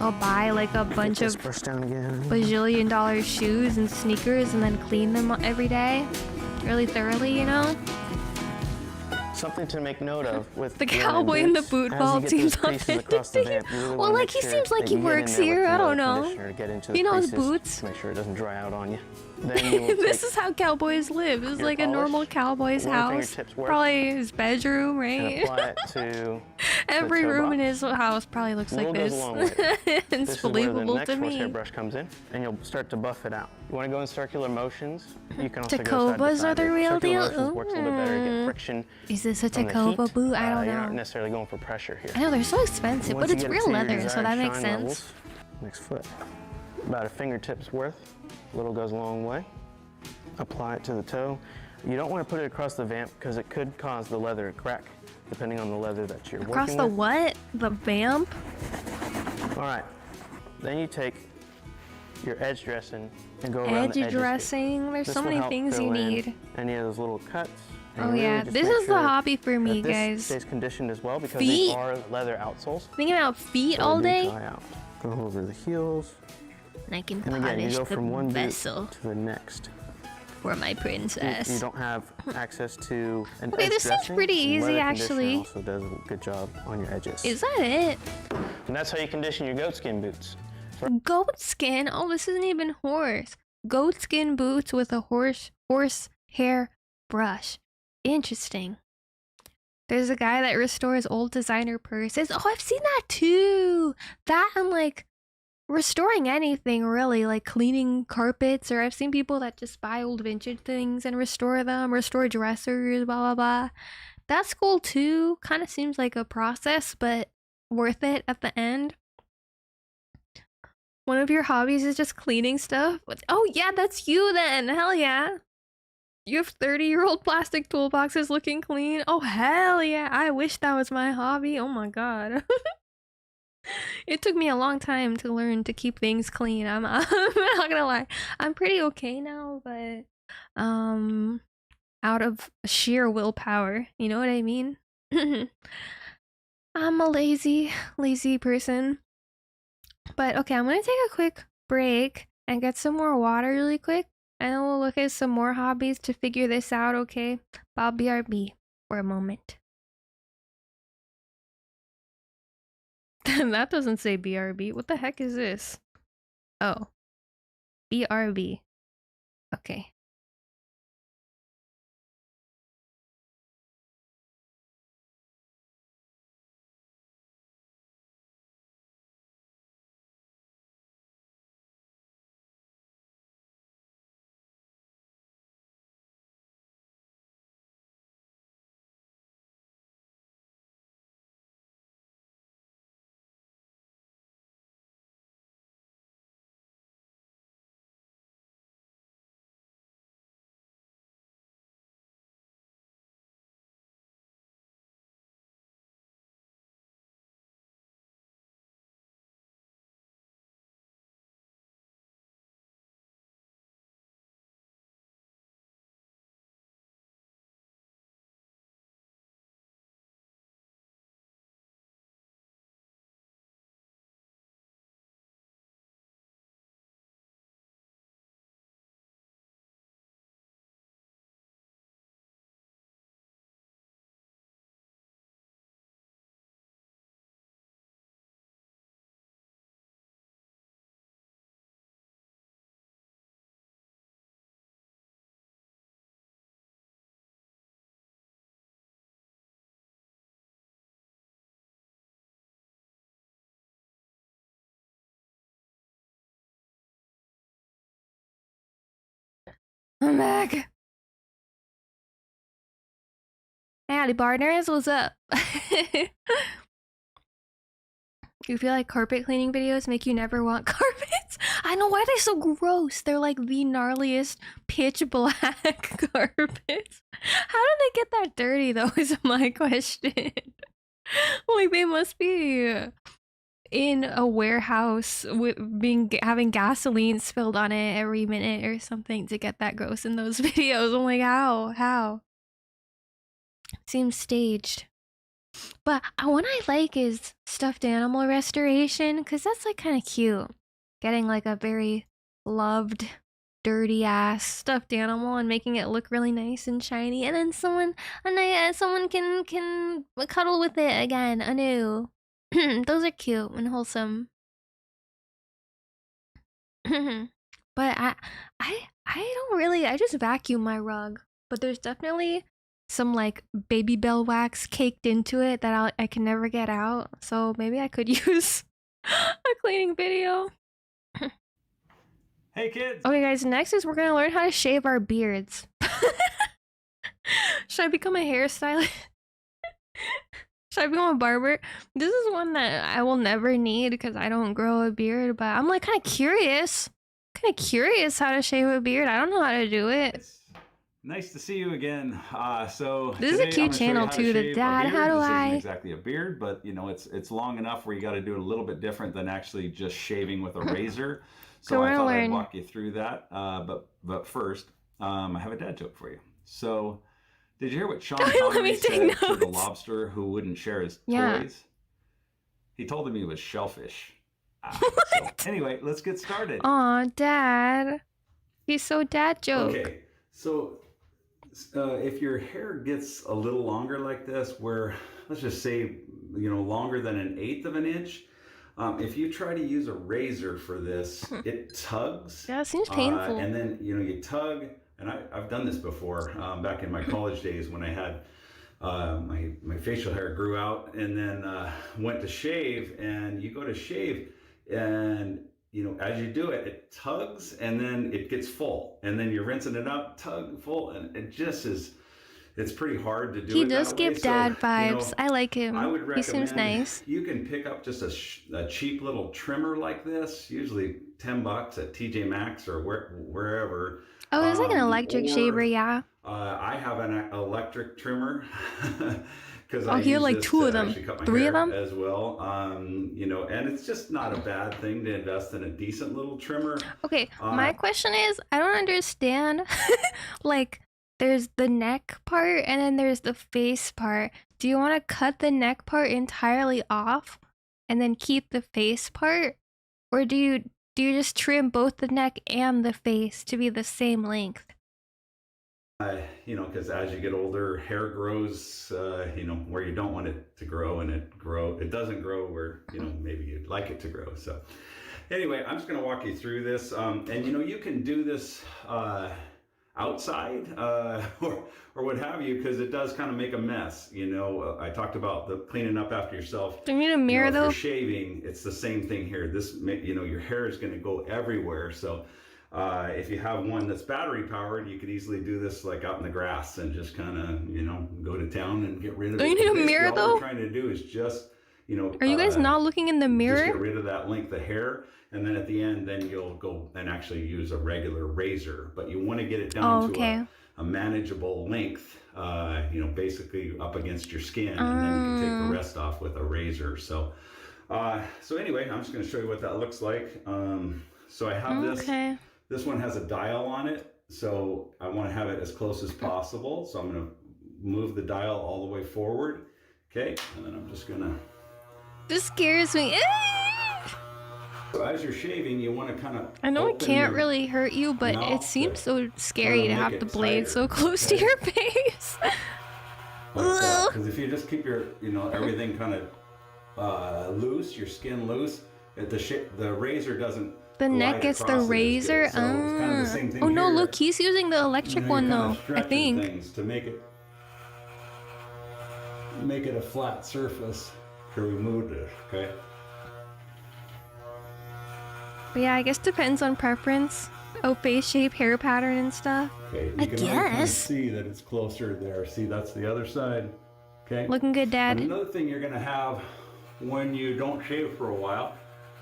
I'll buy like a bunch Get this of brush down again. bajillion-dollar shoes and sneakers and then clean them every day, really thoroughly, you know? Something to make note of with The running cauboy in the boots, boot as vault you get seems those creases authentic across the to vamp, you really Well, wanna like, make he sure seems like that he you get in works there with here, the I don't leather know. conditioner to get into the He knows creases boots. to make sure it doesn't dry out on you. Then you will This take is how cowboys live. This is your like a normal cowboy's one house. fingertip's worth, Probably his bedroom, and right? apply it to Every the toe room box. in his house probably looks like Little goes this. a long way. It's This is where the believable next to horsehair me. brush comes in, and you'll start to buff it out. You want to go in circular motions. You can also go side to Tacobas side. are the real Circular deal? motions works a little bit better. You get friction Is this a from the Tacoba heat. boot? I don't You're not know. necessarily going for pressure here. I know they're so expensive, Once but it's you get it real to your leather, so desired that makes shine sense. levels, next foot. About a fingertip's worth. Little goes a long way. Apply it to the toe. You don't want to put it across the vamp because it could cause the leather to crack, depending on the leather that you're Across working the with. what? The vamp? All right. Then you take your edge dressing and go around the Edge edges. dressing. There's This so will many help things fill you in need. Any of those little cuts. and Oh really yeah, just this make is the sure hobby for me, that this guys. stays conditioned as well because Feet. these are leather outsoles. Thinking about feet So all they day. dry out. Go over the heels. And I can And again, you polish go the from one boot vessel to the next. for my You princess. don't have access to an Okay, edge this seems dressing. pretty easy, Leather actually. conditioner also does a good job on your edges. Is that it? And that's how you condition your goatskin boots. Goat skin? Oh, this isn't even horse. Goat skin boots with a horse hair brush. Interesting. There's a guy that restores old designer purses. Oh, I've seen that too. That and like restoring anything really, like cleaning carpets, or I've seen people that just buy old vintage things and restore them, restore dressers, blah blah blah. That's cool too. Kind of seems like a process, but worth it at the end. One of your hobbies is just cleaning stuff? Oh yeah, that's you then. Hell yeah. You have 30-year-old plastic toolboxes looking clean? Oh hell yeah. I wish that was my hobby. Oh my god. It took me a long time to learn to keep things clean. I'm not gonna lie. I'm pretty okay now, but out of sheer willpower. You know what I mean? I'm a lazy person. But okay, I'm gonna take a quick break and get some more water really quick, and then we'll look at some more hobbies to figure this out, okay? I'll BRB for a moment. That doesn't say BRB. What the heck is this? Oh. BRB. Okay. I'm back. Howdy, partners. What's up? You feel like carpet cleaning videos make you never want carpets? I know, why are they so gross? They're like the gnarliest pitch black carpets. How did they get that dirty though is my question. Like they must be in a warehouse with having gasoline spilled on it every minute or something to get that gross in those videos. I'm like, how? Seems staged. But what I like is stuffed animal restoration, because that's like kind of cute. Getting like a very loved, dirty ass stuffed animal and making it look really nice and shiny, and then someone can cuddle with it again anew. Those are cute and wholesome. But I don't really, I just vacuum my rug, but there's definitely some like baby bell wax caked into it that I can never get out, so maybe I could use a cleaning video. Hey kids! Okay guys, next is we're gonna learn how to shave our beards. Should I become a hairstylist? Should I become a barber? This is one that I will never need because I don't grow a beard, but I'm like kind of curious how to shave a beard. I don't know how to do it. Nice to see you again. So this is a today I'm cute gonna show you channel how to too. The shave a dad, beard. how do This I? isn't exactly a beard, but you know it's long enough where you got to do it a little bit different than actually just shaving with a razor. So So we're I gonna thought I'd learn. walk you through that. But first, I have a dad joke for you. So did you hear what Sean Let me Connery take said to the notes. lobster who wouldn't share his Yeah. toys? He told him he was shellfish. So anyway, let's get started. Aw, Dad. He's so dad joke. Okay, so if your hair gets a little longer like this, where let's just say, you know, longer than 1/8 of an inch, if you try to use a razor for this, it tugs. Yeah, it seems painful. And then, you know, you tug, and I've done this before back in my college days when I had my facial hair grew out, and then went to shave, and you go to shave, and you know, as you do it, it tugs and then it gets full, and then you're rinsing it up, tug, full, and it just is, it's pretty hard to do He it does that give way. dad So, you know, vibes. I like him. I would He recommend, seems nice. you can pick up just a cheap little trimmer like this, usually $10 at TJ Maxx or wherever. Oh, it's like an electric or, shaver, yeah. I have an electric trimmer. Because Oh, I he had use like this 2 to of them. actually cut my 3 of hair them? as well. You know, and it's just not a bad thing to invest in a decent little trimmer. Okay, my question is, I don't understand. Like, there's the neck part and then there's the face part. Do you want to cut the neck part entirely off and then keep the face part? Or do you just trim both the neck and the face to be the same length? You know, because as you get older, hair grows, you know, where you don't want it to grow, and it doesn't grow where, you know, maybe you'd like it to grow. So anyway, I'm just going to walk you through this. And, you know, you can do this outside or what have you, because it does kind of make a mess. You know, I talked about the cleaning up after yourself. Do you need a mirror, you know, though? If you're shaving, it's the same thing here. This, you know, your hair is going to go everywhere. So if you have one that's battery powered, you could easily do this like out in the grass and just kind of, you know, go to town and get rid of it. Don't you need a Basically, mirror, all though? we're trying to do is just, you know, Are you guys not looking in the just mirror? get rid of that length of hair, and then at the end, then you'll go and actually use a regular razor. But you want to get it down to a manageable length, you know, basically up against your skin, and then you can take the rest off with a razor. So, so anyway, I'm just going to show you what that looks like. So I have this. This one has a dial on it, so I want to have it as close as possible. So I'm going to move the dial all the way forward. Okay, and then I'm just going to... This scares me. So as you're shaving, you want to kind of... I know it can't really hurt you, but it seems so scary to have the blade so close to your face. Because if you just keep your, you know, everything kind of loose, your skin loose, the razor doesn't... The neck gets the razor. So it's kind of the same thing Oh no, here. look, he's using the electric one though, I think. Things to make it a flat surface. Here we moved it, okay? But yeah, I guess depends on preference. Oh, face shape, hair pattern and stuff. Okay, you I can already kind of guess. see that it's closer there. See, that's the other side. Okay. Looking good, Dad. And another thing you're gonna have when you don't shave for a while.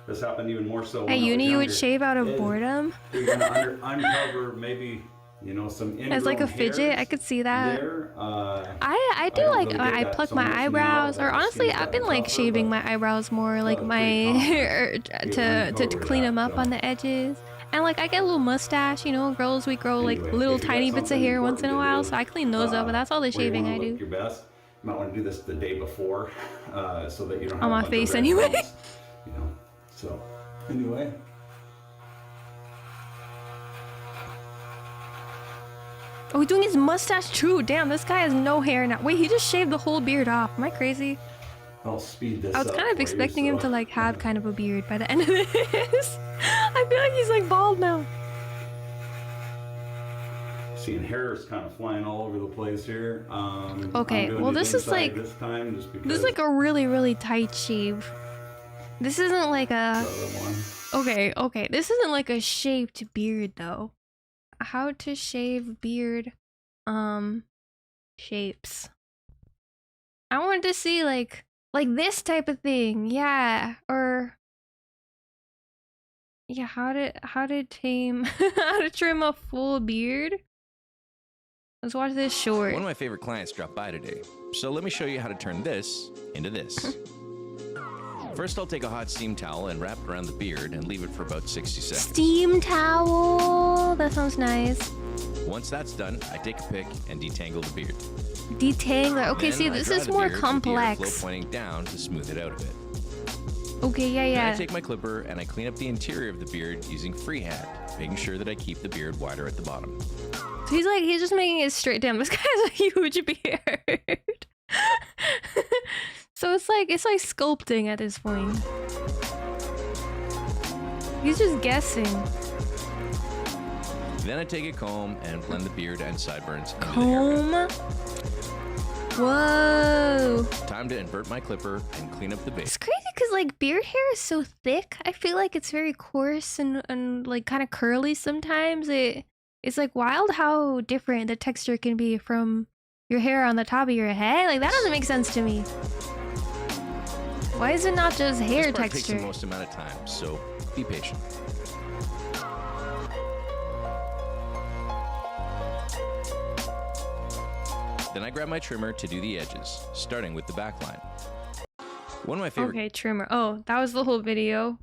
This happened even more so when At I was uni, you would younger, shave out of is boredom. You're gonna uncover maybe, you know, some ingrown As like a fidget, hairs I could see that. there. I do don't like, really get I that pluck so my much now eyebrows, that or the honestly, skin's I've been gotten like tougher, shaving but my eyebrows more, like was my pretty to uncover clean them that, up on the edges. And like I get a little mustache, you know, girls, we grow like Anyway, little if you got tiny bits of something hair once in a important to while, do, so I clean those up, but that's all the where you shaving wanna I look do. your best. You might want to do this the day before, so that you don't have On a my bunch of face red anyway. bumps, you know. So anyway. Oh, he's doing his mustache too. Damn, this guy has no hair now. Wait, he just shaved the whole beard off. Am I crazy? I'll speed this I was up kind of for you, expecting him so- to like have kind of a beard by the end of this. I feel like he's like bald now. Seeing hair is kind of flying all over the place here. Okay, I'm doing well it this is inside like this time just because this is like a really tight shave. This isn't like a okay. This isn't like a shaved beard though. How to shave beard shapes. I wanted to see like this type of thing, yeah, or yeah, how to tame how to trim a full beard. Let's watch this short. One of my favorite clients dropped by today, so let me show you how to turn this into this. First, I'll take a hot steam towel and wrap it around the beard and leave it for about 60 seconds. Steam towel. That sounds nice. Once that's done, I take a pick and detangle the beard. Detangler. Okay, Then see, I this dry is the more beard with the airflow complex. pointing down to smooth it out a bit. Okay, yeah, Then yeah. I take my clipper and I clean up the interior of the beard using freehand, making sure that I keep the beard wider at the bottom. So he's just making it straight down. This guy has a huge beard. So it's like sculpting at this point. He's just guessing. Then I take a comb and blend the beard and sideburns into Comb? Whoa. the haircut. Time to invert my clipper and clean up the base. It's crazy because like beard hair is so thick. I feel like it's very coarse and like kind of curly sometimes. It's like wild how different the texture can be from your hair on the top of your head. Like that doesn't make sense to me. Why is it not just hair This part texture? takes the most amount of time, so be patient. Then I grab my trimmer to do the edges, starting with the back line. One of my favorite... Okay, trimmer. Oh, that was the whole video.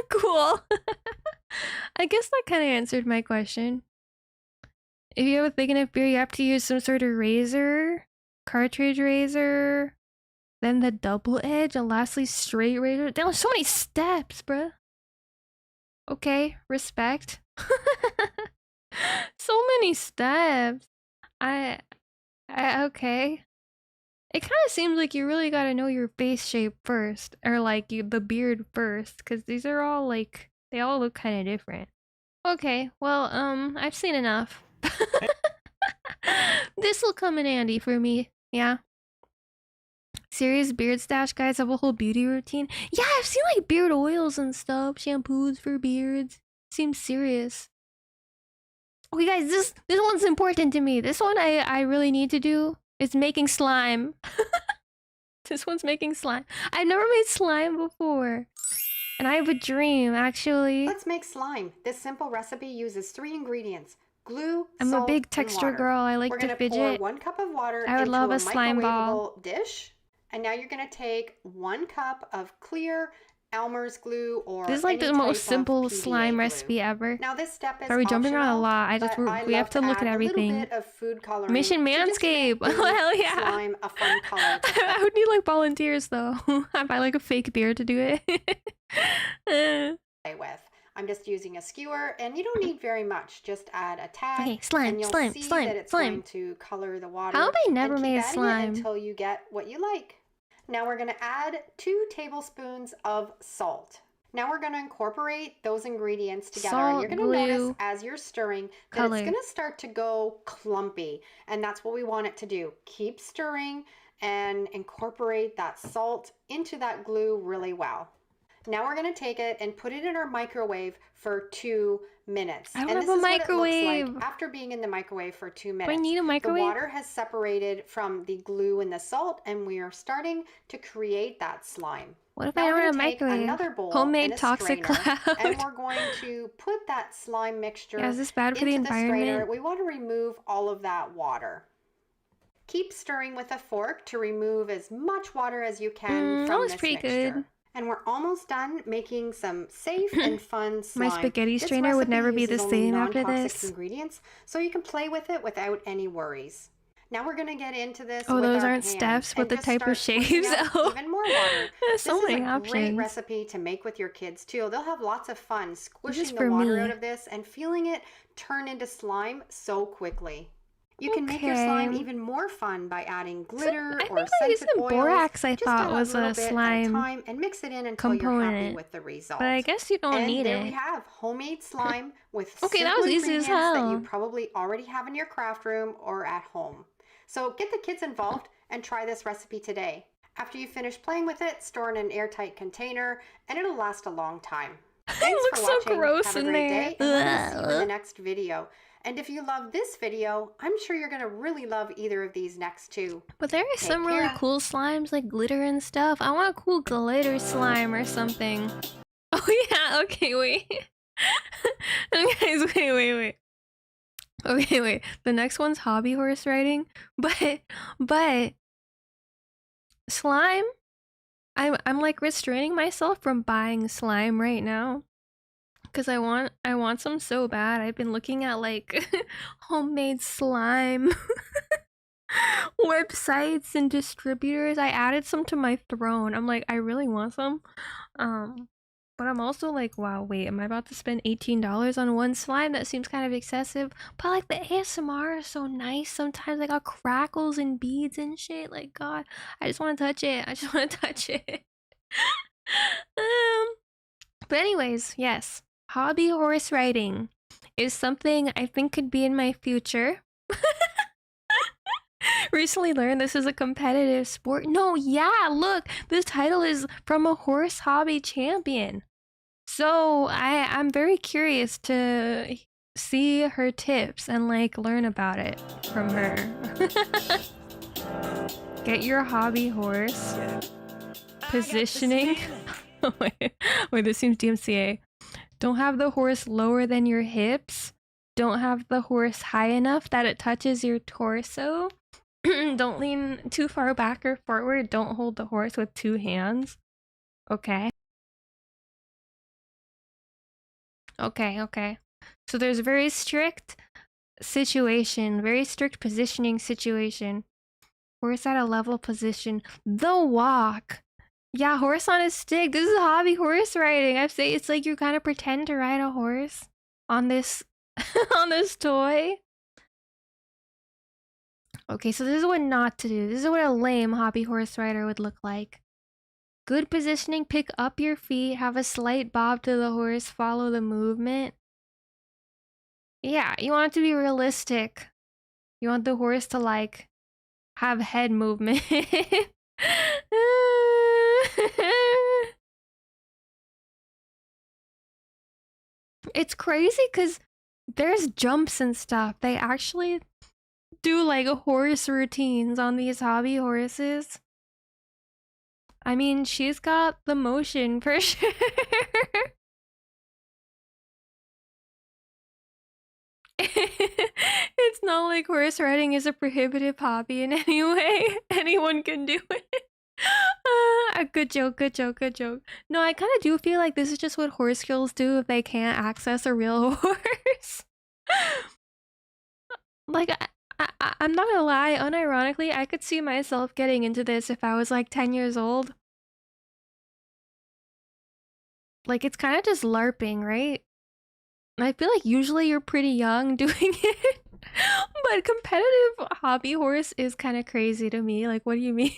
Cool. I guess that kind of answered my question. If you have a thick enough beard, you have to use some sort of razor, cartridge razor, then the double edge, and lastly straight razor. There are so many steps, bruh. Okay, respect. So many steps. Okay. It kind of seems like you really gotta know your face shape first, or like the beard first, because these are all like, they all look kind of different. Okay, well, I've seen enough. This will come in handy for me, yeah. Serious beard stash guys have a whole beauty routine. Yeah, I've seen like beard oils and stuff, shampoos for beards. Seems serious. Okay guys, this one's important to me. This one I really need to do is making slime. This one's making slime. I've never made slime before. And I have a dream, actually. Let's make slime. This simple recipe uses 3 ingredients. Glue, I'm salt, a big and texture water. girl. I like We're to gonna fidget. Pour 1 cup of water I would into love a a slime ball. microwavable dish. And now you're going to take 1 cup of clear Elmer's glue or This is like any the most type simple of PVA slime glue. recipe ever. Now this step is Sorry, jumping around a optional, lot. but We have to look at add everything. A little bit of food coloring Mission to just Manscape. give Oh, hell yeah. slime a fun color. I would need like volunteers though. I buy like a fake beard to do it. Play with. I'm just using a skewer, and you don't need very much. Just add a tad. Okay, slime, and you'll slime, see slime, that it's slime. going to color the water. How have I never and keep made adding it slime? until you get what you like. Now we're going to add 2 tablespoons of salt. Now we're going to incorporate those ingredients together. Salt, and you're going to glue, notice as you're stirring that color. it's going to start to go clumpy. And that's what we want it to do. Keep stirring and incorporate that salt into that glue really well. Now we're going to take it and put it in our microwave for 2 minutes. I don't and have this a is what it looks microwave. like after being in the microwave for 2 Do minutes. I need a microwave? The water has separated from the glue and the salt, and we are starting to create that slime. What if Now I we're don't have a gonna take microwave? another bowl Homemade and a toxic strainer, cloud. and we're going to put that slime mixture Yeah, is this bad for the into strainer. environment? We want to remove all of that water. Keep stirring with a fork to remove as much water as you can that from was this pretty mixture. good. And we're almost done making some safe and fun slime. My spaghetti This strainer would recipe never be the uses only same after non-toxic this. ingredients, so you can play with it without any worries. Now we're going to get into this Oh, with those our aren't hands steps with and the just type of start squeezing shapes. out Oh. even more water. There's so This many is a great options. recipe to make with your kids too. They'll have lots of fun squishing the for water me. out of this and feeling it turn into slime so quickly. You can make your Okay. slime even more fun by adding glitter I or think scented using oils. borax I Just thought add was little a bit at slime time and mix it in until you're happy component. with the result. But I guess you don't and need there it. we have homemade slime with Okay, that simple was easy as ingredients that hell. you probably already have in your craft room or at home. So get the kids involved and try this recipe today. After you finish playing with it, store in an airtight container and it'll last a long time. Thanks looks for so watching. gross Have a in great there. day, and we'll see you in the next video. And if you love this video, I'm sure you're going to really love either of these next 2. But there is Take some really care. cool slimes, like glitter and stuff. I want a cool glitter slime or something. Oh yeah, okay, wait. Guys, wait. Okay, wait. The next one's hobby horse riding, but slime. I'm like restraining myself from buying slime right now because I want some so bad. I've been looking at like homemade slime websites and distributors. I added some to my throne. I'm like, I really want some. But I'm also like, wow, wait, am I about to spend $18 on one slime? That seems kind of excessive. But like the ASMR is so nice sometimes. I got crackles and beads and shit. Like, God, I just want to touch it. I just want to touch it. But anyways, yes, hobby horse riding is something I think could be in my future. Recently learned this is a competitive sport. No, yeah, look, this title is from a horse hobby champion. So I'm very curious to see her tips and like learn about it from her. Get your hobby horse. Positioning. Wait, this seems DMCA. Don't have the horse lower than your hips. Don't have the horse high enough that it touches your torso. Don't lean too far back or forward. Don't hold the horse with two hands. Okay. Okay. So there's a very strict situation, very strict positioning situation. Horse at a level position. The walk. Yeah, horse on a stick. This is hobby horse riding. I've say it's like you kind of pretend to ride a horse on this on this toy. Okay, so this is what not to do. This is what a lame hobby horse rider would look like. Good positioning, pick up your feet, have a slight bob to the horse, follow the movement. Yeah, you want it to be realistic. You want the horse to like have head movement. It's crazy because there's jumps and stuff. They actually do like horse routines on these hobby horses. I mean, she's got the motion for sure. It's not like horse riding is a prohibitive hobby in any way. Anyone can do it. Good joke. No, I kind of do feel like this is just what horse girls do if they can't access a real horse. Like, I'm not gonna lie, unironically, I could see myself getting into this if I was like 10 years old. Like, it's kind of just LARPing, right? I feel like usually you're pretty young doing it. But competitive hobby horse is kind of crazy to me. Like, what do you mean?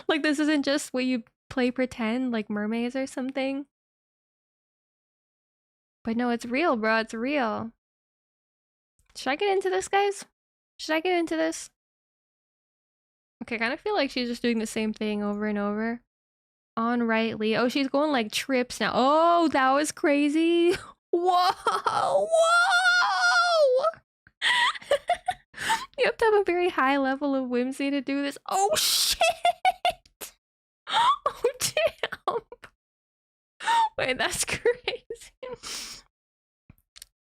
Like, this isn't just what you play pretend, like mermaids or something. But no, it's real, bro. It's real. Should I get into this, guys? Should I get into this? Okay, I kind of feel like she's just doing the same thing over and over. On rightly. Oh, she's going like trips now. Oh, that was crazy. Whoa! You have to have a very high level of whimsy to do this. Oh, shit! Oh, damn. Wait, that's crazy.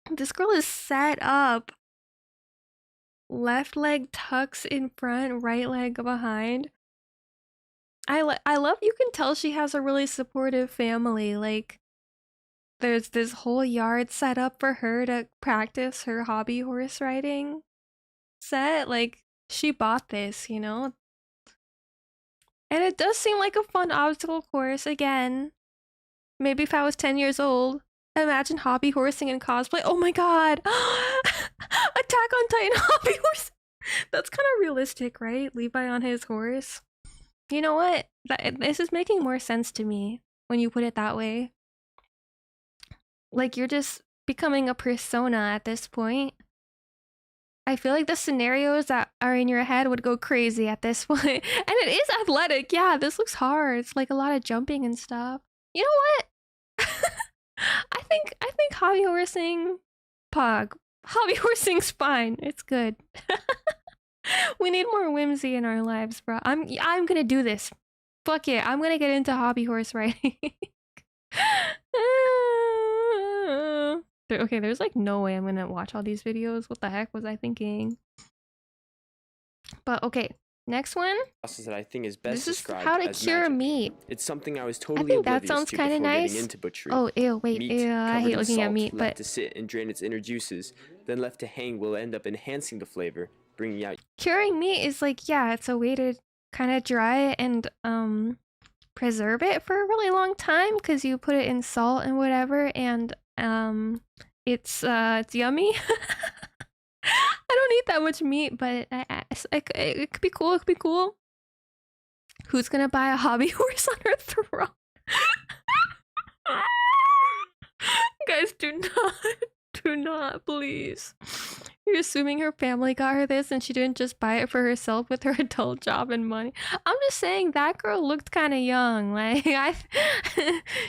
This girl is set up. Left leg tucks in front, right leg behind. I love, you can tell she has a really supportive family. Like, there's this whole yard set up for her to practice her hobby horse riding set. Like, she bought this, you know? And it does seem like a fun obstacle course. Again, maybe if I was 10 years old, imagine hobby horsing and cosplay. Oh my god! Attack on Titan hobby horse! That's kind of realistic, right? Levi on his horse. You know what? This is making more sense to me when you put it that way. Like, you're just becoming a persona at this point. I feel like the scenarios that are in your head would go crazy at this point. And it is athletic. Yeah, this looks hard. It's like a lot of jumping and stuff. You know what? I think hobby horsing, hobby horsing's fine. It's good. We need more whimsy in our lives, bro. I'm gonna do this. Fuck it. I'm gonna get into hobby horse riding. Okay, there's like no way I'm gonna watch all these videos. What the heck was I thinking? But okay, next one. Process that I think is best This is described how to as cure magic. meat. It's something I was I totally think that oblivious sounds to kind of before nice. getting into butchery. Oh, ew, wait, Meat ew, I covered hate in looking at salt, meat, left but to sit and drain its inner juices, then left to hang will end up enhancing the flavor, bringing out curing meat is like, yeah, it's a way to kind of dry it and preserve it for a really long time because you put it in salt and whatever, and it's yummy. I don't eat that much meat, but it could be cool. It could be cool. Who's gonna buy a hobby horse on her throne? Guys, do not, please. You're assuming her family got her this and she didn't just buy it for herself with her adult job and money. I'm just saying that girl looked kind of young. Like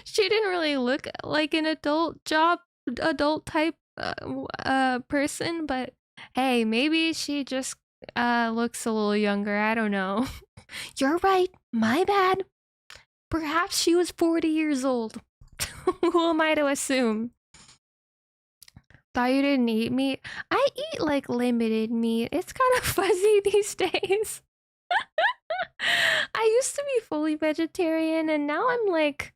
she didn't really look like an adult type person, but hey, maybe she just looks a little younger. I don't know. You're right. My bad. Perhaps she was 40 years old. Who am I to assume? Thought you didn't eat meat? I eat like limited meat. It's kind of fuzzy these days. I used to be fully vegetarian and now I'm like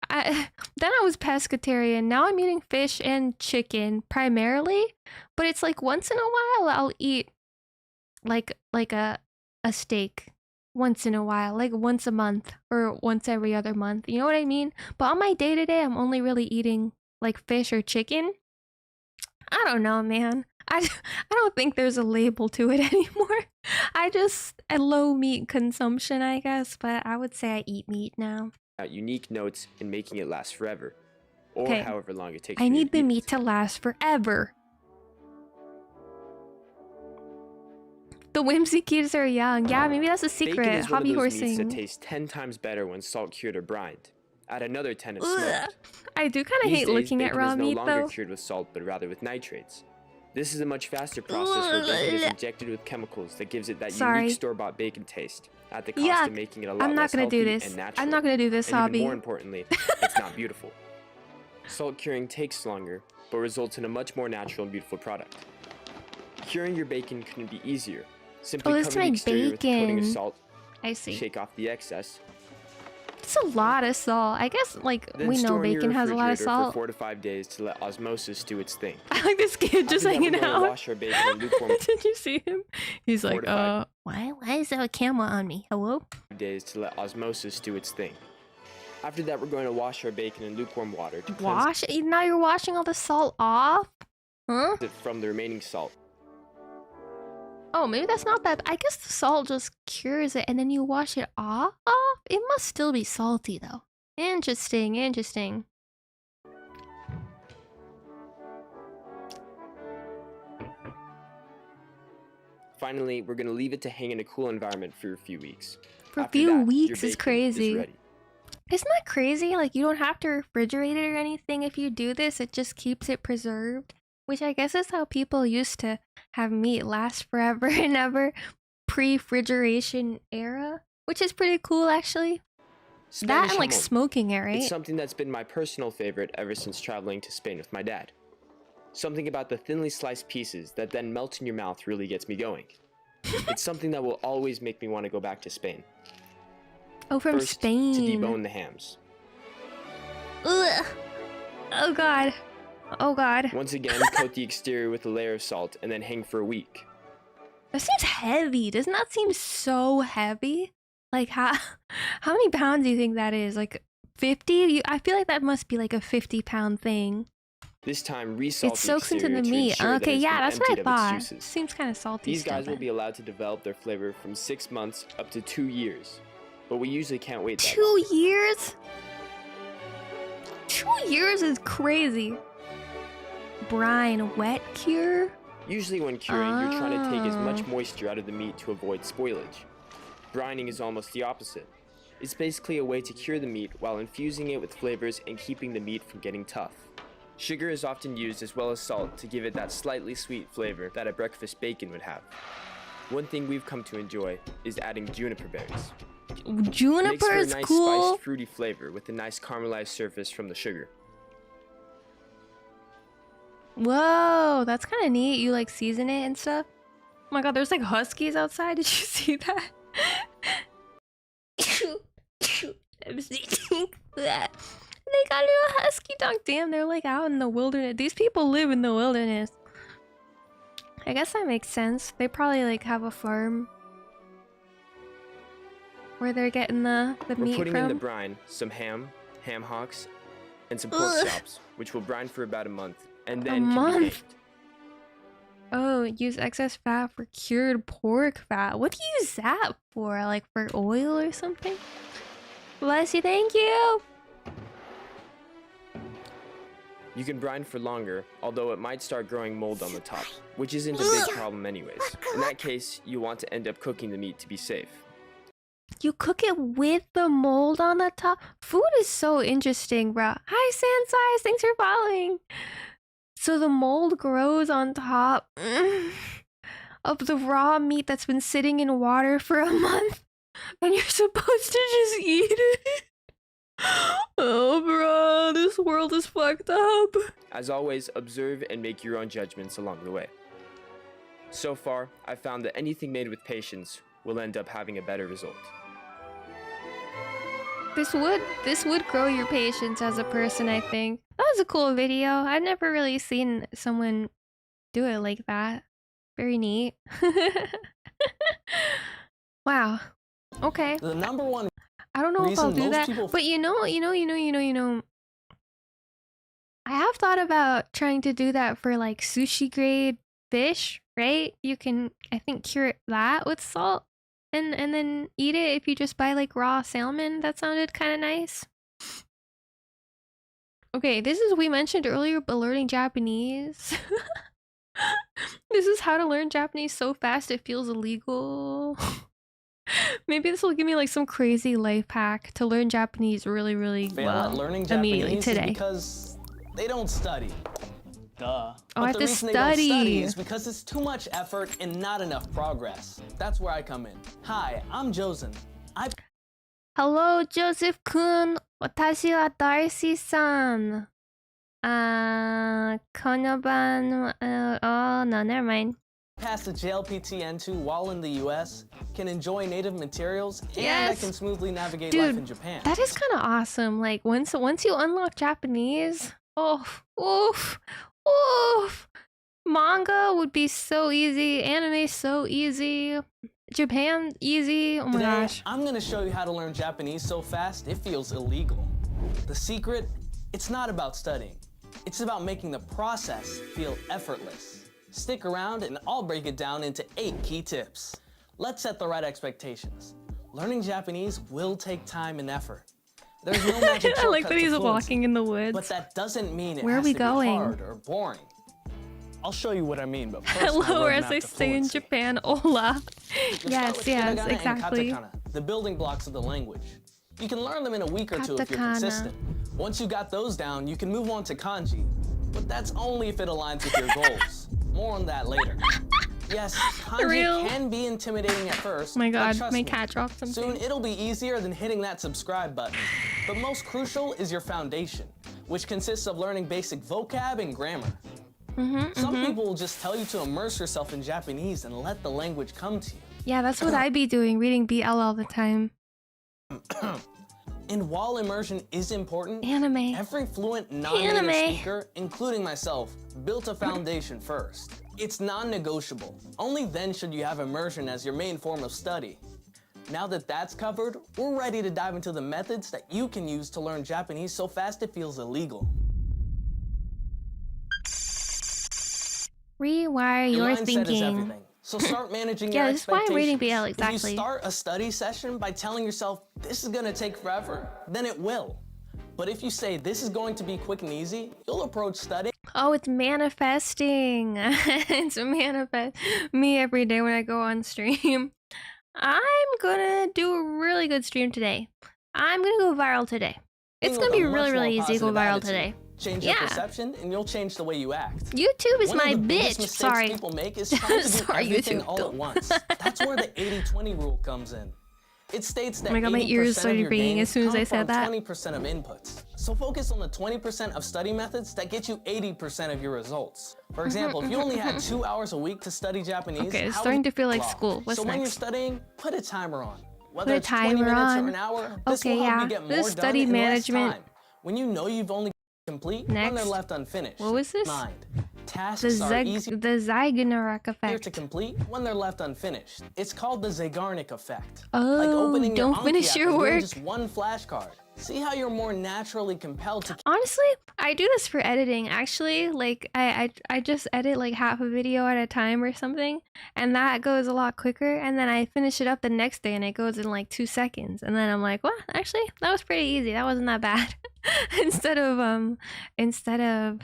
then I was pescatarian. Now I'm eating fish and chicken primarily, but it's like once in a while I'll eat like a steak. Once in a while, like once a month or once every other month. You know what I mean? But on my day-to-day, I'm only really eating like fish or chicken. I don't know, man. I don't think there's a label to it anymore. I low meat consumption, I guess, but I would say I eat meat now. unique notes and making it last forever, or Okay. however long it takes. I for you need to the eat meat to last forever. The whimsy kids are young. Yeah, maybe that's a Bacon secret. is one Hobby of those meats that horsing. tastes 10 times better when salt cured or brined. Add another 10 if Ugh. smoked. I do kind of These hate days, looking at bacon raw is no meat longer though. cured with salt, but rather with nitrates. This is a much faster process where bacon is injected with chemicals that gives it that Sorry. unique store-bought bacon taste, at the cost Yuck. of making it a lot I'm not less gonna do healthy this. and natural. I'm not gonna do this and hobby. Even more importantly, it's not beautiful. Salt curing takes longer, but results in a much more natural and beautiful product. Curing your bacon couldn't be easier. Simply Oh, this cover the is my exterior with a coating of bacon. salt. I see. Shake off the excess. It's a lot of salt. I guess like Then we know store in your bacon has a lot of refrigerator salt. for 4 to 5 days to let osmosis do its thing. I like this kid just After that, hanging we're gonna out. wash our bacon in lukewarm Did you see him? He's 4 like, to 5 why is there a camera on me? Hello? days to let osmosis do its thing. After that, we're going to wash our bacon in lukewarm water to cleanse Wash? Now you're washing all the salt off? Huh? it from the remaining salt. Oh, maybe that's not that. I guess the salt just cures it and then you wash it off? It must still be salty though. Interesting, interesting. Finally, we're going to leave it to hang in a cool environment for a few weeks. For a After few that, your weeks is bacon crazy. ready. Isn't that crazy? Like, you don't have to refrigerate it or anything if you do this. It just keeps it preserved. Which I guess is how people used to have meat last forever and ever. Pre-refrigeration era. Which is pretty cool, actually. That Spanish and, like, jamón. smoking it, right? It's something that's been my personal favorite ever since traveling to Spain with my dad. Something about the thinly sliced pieces that then melt in your mouth really gets me going. It's something that will always make me want to go back to Spain. Oh, from First, Spain. to debone the hams. Ugh. Oh, God. Oh, God. Once again, coat the exterior with a layer of salt and then hang for a week. That seems heavy. Doesn't that seem so heavy? Like, how many pounds do you think that is? Like, 50? I feel like that must be like a 50-pound thing. This time, resalt It soaks the into exterior the to meat. ensure that Okay, it's yeah, been that's what I emptied of its thought. juices. Seems kind of salty. These still, guys will but- be allowed to develop their flavor from 6 months up to 2 years, but we usually can't wait that 2 years? 2 years is crazy. Brine wet cure? Usually when curing, you're trying to take as much Oh. moisture out of the meat to avoid spoilage. Brining is almost the opposite. It's basically a way to cure the meat while infusing it with flavors and keeping the meat from getting tough. Sugar is often used as well as salt to give it that slightly sweet flavor that a breakfast bacon would have. One thing we've come to enjoy is adding juniper berries. Juniper Makes for a is nice cool. spiced fruity flavor with a nice caramelized surface from the sugar. Whoa, that's kind of neat. You like season it and stuff. Oh my god, there's like huskies outside. Did you see that? I'm seeing that. They got a little husky dog. Damn, they're like out in the wilderness. These people live in the wilderness. I guess that makes sense. They probably like have a farm where they're getting the meat from. We're putting in the brine some ham hocks, and some pork chops, which will brine for about a month, and then can be baked. Oh, use excess fat for cured pork fat. What do you use that for? Like for oil or something? Bless you, thank you. You can brine for longer, although it might start growing mold on the top, which isn't a big problem anyways. In that case, you want to end up cooking the meat to be safe. You cook it with the mold on the top? Food is so interesting, bro. Hi, Sansize. Thanks for following. So the mold grows on top of the raw meat that's been sitting in water for a month, and you're supposed to just eat it? Oh, bro, this world is fucked up. As always, observe and make your own judgments along the way. So far, I've found that anything made with patience will end up having a better result. This would grow your patience as a person, I think. That was a cool video. I've never really seen someone do it like that. Very neat. Wow. Okay. The number one I don't know if I'll do that, but you know. I have thought about trying to do that for like sushi grade fish, right? You can, I think, cure that with salt and then eat it if you just buy like raw salmon. That sounded kind of nice. Okay, this is, we mentioned earlier, but learning Japanese. This is how to learn Japanese so fast it feels illegal. Maybe this will give me like some crazy life hack to learn Japanese really, really well immediately today. Because they don't study. Duh. Oh, I have to They don't study study is because it's too much effort and not enough progress. That's where I come in. Hi, I'm Josen. Hello, Joseph-kun. 私は Darcie-san. この晩, oh, no, never mind. Passed the JLPT N2 while in the US, can enjoy native materials, and I can smoothly navigate life in Japan. That is kind of awesome. Like once you unlock Japanese, oof. Manga would be so easy, anime so easy, Japan easy. Oh my gosh. I'm gonna show you how to learn Japanese so fast it feels illegal. The secret, it's not about studying. It's about making the process feel effortless. Stick around and I'll break it down into 8 key tips. Let's set the right expectations. Learning Japanese will take time and effort. There's no magic I like shortcut that to he's fluency, walking in the woods. But that doesn't mean it Where are has we to going? be hard or boring. I'll show you what I mean, but first, Hello, my or as roadmap I to say in fluency. Japan, hola. Yes, Hiragana and exactly. katakana, the building blocks of the language. You can learn them in a week or two if you're Katakana. consistent. Once you got those down, you can move on to kanji. But that's only if it aligns with your goals. More on that later. Yes, kanji can be intimidating at first. Oh my but god, trust my me, cat dropped something. soon it'll be easier than hitting that subscribe button. But most crucial is your foundation, which consists of learning basic vocab and grammar. Some people will just tell you to immerse yourself in Japanese and let the language come to you. Yeah, that's what I'd be doing, reading BL all the time. And while immersion is important, Anime. every fluent non-native Anime. speaker, including myself, built a foundation first. It's non-negotiable. Only then should you have immersion as your main form of study. Now that that's covered, we're ready to dive into the methods that you can use to learn Japanese so fast it feels illegal. Rewire your mindset is thinking. everything. So start managing Yeah, your this is why I'm reading BL, expectations. If exactly. you start a study session by telling yourself, this is gonna take forever, then it will. But if you say, this is going to be quick and easy, you'll approach studying. Oh, it's manifesting. It's manifest me every day when I go on stream. I'm gonna do a really good stream today. I'm gonna go viral today. It's gonna be really, really easy to go viral today. Change your perception, and you'll change the way you act. YouTube is One my of the biggest bitch. mistakes Sorry. people make is trying to do Sorry, everything YouTube. all at once. That's where the 80-20 rule comes in. It states that Oh my god, my 80% ears of started your ringing gains as soon as come I said from that. 20% of inputs. So focus on the 20% of study methods that get you 80% of your results. For example, if you only had 2 hours a week to study Japanese, Okay, it's how starting would to feel you like log? school. What's So when you're next? studying, put a timer on. Put Whether a it's 20 timer minutes on. or an hour, this Okay, will help yeah. you get This more is done study in less management. time. When you know you've only complete when they're Next. left unfinished. What was this? Mind. Tasks The are easier the Zeigarnik to effect. complete when they're left unfinished. It's called the Zeigarnik effect. Oh, like opening your don't Anki finish app your and doing work. just one flashcard. See how you're more naturally compelled to. Honestly, I do this for editing. Actually, like I just edit like half a video at a time or something, and that goes a lot quicker. And then I finish it up the next day, and it goes in like 2 seconds. And then I'm like, well, actually, that was pretty easy. That wasn't that bad. instead of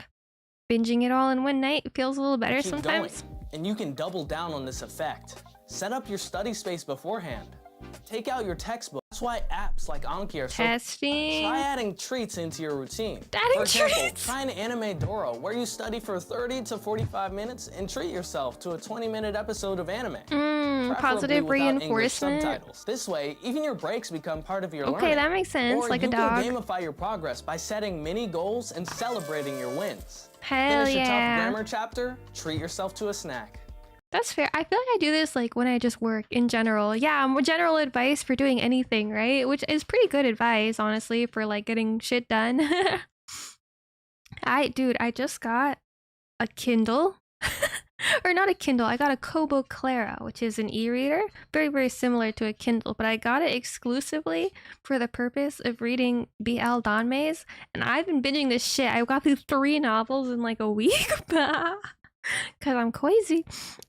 binging it all in one night, it feels a little better Keep sometimes. going, and you can double down on this effect. Set up your study space beforehand. Take out your textbook. That's why apps like Anki are so. Testing. Try adding treats into your routine. Adding For example, treats? try an anime Doro where you study for 30 to 45 minutes and treat yourself to a 20-minute episode of anime. Preferably Positive without English reinforcement. subtitles. This way, even your breaks become part of your Okay, learning. that makes sense, Or like a you dog. can gamify your progress by setting mini goals and celebrating your wins. Hell Finish a tough yeah. grammar chapter, treat yourself to a snack. That's fair. I feel like I do this like when I just work in general. Yeah, more general advice for doing anything, right? Which is pretty good advice, honestly, for like getting shit done. I just got a Kindle. Or not a Kindle, I got a Kobo Clara, which is an e-reader. Very, very similar to a Kindle, but I got it exclusively for the purpose of reading B.L. Danme's. And I've been binging this shit. I got through 3 novels in like a week. Because I'm crazy.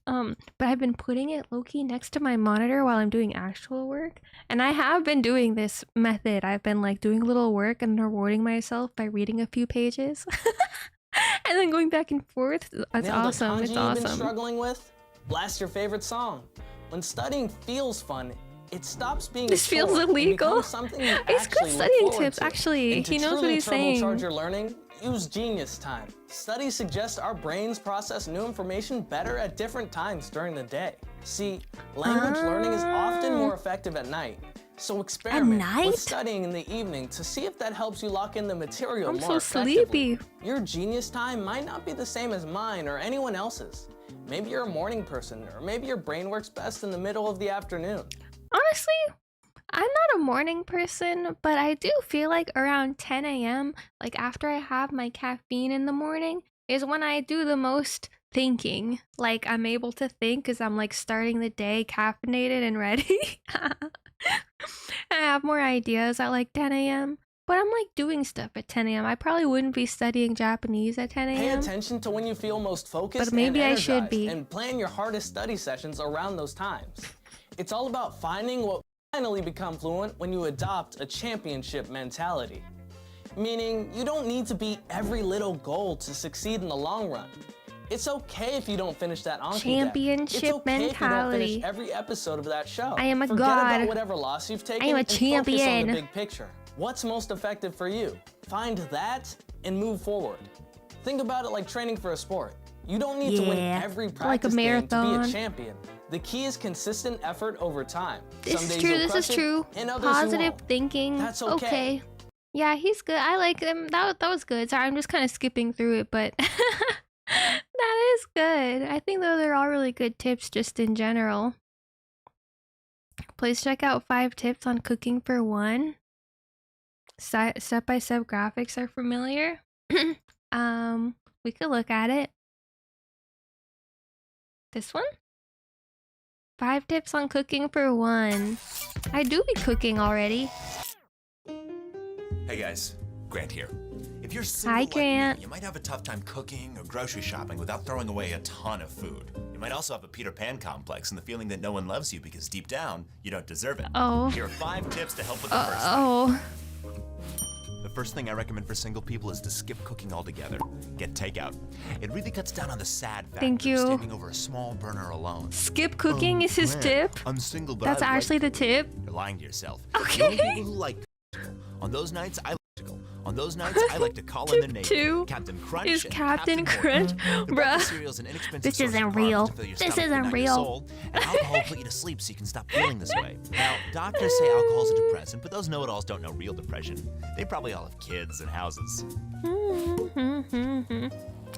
But I've been putting it low-key next to my monitor while I'm doing actual work. And I have been doing this method. I've been like doing a little work and rewarding myself by reading a few pages. And then going back and forth. It's Nailed a awesome. kanji It's you've been awesome. struggling with? Blast your favorite song. When studying feels fun, it stops being This a feels chore and illegal. becomes something you It's good actually look studying forward tips, to. actually. And to He knows what truly he's saying. turbocharge your learning, use Genius Time. Studies suggest our brains process new information better at different times during the day. See, language learning is often more effective at night. So experiment night? with studying in the evening to see if that helps you lock in the material I'm more so effectively. sleepy. Your Genius Time might not be the same as mine or anyone else's. Maybe you're a morning person, or maybe your brain works best in the middle of the afternoon. Honestly, I'm not a morning person, but I do feel like around 10 a.m., like after I have my caffeine in the morning, is when I do the most thinking. Like I'm able to think because I'm like starting the day caffeinated and ready. I have more ideas at like 10 a.m. But I'm like doing stuff at 10 a.m. I probably wouldn't be studying Japanese at 10 Pay a.m. attention to when you feel most focused But maybe and I should energized, be. and plan your hardest study sessions around those times. It's all about finding what finally become fluent when you adopt a championship mentality. Meaning, you don't need to beat every little goal to succeed in the long run. It's okay if you don't finish that Anki deck. Championship It's okay if you don't mentality. finish every episode of that show. I am a Forget god. about whatever loss you've taken I am a and focus on champion. the big picture. What's most effective for you? Find that and move forward. Think about it like training for a sport. You don't need to win Yeah, every like a practice game to be marathon. a champion. The key is consistent effort over time. This Some is days true. you'll This is crush it, true. and others you Positive won't. thinking. That's okay. Yeah, he's good. I like him. That was good. Sorry, I'm just kind of skipping through it, but that is good. I think those are all really good tips just in general. Please check out 5 tips on cooking for one. Step-by-step graphics are familiar. We could look at it. This one? 5 tips on cooking for one. I do be cooking already. Hey guys, Grant here. If you're Hi, single like Grant. me, you might have a tough time cooking or grocery shopping without throwing away a ton of food. You might also have a Peter Pan complex and the feeling that no one loves you because deep down, you don't deserve it. Oh. Here are 5 tips to help with the first Oh. The first thing I recommend for single people is to skip cooking altogether. Get takeout. It really cuts down on the sad factor Thank you. of standing over a small burner alone. Skip cooking is his Grant, tip? I'm single, but That's I like actually the tip? You're lying to yourself. Okay. The only people who like on those nights, I like to go. On those nights, I like to call in the Navy. 2 Captain Crunch is and Captain Morgan. Crunch. The Bruh. breakfast cereal's an inexpensive This source of isn't carbs real. to fill your This stomach but isn't not your real. soul. And alcohol will put you to sleep so you can stop feeling this way. Now, doctors say alcohol's a depressant, but those know-it-alls don't know real depression. They probably all have kids and houses.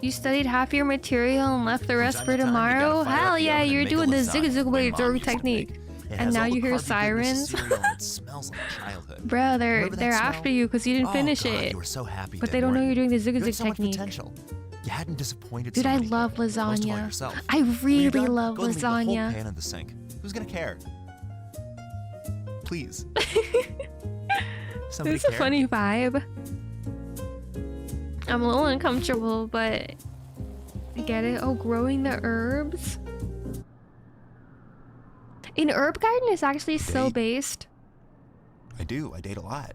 You studied half your material and left the rest for tomorrow? Hell yeah, you're doing the zig-zag technique. And now you hear sirens? It smells like childhood. Bro, they're after you because you didn't finish it. You were so happy. But they don't know you're doing the zig-zag so much technique. Potential. You hadn't disappointed Dude, I somebody. love Most of all lasagna. yourself. I When you're really done, love go and leave the whole lasagna. pan in the sink. Who's gonna care? Please. Somebody It's a care? funny vibe. I'm a little uncomfortable, but I get it. Oh, growing the herbs. An herb garden is actually so based. I do. I date a lot.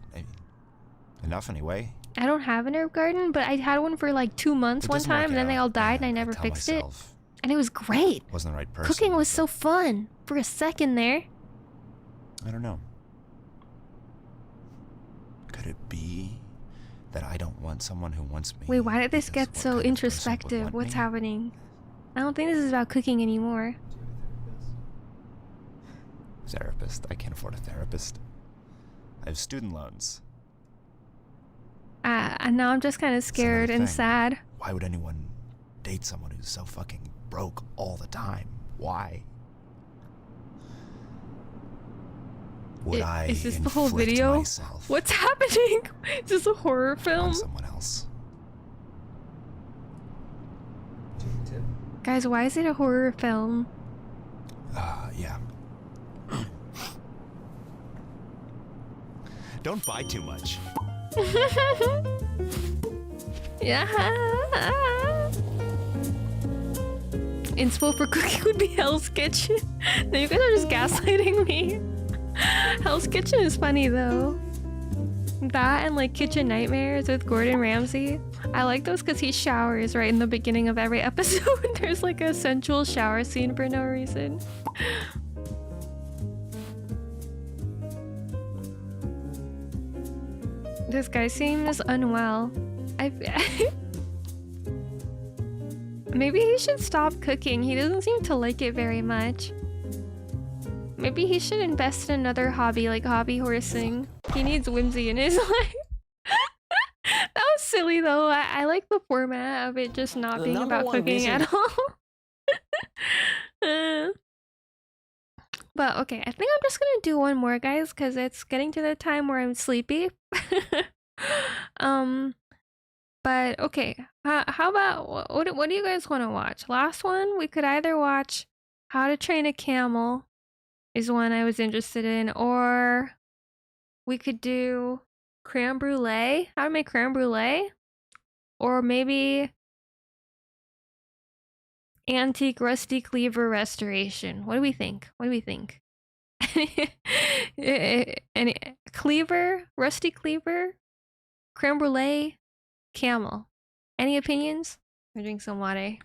Enough anyway. I don't have an herb garden, but I had one for like 2 months It one doesn't work time, and then they out. all died, and I never tell fixed it. myself And it was great. Wasn't the right person. Cooking was so fun for a second there. I don't know. Could it be that I don't want someone who wants me? Wait, why did this get so introspective? What's happening? I don't think this is about cooking anymore. Therapist. I can't afford a therapist. I have student loans. And now I'm just kind of scared and thing. sad. Why would anyone date someone who's so fucking broke all the time? Why? Would I Is this the whole inflict video? myself What's happening? Is this a horror film? on someone else? Guys, why is it a horror film? Yeah. Don't buy too much. Yeah. Inspo for cooking would be Hell's Kitchen. No, you guys are just gaslighting me. Hell's Kitchen is funny though. That and like Kitchen Nightmares with Gordon Ramsay. I like those because he showers right in the beginning of every episode. There's like a sensual shower scene for no reason. This guy seems unwell. Maybe he should stop cooking. He doesn't seem to like it very much. Maybe he should invest in another hobby like hobby horsing. He needs whimsy in his life. That was silly though. I like the format of it just not being about cooking at all. But okay, I think I'm just gonna do one more, guys, because it's getting to the time where I'm sleepy. But okay, how about what do you guys want to watch? Last one, we could either watch How to Train a Camel is one I was interested in, or we could do creme brulee, how to make creme brulee, or maybe antique rusty cleaver restoration. What do we think? What do we think? Any cleaver, rusty cleaver, creme brulee, camel. Any opinions? I'm drinking some water.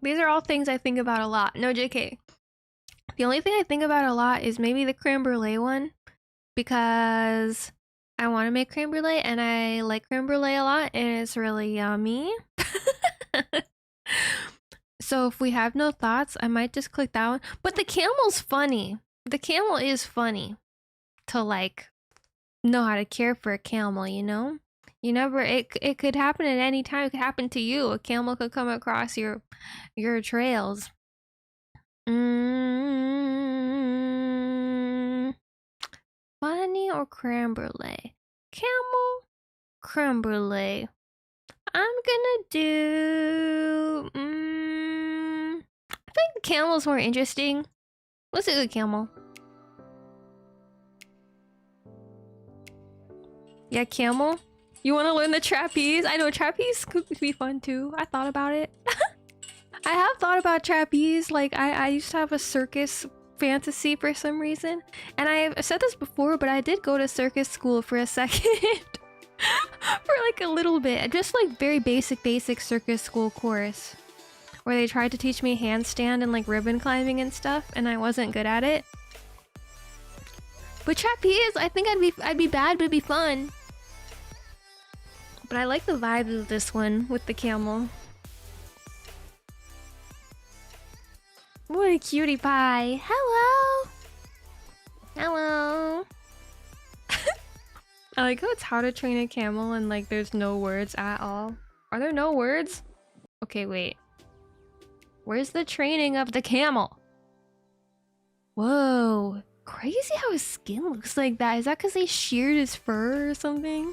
These are all things I think about a lot. No, JK. The only thing I think about a lot is maybe the creme brulee one, because I want to make creme brulee and I like creme brulee a lot and it's really yummy. So if we have no thoughts, I might just click that one. But the camel's funny. The camel is funny to like know how to care for a camel, you know? You never, it could happen at any time. It could happen to you. A camel could come across your trails. Funny or creme brulee? Camel, creme brulee. I'm gonna do. I think the camel's more interesting. Let's do the camel. Yeah, camel. You want to learn the trapeze? I know trapeze could be fun too. I thought about it. I have thought about trapeze. Like I used to have a circus fantasy for some reason, and I've said this before, but I did go to circus school for a second. For like a little bit, just like very basic circus school course where they tried to teach me handstand and like ribbon climbing and stuff, and I wasn't good at it. But trapeze, I think I'd be bad, but it'd be fun. But I like the vibes of this one with the camel. What a cutie pie. Hello. Hello. I like how it's how to train a camel and like there's no words at all. Are there no words? Okay, wait. Where's the training of the camel? Whoa. Crazy how his skin looks like that. Is that because they sheared his fur or something?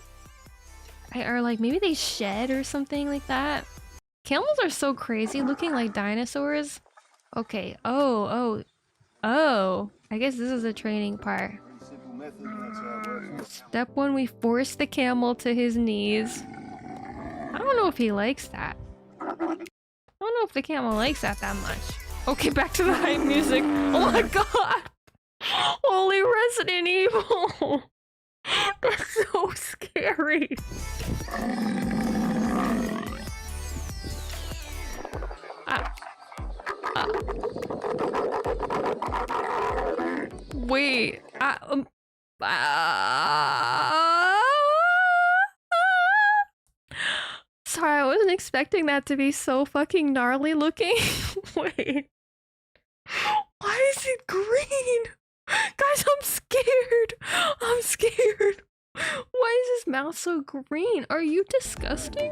Or like maybe they shed or something like that? Camels are so crazy looking like dinosaurs. Okay. Oh. I guess this is the training part. Step 1, we force the camel to his knees. I don't know if he likes that. I don't know if the camel likes that much. Okay, back to the hype music. Oh my god! Holy Resident Evil! That's so scary. Wait. Sorry, I wasn't expecting that to be so fucking gnarly looking. Wait. Why is it green? Guys, I'm scared. I'm scared. Why is his mouth so green? Are you disgusting?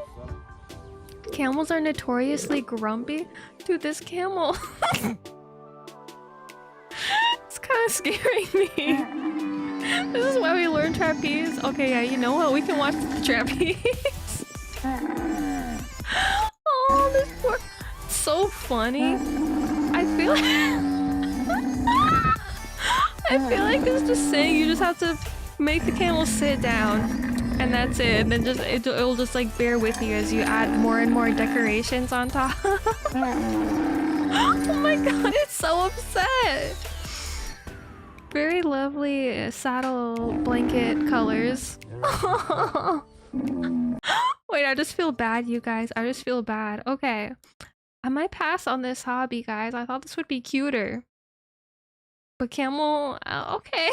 Camels are notoriously grumpy. Dude, this camel. It's kind of scaring me. This is why we learn trapeze. Okay, yeah, you know what? We can watch the trapeze. Oh, this poor... So funny. I feel like it's just saying you just have to make the camel sit down. And that's it. And then just it'll just like bear with you as you add more and more decorations on top. Oh my god, it's so upset. Very lovely saddle blanket colors. Wait, I just feel bad, you guys. I just feel bad. Okay. I might pass on this hobby, guys. I thought this would be cuter. But camel... okay.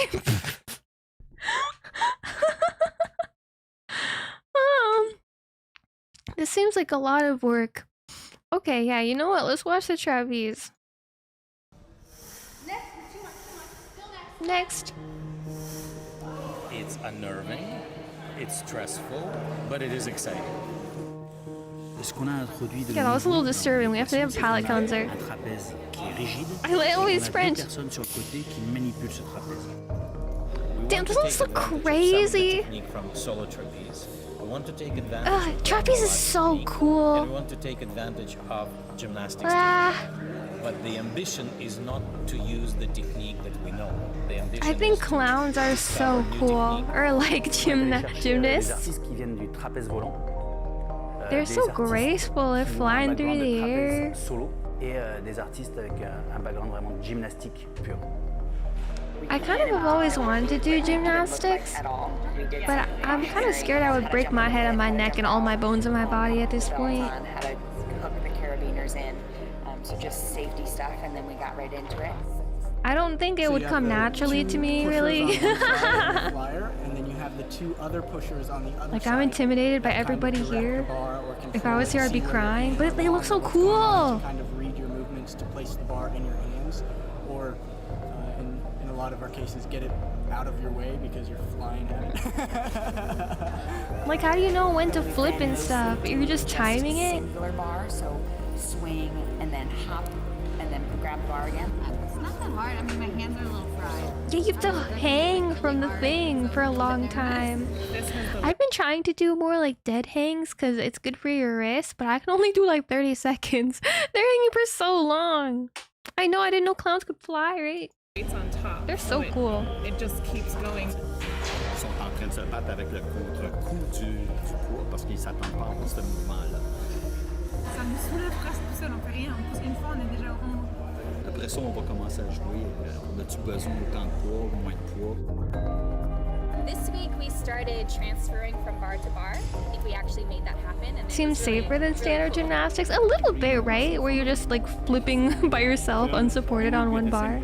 This seems like a lot of work. Okay, yeah, you know what? Let's watch the trapeze. Next. It's unnerving, it's stressful, but it is exciting. Yeah, that was a little disturbing. We have to have a palate cleanser. I always French. Damn, doesn't this look crazy? Trapeze is so cool. We want to take advantage of gymnastics. But the ambition is not to use the technique that we know. The ambition I think clowns are so cool. Or like gymnasts. They're so graceful at flying through the air. I kind of have always wanted to do gymnastics, but I'm kind of scared I would break my head and my neck and all my bones in my body at this point. How to hook the carabiners in, so just safety stuff, and then we got right into it. I don't think it would come naturally to me, really. And then you have the two other pushers on the other like, I'm intimidated by everybody here. If I was here, I'd be crying, but they look so cool. Kind of read your movements to place the bar in your hands, or in a lot of our cases, get it out of your way because you're flying at it. Like, how do you know when to flip and stuff? You're just timing it? Singular bar, so swing and then hop and then grab the bar again. It's not that hard. I mean, my hands are a little fried. Yeah, you have to hang from the thing for a long time. I've been trying to do more like dead hangs because it's good for your wrist, but I can only do like 30 seconds. They're hanging for so long. I know, I didn't know clowns could fly, right? It's on top. They're so cool. It just keeps going. Ils sont en train de se battre avec le contre-coup du poids parce qu'ils s'attendent pas à voir ce mouvement-là. Ça nous soulève presque tout seul, on fait rien. On pousse une fois, on est déjà au rond. Après ça, on va commencer à jouer. On a-tu besoin d'autant de poids ou moins de poids? This week we started transferring from bar to bar. I think we actually made that happen. And Seems safer than standard gymnastics. A little bit, right? Where you're just like flipping by yourself, unsupported on one bar.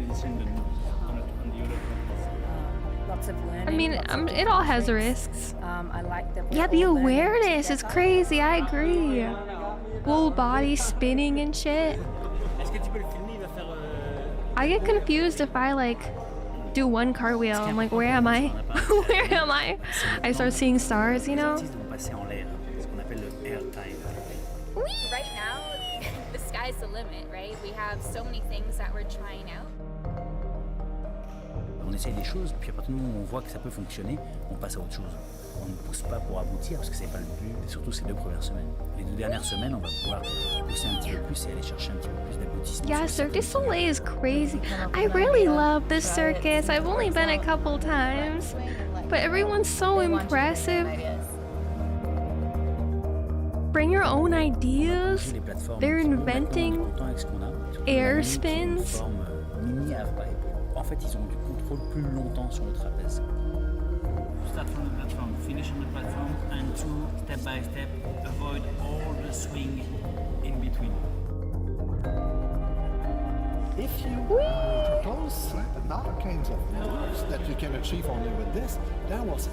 I mean, it all has risks. I like that. Yeah, the awareness is crazy. I agree. Full body spinning and shit. I get confused if I like do one cartwheel. I'm like, where am I? Where am I? I start seeing stars, you know? Right now, the sky's the limit, right? We have so many things that we're trying out. On essaye des choses, puis à partir du moment où on voit que ça peut fonctionner, on passe à autre chose. On ne pousse pas pour aboutir parce que c'est pas le but, et surtout ces 2 premières semaines. Les 2 dernières semaines, on va pouvoir pousser un petit peu plus et aller chercher un petit peu plus d'aboutissement. Yeah, Cirque du Soleil is crazy. I really love this circus. I've only been a couple times, but everyone's so impressive. Bring your own ideas. They're inventing air spins. En fait, ils ont du contrôle plus longtemps sur le trapèze. Start from the platform, finish on the platform, and 2 step by step, avoid all the swing in between. If you propose other kinds of moves that you can achieve only with this, that was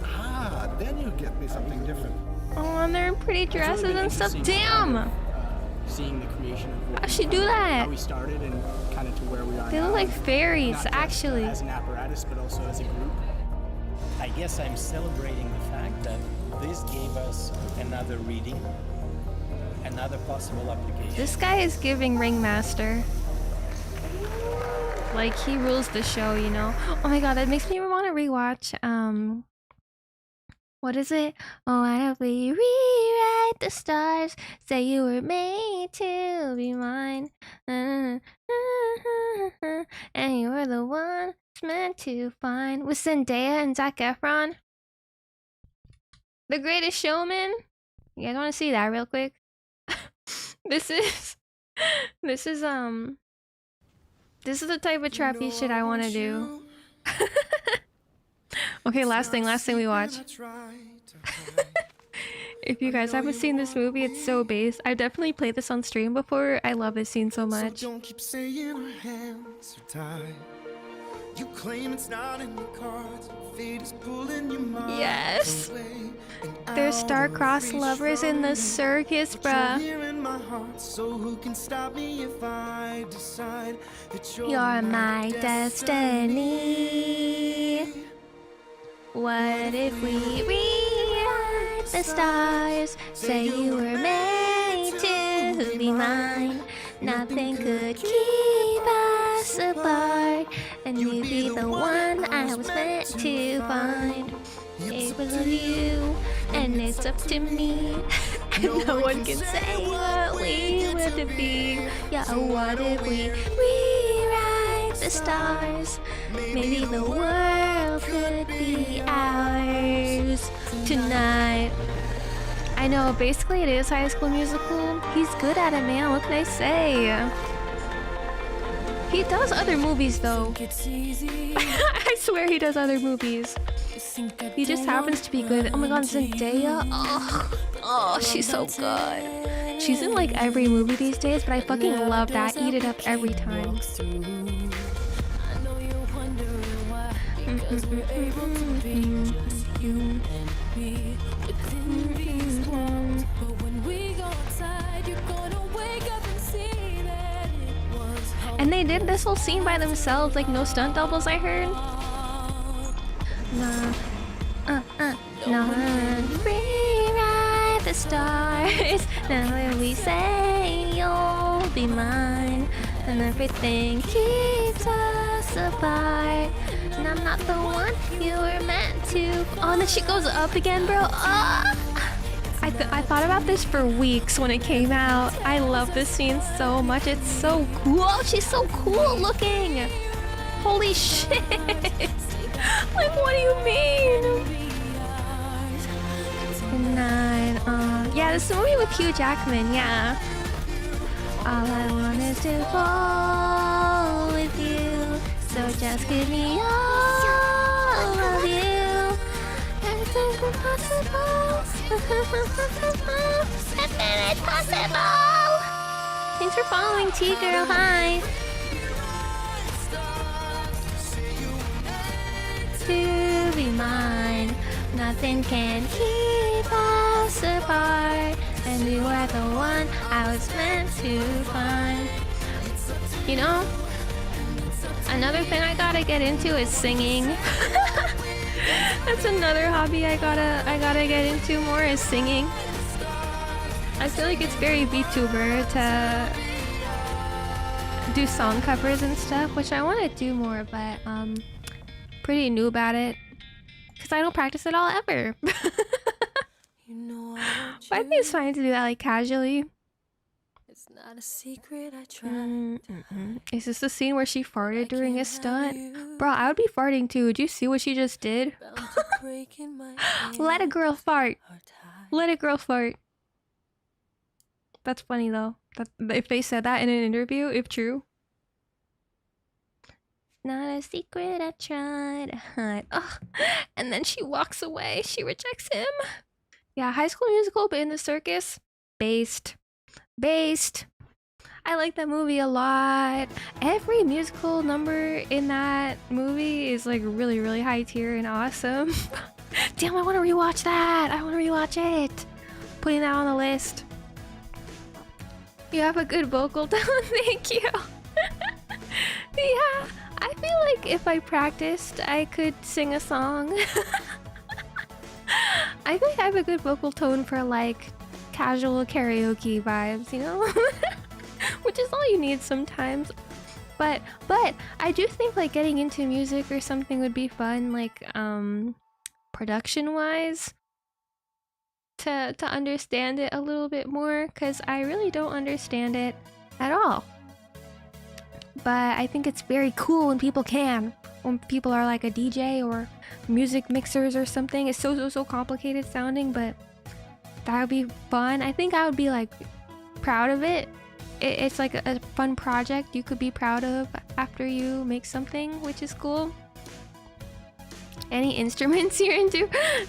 then you get me something different. Oh, and they're in pretty dresses and stuff. Damn! Seeing the creation of How'd she do that? How we started and kind of to where we are They now. look like fairies, Not just actually. as an apparatus, but also as a group. I guess I'm celebrating the fact that this gave us another reading, another possible application. This guy is giving Ringmaster. Like, he rules the show, you know? Oh my god, that makes me want to rewatch, what is it? Oh, why don't we rewrite the stars? Say you were made to be mine. And you were the one meant to find. With Zendaya and Zac Efron. The Greatest Showman. You guys want to see that real quick? This is the type of trappy shit I want to do. Okay, last thing we watch. If you guys haven't seen this movie, it's so base. I've definitely played this on stream before. I love this scene so much. So don't keep saying our hands are tied. You claim it's not in the cards. Fate is pulling your mind. Yes. They're star-crossed lovers in the circus, bruh. So who can stop me if I decide that You're my destiny. What if we rewrite the stars? Say you were made to be mine. Nothing could keep us apart. And you'd be the one I was meant to find. It was you, and it's up to me. And no one can say what we were to be. Yeah, what if we rewrite the stars? Maybe the world could be ours tonight. I know, basically it is High School Musical. He's good at it, man. What can I say? He does other movies, though. I swear he does other movies. He just happens to be good. Oh my god, Zendaya. Oh, she's so good. She's in like every movie these days, but I fucking love that. Eat it up every time. And they did this whole scene by themselves, like no stunt doubles, I heard. No, rewrite the stars. Now when we say you'll be mine, and everything keeps us apart. And I'm not the one you were meant to. Oh, and then she goes up again, bro. Oh! I thought about this for weeks when it came out. I love this scene so much. It's so cool. She's so cool looking. Holy shit. Like, what do you mean? Yeah, this is a movie with Hugh Jackman, yeah. All I want is to fall with you. So just give me all of you. Everything's impossible. It's possible. Thanks for following, T-Girl. Hi. To be mine, nothing can keep us apart. And you are the one I was meant to find. You know? Another thing I gotta get into is singing. That's another hobby I gotta get into more is singing. I feel like it's very VTuber to do song covers and stuff, which I want to do more, but pretty noob at it because I don't practice at all ever. But I think it's fine to do that like casually. It's not a secret I tried. Is this the scene where she farted during a stunt? Bro, I would be farting too. Did you see what she just did? Let a girl fart. Let a girl fart. That's funny though. That if they said that in an interview, if true. Not a secret I tried to hide. Ugh. And then she walks away. She rejects him. Yeah, High School Musical, but in the circus. Based. I like that movie a lot. Every musical number in that movie is like really, really high tier and awesome. Damn, I want to rewatch that. I want to rewatch it. Putting that on the list. You have a good vocal tone. Thank you. Yeah, I feel like if I practiced, I could sing a song. I think I have a good vocal tone for like casual karaoke vibes, you know? Which is all you need sometimes. But I do think like getting into music or something would be fun, like production wise. To understand it a little bit more, because I really don't understand it at all. But I think it's very cool when people can. When people are like a DJ or music mixers or something. It's so complicated sounding, but that would be fun. I think I would be like proud of it. It's like a fun project you could be proud of after you make something, which is cool. Any instruments you're into?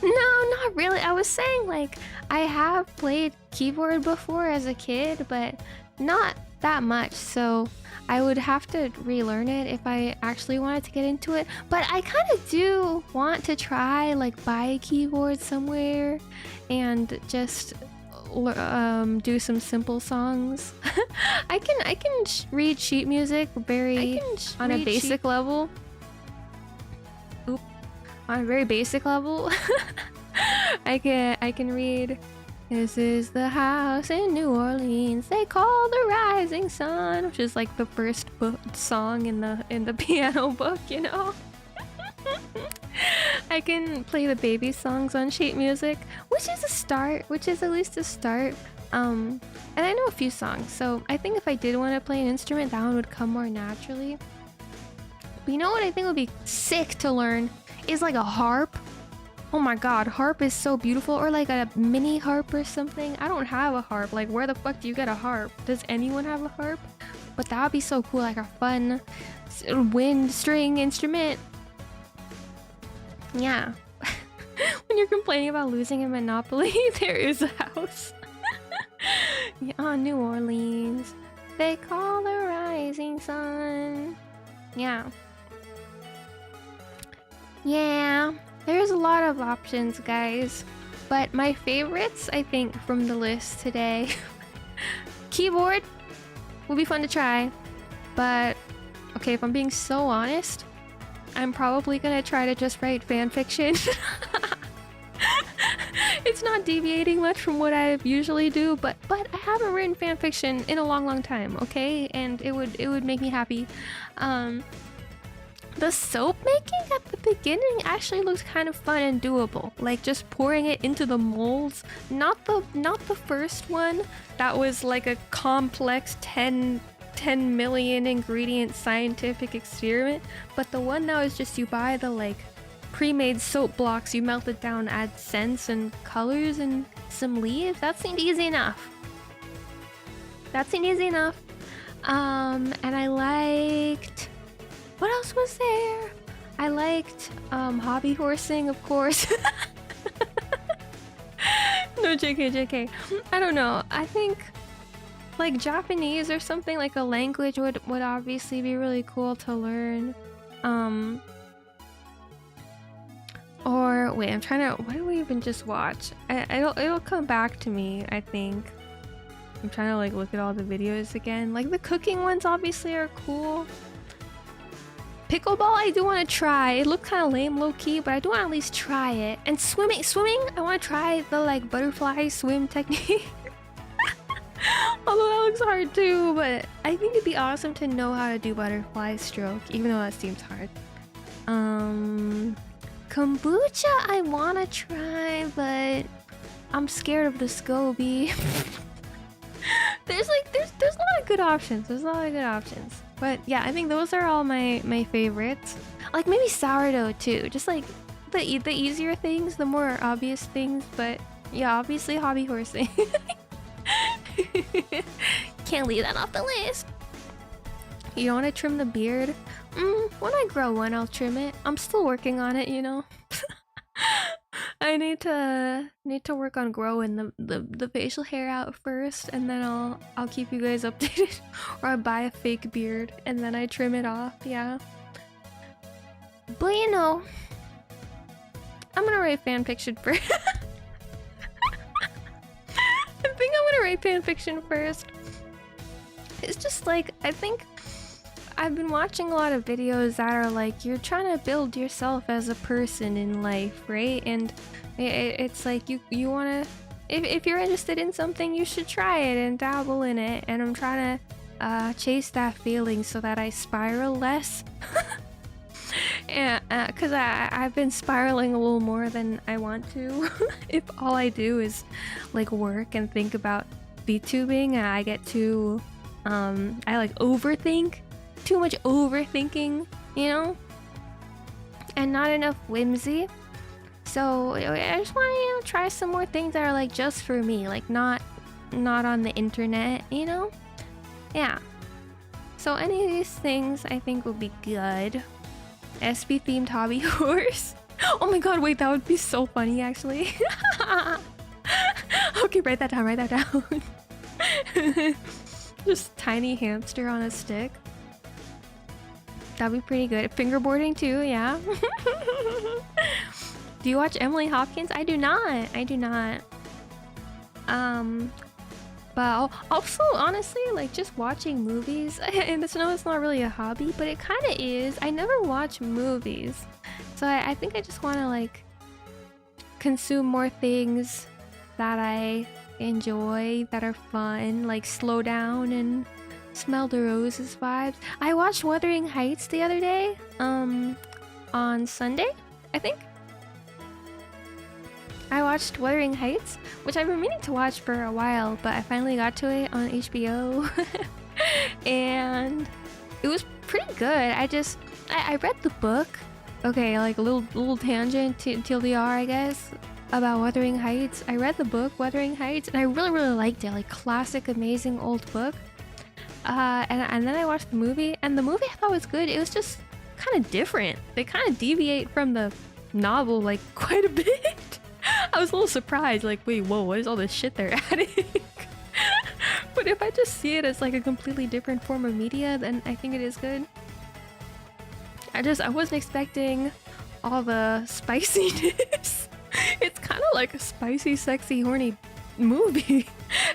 No, not really. I was saying like I have played keyboard before as a kid, but not that much, so I would have to relearn it if I actually wanted to get into it. But I kind of do want to try like buy a keyboard somewhere and just do some simple songs. I can read sheet music on a basic level. On a very basic level. I can read, "This is the house in New Orleans they call the rising sun," which is like the first song in the piano book, you know. I can play the baby songs on sheet music, which is a start, which is at least a start. And I know a few songs, so I think if I did want to play an instrument, that one would come more naturally. But you know what I think would be sick to learn is like a harp. Oh my god, harp is so beautiful. Or like a mini harp or something. I don't have a harp. Like, where the fuck do you get a harp? Does anyone have a harp? But that would be so cool, like a fun wind string instrument. Yeah. When you're complaining about losing in Monopoly, there is a house. Yeah, New Orleans they call the rising sun. Yeah. Yeah, there's a lot of options, guys. But my favorites, I think, from the list today. Keyboard would be fun to try. But, okay, if I'm being so honest, I'm probably gonna try to just write fan fiction. It's not deviating much from what I usually do, but I haven't written fan fiction in a long time, okay? And it would make me happy. The soap making at the beginning actually looked kind of fun and doable. Like just pouring it into the molds. Not the first one that was like a complex 10 million ingredient scientific experiment, but the one that was just you buy the like pre-made soap blocks, you melt it down, add scents and colors and some leaves. That seemed easy enough. And I liked, what else was there? I liked hobby horsing, of course. No, JK. I don't know. I think like Japanese or something, like a language would obviously be really cool to learn. Or wait, I'm trying to, what did we even just watch? It'll come back to me, I think. I'm trying to like look at all the videos again. Like the cooking ones obviously are cool. Pickleball, I do want to try. It looked kind of lame low-key, but I do want to at least try it. And swimming, I want to try the like butterfly swim technique. Although that looks hard too, but I think it'd be awesome to know how to do butterfly stroke, even though that seems hard. Kombucha I want to try, but I'm scared of the SCOBY. There's a lot of good options. There's a lot of good options. But yeah, I think those are all my favorites. Like maybe sourdough too. Just like the easier things, the more obvious things. But yeah, obviously hobby horsing. Can't leave that off the list. You don't want to trim the beard? When I grow one, I'll trim it. I'm still working on it, you know. I need to work on growing the facial hair out first, and then I'll keep you guys updated. Or I buy a fake beard and then I trim it off. Yeah. But you know, I'm gonna write fanfiction first. I think I'm gonna write fanfiction first. It's just like, I think I've been watching a lot of videos that are like, you're trying to build yourself as a person in life, right? And it's like you want to, if you're interested in something, you should try it and dabble in it. And I'm trying to chase that feeling so that I spiral less. And because I've been spiraling a little more than I want to. If all I do is like work and think about VTubing, I get too I like overthink. Too much overthinking, you know, and not enough whimsy. So I just want to, you know, try some more things that are like just for me, like not on the internet, you know. Yeah, so any of these things I think will be good. SB themed hobby horse. Oh my god, wait, that would be so funny actually. Okay, write that down. Just tiny hamster on a stick. That'd be pretty good. Fingerboarding too, yeah. Do you watch Emily Hopkins? I do not. But also, honestly, like just watching movies, and it's not really a hobby, but it kind of is. I never watch movies. So I think I just want to like consume more things that I enjoy, that are fun, like slow down and smell the roses vibes. I watched Wuthering Heights the other day, on Sunday, I think. I watched Wuthering Heights, which I've been meaning to watch for a while, but I finally got to it on HBO. And it was pretty good. I read the book. Okay, like a little tangent to TLDR, I guess, about Wuthering Heights. I read the book, Wuthering Heights, and I really liked it. Like classic, amazing old book. And then I watched the movie, and the movie I thought was good. It was just kind of different. They kind of deviate from the novel like quite a bit. I was a little surprised, like, wait, whoa, what is all this shit they're adding? But if I just see it as like a completely different form of media, then I think it is good. I wasn't expecting all the spiciness. It's kind of like a spicy, sexy, horny movie.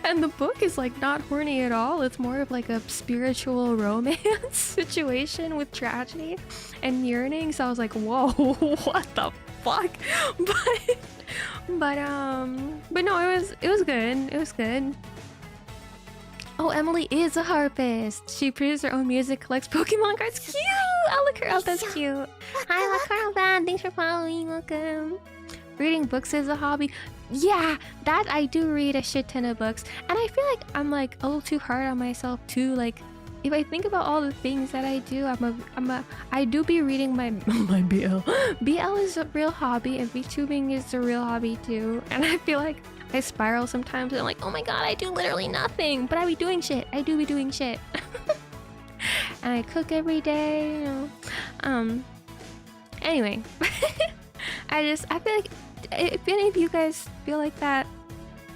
And the book is like not horny at all. It's more of like a spiritual romance situation with tragedy and yearning. So I was like, whoa, what the fuck? But no, it was good. It was good. Oh, Emily is a harpist. She produces her own music, collects Pokemon cards. Cute! I'll look her up. That's cute. Hi, La Carl. Thanks for following. Welcome. Reading books is a hobby. Yeah, that I do read a shit ton of books, and I feel like I'm like a little too hard on myself too. Like, if I think about all the things that I do, I do be reading my BL. BL is a real hobby, and VTubing is a real hobby too. And I feel like I spiral sometimes, and I'm like, oh my god, I do literally nothing, but I be doing shit. I do be doing shit. And I cook every day, you know. Anyway, I feel like if any of you guys feel like that,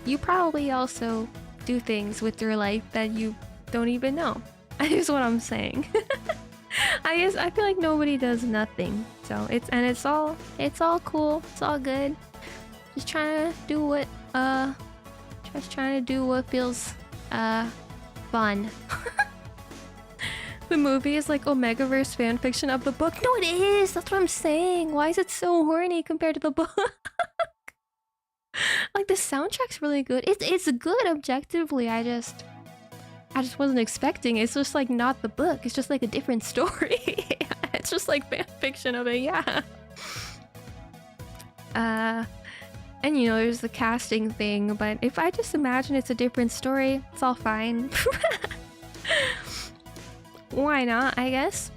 you probably also do things with your life that you don't even know. Is what I'm saying. I feel like nobody does nothing. So it's all cool. It's all good. Just trying to do what feels fun. The movie is like Omegaverse fan fiction of the book. No, it is. That's what I'm saying. Why is it so horny compared to the book? Like the soundtrack's really good. It's good objectively. I just wasn't expecting it. It's just like not the book. It's just like a different story. It's just like fan fiction of it. Yeah. And you know, there's the casting thing, but if I just imagine it's a different story, it's all fine. Why not, I guess?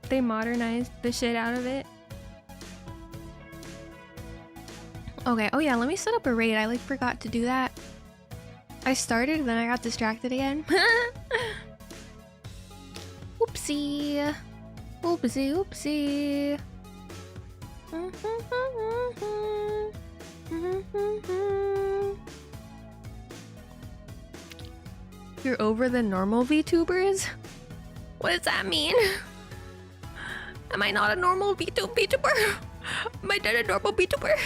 They modernized the shit out of it. Okay, oh yeah, let me set up a raid. I like forgot to do that. I started, then I got distracted again. Oopsie. Oopsie, oopsie. You're over the normal VTubers? What does that mean? Am I not a normal VTuber? Am I not a normal VTuber?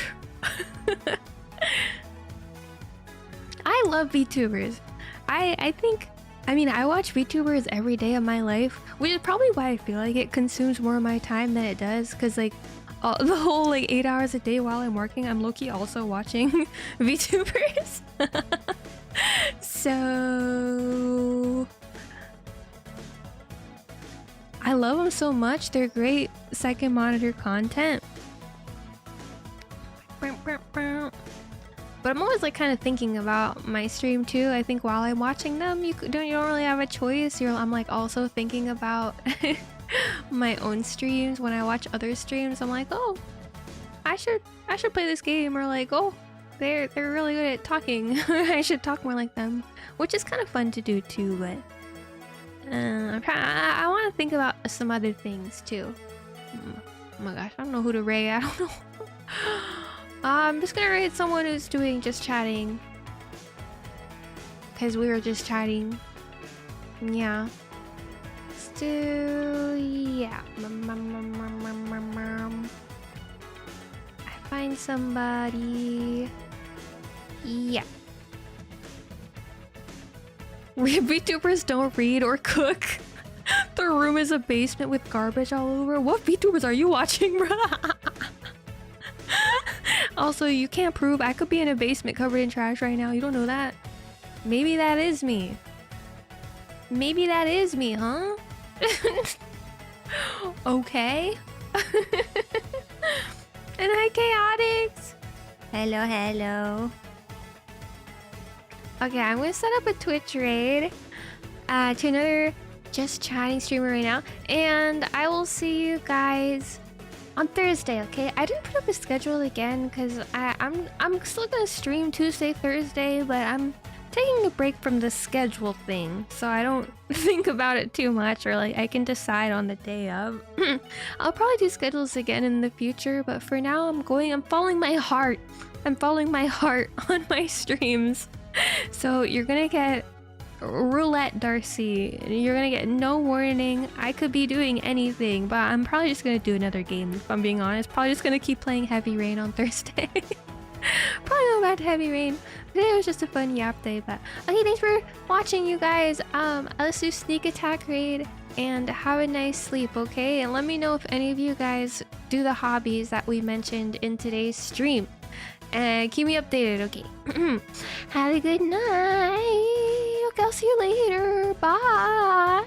I love VTubers. I think, I mean, I watch VTubers every day of my life, which is probably why I feel like it consumes more of my time than it does, because like the whole like 8 hours a day while I'm working, I'm low-key also watching VTubers. So I love them so much. They're great second monitor content. But I'm always like kind of thinking about my stream too. I think while I'm watching them, you don't really have a choice. I'm like also thinking about my own streams. When I watch other streams, I'm like, oh, I should play this game, or like, oh, they're really good at talking. I should talk more like them, which is kind of fun to do too. But I want to think about some other things too. Oh my gosh, I don't know who to raid. I don't know. I'm just gonna raid someone who's doing just chatting, because we were just chatting. Yeah. Still, yeah. I find somebody. Yeah. VTubers don't read or cook. The room is a basement with garbage all over. What VTubers are you watching, bro? Also, you can't prove I could be in a basement covered in trash right now. You don't know that. Maybe that is me. Maybe that is me, huh? Okay. And hi, Chaotix. Hello, hello. Okay, I'm gonna set up a Twitch raid to another just chatting streamer right now, and I will see you guys on Thursday. Okay, I didn't put up a schedule again because I'm still gonna stream Tuesday, Thursday, but I'm taking a break from the schedule thing, so I don't think about it too much, or like I can decide on the day of. I'll probably do schedules again in the future, but for now I'm following my heart. I'm following my heart on my streams. So you're gonna get roulette Darcie. You're gonna get no warning. I could be doing anything, but I'm probably just gonna do another game if I'm being honest. Probably just gonna keep playing Heavy Rain on Thursday. Probably go back to Heavy Rain. Today was just a fun yap day, but okay, thanks for watching, you guys. Let's do sneak attack raid and have a nice sleep, okay? And let me know if any of you guys do the hobbies that we mentioned in today's stream. And keep me updated, okay? Have a good night. Okay, I'll see you later. Bye.